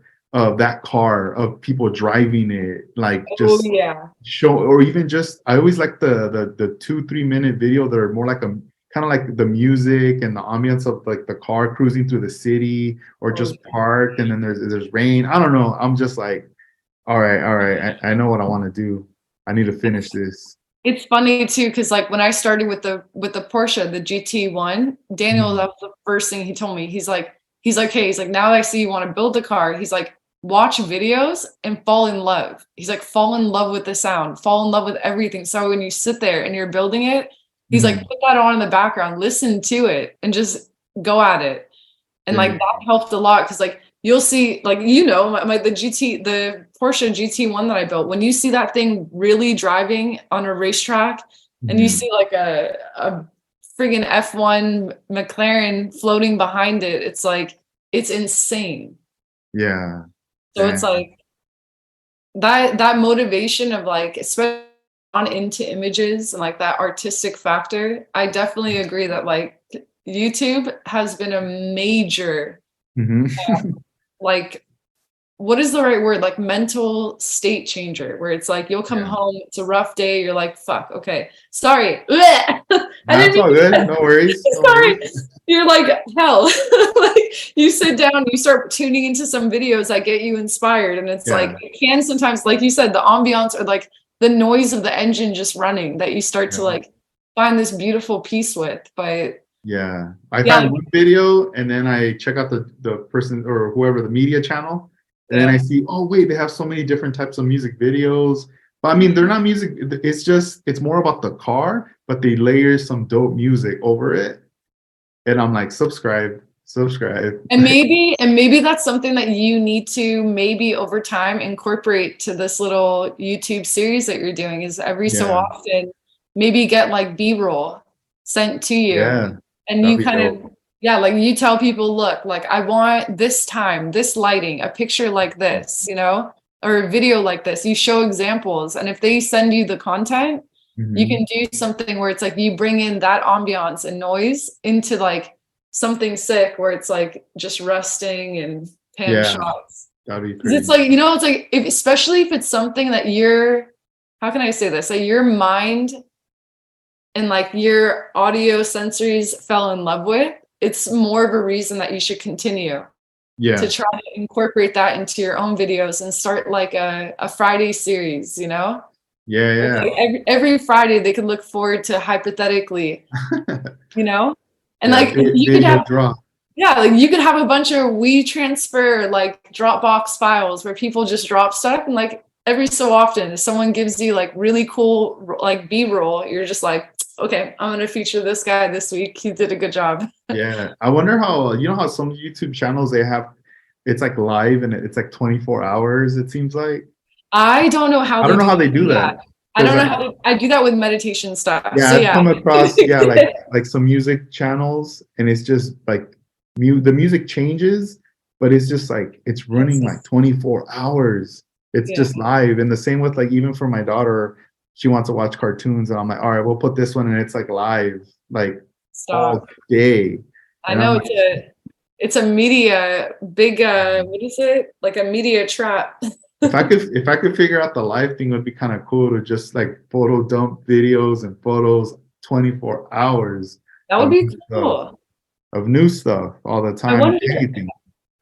that car of people driving it, like Oh just yeah. show, or even just I always like the 2-3 minute video that are more like a kind of like the music and the ambience of like the car cruising through the city or Oh, just parked and then there's rain. I don't know. I'm just like, all right, I know what I want to do. I need to finish this. it's funny too, because like when I started with the Porsche, the GT1, Daniel, Mhm. that was the first thing he told me. Hey, he's like, now that I see you want to build the car, he's like, watch videos and fall in love. He's like, fall in love with the sound, fall in love with everything. So when you sit there and you're building it, he's like, Mhm. put that on in the background, listen to it, and just go at it. And Yeah, like that helped a lot because like you'll see like the Porsche GT1 that I built, when you see that thing really driving on a racetrack and you mhm. see like a friggin' F1 McLaren floating behind it, it's like it's insane. Yeah, So it's damn. like that motivation of like especially on into images and like that artistic factor. I definitely agree that like YouTube has been a major Mhm. like what is the right word? Like mental state changer, where it's like you'll come Yeah. home, it's a rough day, you're like, fuck, okay, sorry. I didn't That's mean all good. No worries. No sorry. worries. You're like hell. Like you sit down, you start tuning into some videos that get you inspired. And it's like Yeah. it can sometimes, like you said, the ambiance or like the noise of the engine just running that you start to Yeah. like find this beautiful peace with. But Yeah. I yeah, find one video and then I check out the person or whoever the media channel. And then I yeah. see, oh wait, they have so many different types of music videos. But I mean, they're not music, it's more about the car, but they layer some dope music over it. And I'm like, subscribe, subscribe. And maybe that's something that you need to maybe over time incorporate to this little YouTube series that you're doing is every so Yeah. often maybe get like B-roll sent to you Yeah. and That'd you be kind dope. of yeah, like you tell people, look, like I want this time, this lighting, a picture like this, or a video like this. You show examples and if they send you the content, you Mhm. can do something where it's like you bring in that ambiance and noise into like something sick where it's like just resting and pan Yeah. shots. That'd be 'Cause it's pretty. like, it's like if, especially if it's something that how can I say this? That your mind and like your audio sensories fell in love with, it's more of a reason that you should continue to Yeah. try to incorporate that into your own videos and start like a Friday series, Yeah. It's Yeah. like every Friday they could look forward to hypothetically, you know? And Yeah. like you could Video have drop. yeah, like you could have a bunch of WeTransfer like Dropbox files where people just drop stuff and like every so often, if someone gives you like really cool like B-roll, you're just like, okay, I'm gonna feature this guy this week. He did a good job. Yeah, I wonder how, you know how some YouTube channels they have, it's like live and it's like 24 hours, it seems like. I don't know how I they don't know do how that. they do Yeah. that. I Because don't know how I do that with meditation stuff. yeah, So I've yeah. come across like some music channels and it's just like the music changes, but it's just like it's running like 24 hours. It's Yeah. just live. And the same with like even for my daughter, she wants to watch cartoons and I'm like, all right, we'll put this one and it's like live, like all Stop. day. I And I'm know like, it's a media big what is it? Like a media trap. if I could figure out the live thing, it would be kind of cool to just like photo dump videos and photos 24 hours That would of be new stuff, cool. new stuff all the I time, wonder anything.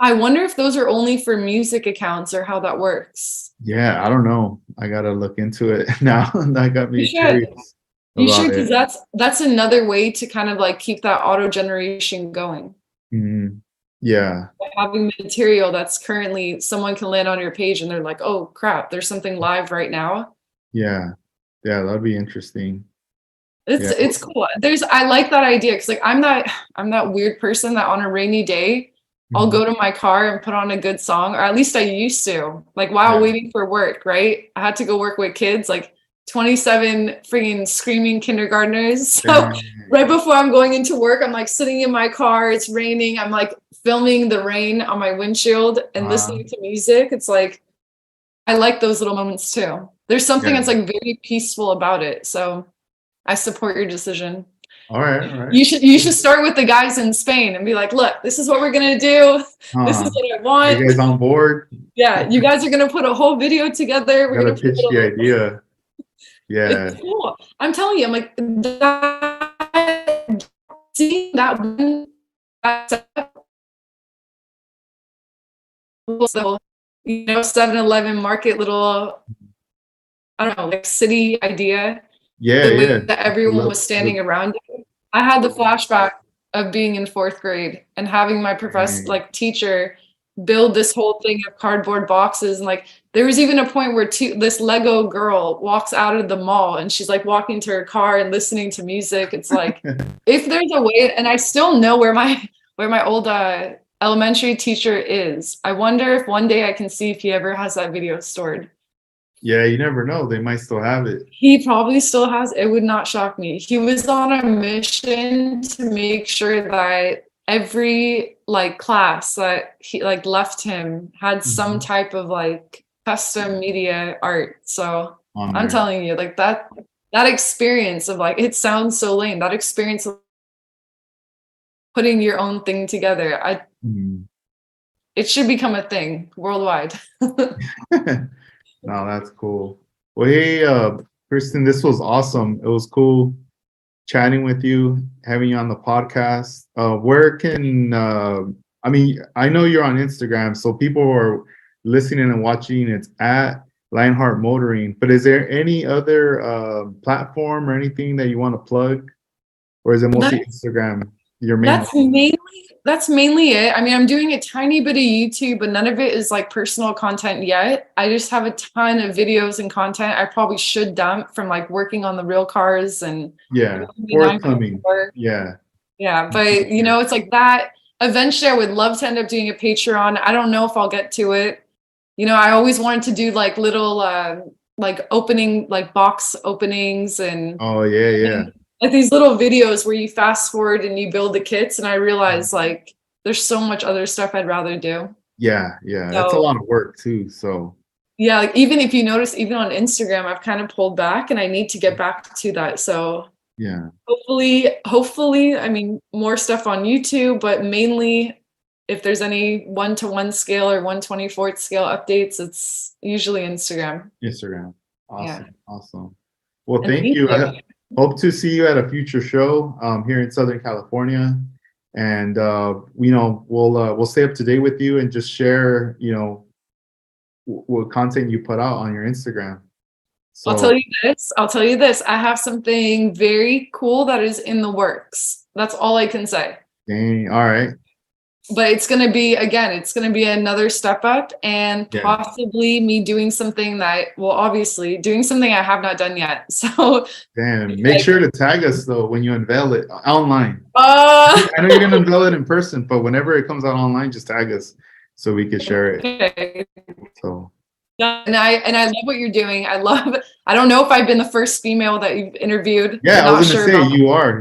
I wonder if those are only for music accounts or how that works. Yeah, I don't know. I gotta look into it now. That got You me should. curious You about should, because it. that's another way to kind of like keep that auto generation going. Mhm. Yeah, By having material that's currently someone can land on your page and they're like, oh crap, there's something live right now. yeah, yeah. That'd be interesting. It's Yeah. it's cool. I like that idea because like I'm that weird person that on a rainy day I'll Mhm. go to my car and put on a good song, or at least I used to. Like while Yeah. waiting for work, right? I had to go work with kids, like 27 freaking screaming kindergartners. So Dang. right before I'm going into work, I'm like sitting in my car, it's raining. I'm like filming the rain on my windshield and Uh, listening to music. It's like I like those little moments too. There's something yeah. that's like very peaceful about it. So I support your decision. All right. All right. You should start with the guys in Spain and be like, look, this is what we're gonna do. This is Huh. what I Are you want. guys on board? Yeah, you guys are gonna put a whole video together. We're Gotta gonna put pitch the little, idea. it's Yeah. cool. I'm telling you, I'm like seeing that one little, 7-Eleven market little, I don't know, like city idea, Yeah. the way Yeah. that everyone was The, standing around it. I had the flashback of being in fourth grade and having my professor, dang. like teacher, build this whole thing of cardboard boxes. And like, there was even a point where this Lego girl walks out of the mall and she's like walking to her car and listening to music. It's like, if there's a way, and I still know where my old elementary teacher is. I wonder if one day I can see if he ever has that video stored. Yeah, you never know. They might still have it. He probably still has. It would not shock me. He was on a mission to make sure that every like class that he like left him had some Mhm. type of like custom media art. So On I'm there. telling you, like that experience of like, it sounds so lame. That experience of putting your own thing together, Mhm. it should become a thing worldwide. No, that's cool. Well, hey, Kristen, this was awesome. It was cool chatting with you, having you on the podcast. Where can I mean, I know you're on Instagram, so people who are listening and watching, it's at Lionheart Motoring. But is there any other platform or anything that you want to plug, or is it mostly Instagram? Your main That's one? mainly it. I mean, I'm doing a tiny bit of YouTube, but none of it is like personal content yet. I just have a ton of videos and content I probably should dump from like working on the real cars and Yeah, the forthcoming. 944. Yeah, Yeah, in the but future. it's like that. Eventually, I would love to end up doing a Patreon. I don't know if I'll get to it. I always wanted to do like little like opening, like box openings and Oh yeah, yeah. like these little videos where you fast forward and you build the kits, and I realize like there's so much other stuff I'd rather do. Yeah, yeah, that's a So lot of work too. So yeah, like even if you notice, even on Instagram, I've kind of pulled back and I need to get back to that. So yeah, hopefully, I mean, more stuff on YouTube, but mainly if there's any 1-to-1 scale or 1/24th scale updates, it's usually Instagram. Instagram. Yeah. Awesome, awesome. Well, And thank thank you. you. I hope to see you at a future show here in Southern California, and we'll stay up to date with you and just share what content you put out on your Instagram. I'll So, tell you this. I'll tell you this. I have something very cool that is in the works. That's all I can say. dang, all right, but it's going to be, again, it's going to be another step up, and possibly me doing something that, well, obviously doing something I have not done yet. So damn, make like, sure to tag us though when you unveil it online. I know you're gonna unveil it in person, but whenever it comes out online, just tag us so we can share it. okay. So And I love what you're doing. I don't know if I've been the first female that you've interviewed. yeah, I Not was gonna sure say about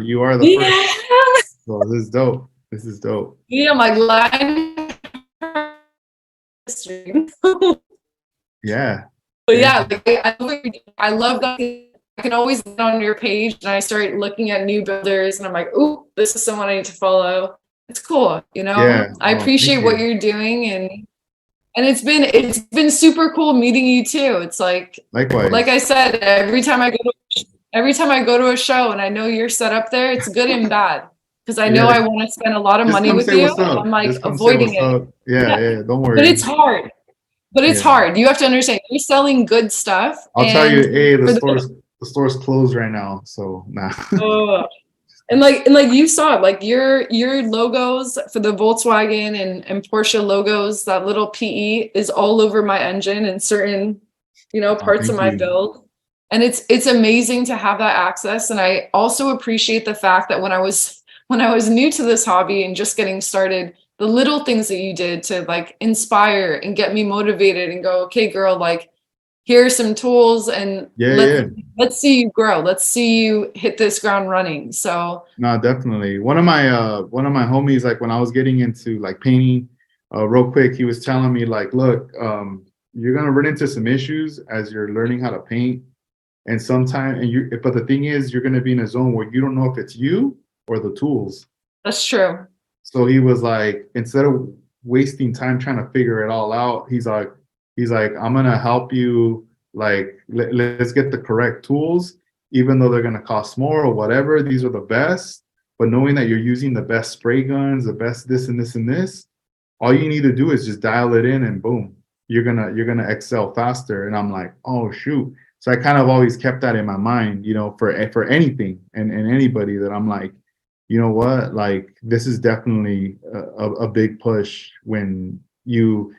you are the first. So this is dope. This is dope. yeah, my line. Yeah. But yeah, like, I love that I can always get on your page and I start looking at new builders and I'm like, ooh, this is someone I need to follow. It's cool, you know. Yeah. I appreciate what you're doing, and it's been super cool meeting you too. It's like likewise. Like I said, every time I go to a show and I know you're set up there, it's good and bad. Because I know I want to spend a lot of money with you. I'm like avoiding it. Yeah, don't worry. But it's hard. But it's hard. You have to understand. You're selling good stuff. I'll tell you, hey, the store's closed right now, so nah. And like you saw, like your logos for the Volkswagen and Porsche logos, that little PE is all over my engine and certain, parts of my build. And it's amazing to have that access. And I also appreciate the fact that when I was new to this hobby and just getting started, the little things that you did to like inspire and get me motivated and go, okay, girl, like here are some tools and let's see you grow. Let's see you hit this ground running. So no, definitely. One of my homies, like when I was getting into like painting, real quick, he was telling me like, look, you're gonna run into some issues as you're learning how to paint. And but the thing is, you're gonna be in a zone where you don't know if it's you or the tools. That's true. So he was like, instead of wasting time trying to figure it all out, he's like, I'm gonna help you. Like, let's get the correct tools, even though they're gonna cost more or whatever. These are the best. But knowing that you're using the best spray guns, the best this and this and this, all you need to do is just dial it in, and boom, you're gonna excel faster. And I'm like, oh shoot. So I kind of always kept that in my mind, for anything and anybody, that I'm like, you know what, like this is definitely a big push when you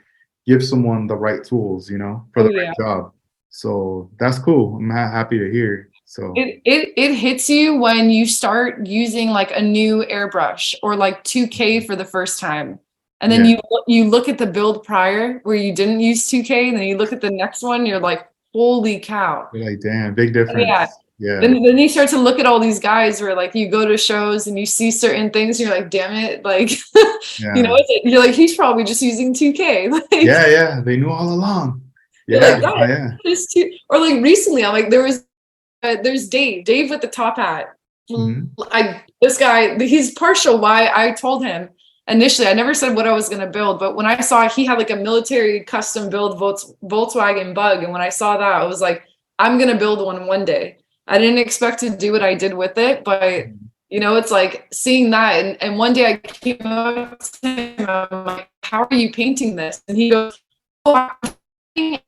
give someone the right tools, for the right job. So that's cool. I'm happy to hear. So it hits you when you start using like a new airbrush or like 2K for the first time. And then you look at the build prior where you didn't use 2K, and then you look at the next one, you're like, holy cow. You're like, damn, big difference. Yeah. Then you start to look at all these guys where like you go to shows and you see certain things, and you're like, damn it, like you're like, he's probably just using 2K. Like, yeah, they knew all along. Yeah, or like recently, I'm like, there's Dave with the top hat. Mm-hmm. This guy, he's partial. Why I told him initially, I never said what I was going to build, but when I saw he had like a military custom build Volkswagen Bug, and when I saw that, I was like, I'm going to build one day. I didn't expect to do what I did with it, but it's like seeing that. And one day I came up to him, I'm like, how are you painting this? And he goes, oh, I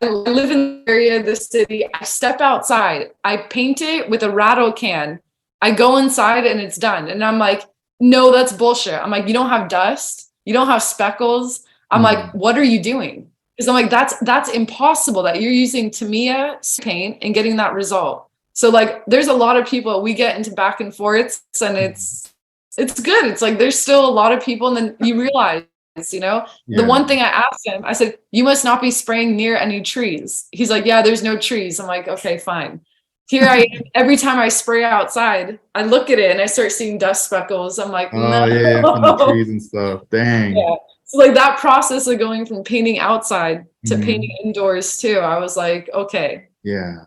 live in the area of the city. I step outside. I paint it with a rattle can. I go inside and it's done. And I'm like, no, that's bullshit. I'm like, you don't have dust. You don't have speckles. I'm like, what are you doing? Because I'm like, that's impossible that you're using Tamiya paint and getting that result. So like, there's a lot of people, we get into back and forths, and it's good. It's like, there's still a lot of people, and then you realize, the one thing I asked him, I said, you must not be spraying near any trees. He's like, yeah, there's no trees. I'm like, okay, fine. Here I am, every time I spray outside, I look at it and I start seeing dust speckles. I'm like, no. Yeah, from the trees and stuff. Dang. Yeah. So like that process of going from painting outside to painting indoors too, I was like, okay. Yeah.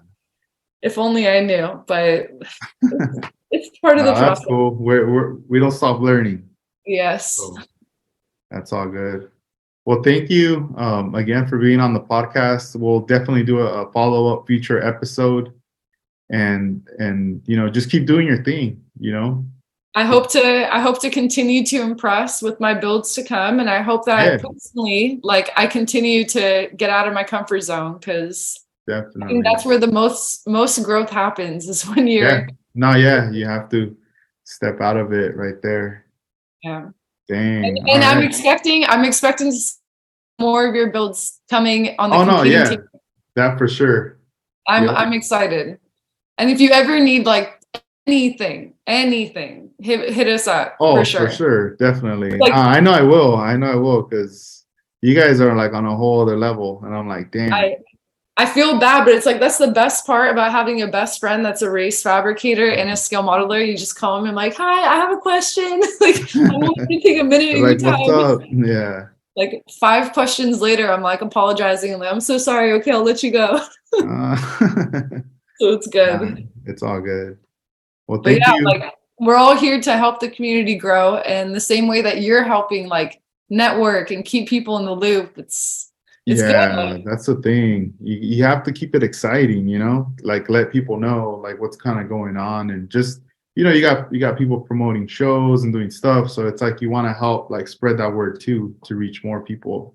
If only I knew, but it's part of the process. That's cool. We don't stop learning. Yes. So that's all good. Well, thank you again for being on the podcast. We'll definitely do a follow-up future episode, and just keep doing your thing. I hope to continue to impress with my builds to come, and I hope that personally, like, I continue to get out of my comfort zone, because definitely I think that's where the most growth happens, is when you're you have to step out of it right there. Yeah. Dang. All And right. I'm expecting to see more of your builds coming on the Oh no, competing yeah, team. that for sure. Yep. I'm excited. And if you ever need like anything, hit us up for Oh, for sure. sure, definitely. Like I know I will. I know I will, because you guys are like on a whole other level, and I'm like, damn. I I feel bad, but it's like that's the best part about having a best friend that's a race fabricator and a scale modeler. You just call them and like, hi, I have a question. Like, I'm only gonna take a minute of your Like, what's time. up? Yeah. Like 5 questions later, I'm like apologizing. I'm like, I'm so sorry. Okay, I'll let you go. Uh, So it's nah, good. it's all good. Well, But thank yeah, you. like we're all here to help the community grow. And the same way that you're helping like network and keep people in the loop, it's good. Yeah, that's the thing. You have to keep it exciting, like let people know like what's kind of going on, and just you got people promoting shows and doing stuff. So it's like you want to help like spread that word too, to reach more people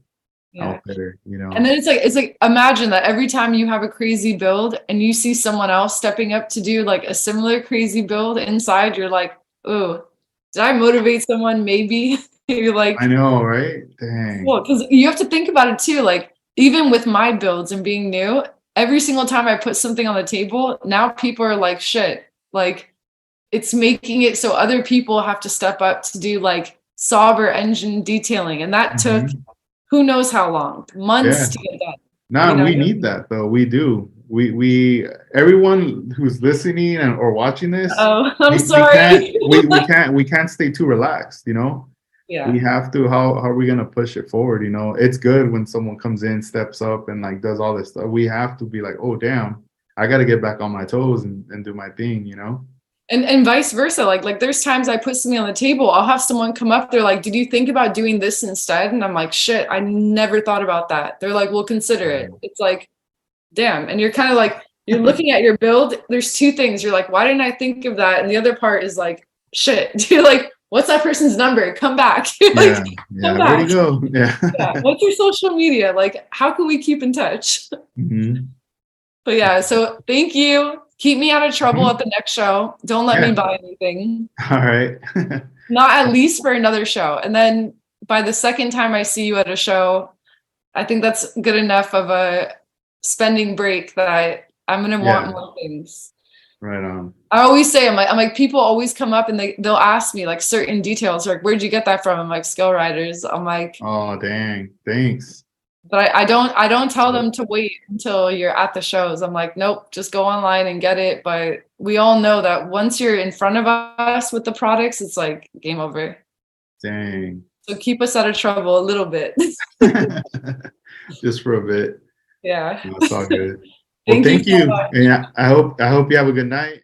Yeah. out there, And then it's like imagine that every time you have a crazy build and you see someone else stepping up to do like a similar crazy build inside, you're like, oh, did I motivate someone? Maybe. You're I like, know, right? Dang. well, because you have to think about it too. Like, even with my builds and being new, every single time I put something on the table, now people are like, shit, like it's making it so other people have to step up to do like Sauber engine detailing. And that took Mhm. who knows how long, months Yeah. to get done, you No, know? we need that though. We do. We everyone who's listening or watching this, Oh, I'm we can't sorry. we can't stay too relaxed. We Yeah. have to. How are we gonna push it forward? It's good when someone comes in, steps up, and like does all this stuff. We have to be like, oh damn, I gotta get back on my toes and do my thing. And vice versa. Like there's times I put something on the table, I'll have someone come up, they're like, did you think about doing this instead? And I'm like, shit, I never thought about that. They're like, we'll consider it. It's like, damn. And you're kind of like, you're looking at your build. There's two things. You're like, why didn't I think of that? And the other part is like, shit. You're like, what's that person's number? Come back. You're like, Yeah, come yeah. Where'd he back. go? Yeah. Yeah. What's your social media? Like, how can we keep in touch? Hmm. But yeah, so thank you. Keep me out of trouble at Hmm. the next show. Don't let me Yeah. buy anything. All right. Not at least for another show. And then by the second time I see you at a show, I think that's good enough of a spending break that I'm gonna want Yeah. more things. Right on. I always say I'm like people always come up and they'll ask me like certain details, like where'd you get that from? I'm like Skill Riders. I'm like, Oh dang. Thanks. but I don't tell So them to wait until you're at the shows. I'm like, nope, just go online and get it. But we all know that once you're in front of us with the products, it's like game over. dang. So keep us out of trouble a little bit. Just for a bit. Yeah. That's all good. Well, Thank you thank so you. much. And I hope you have a good night.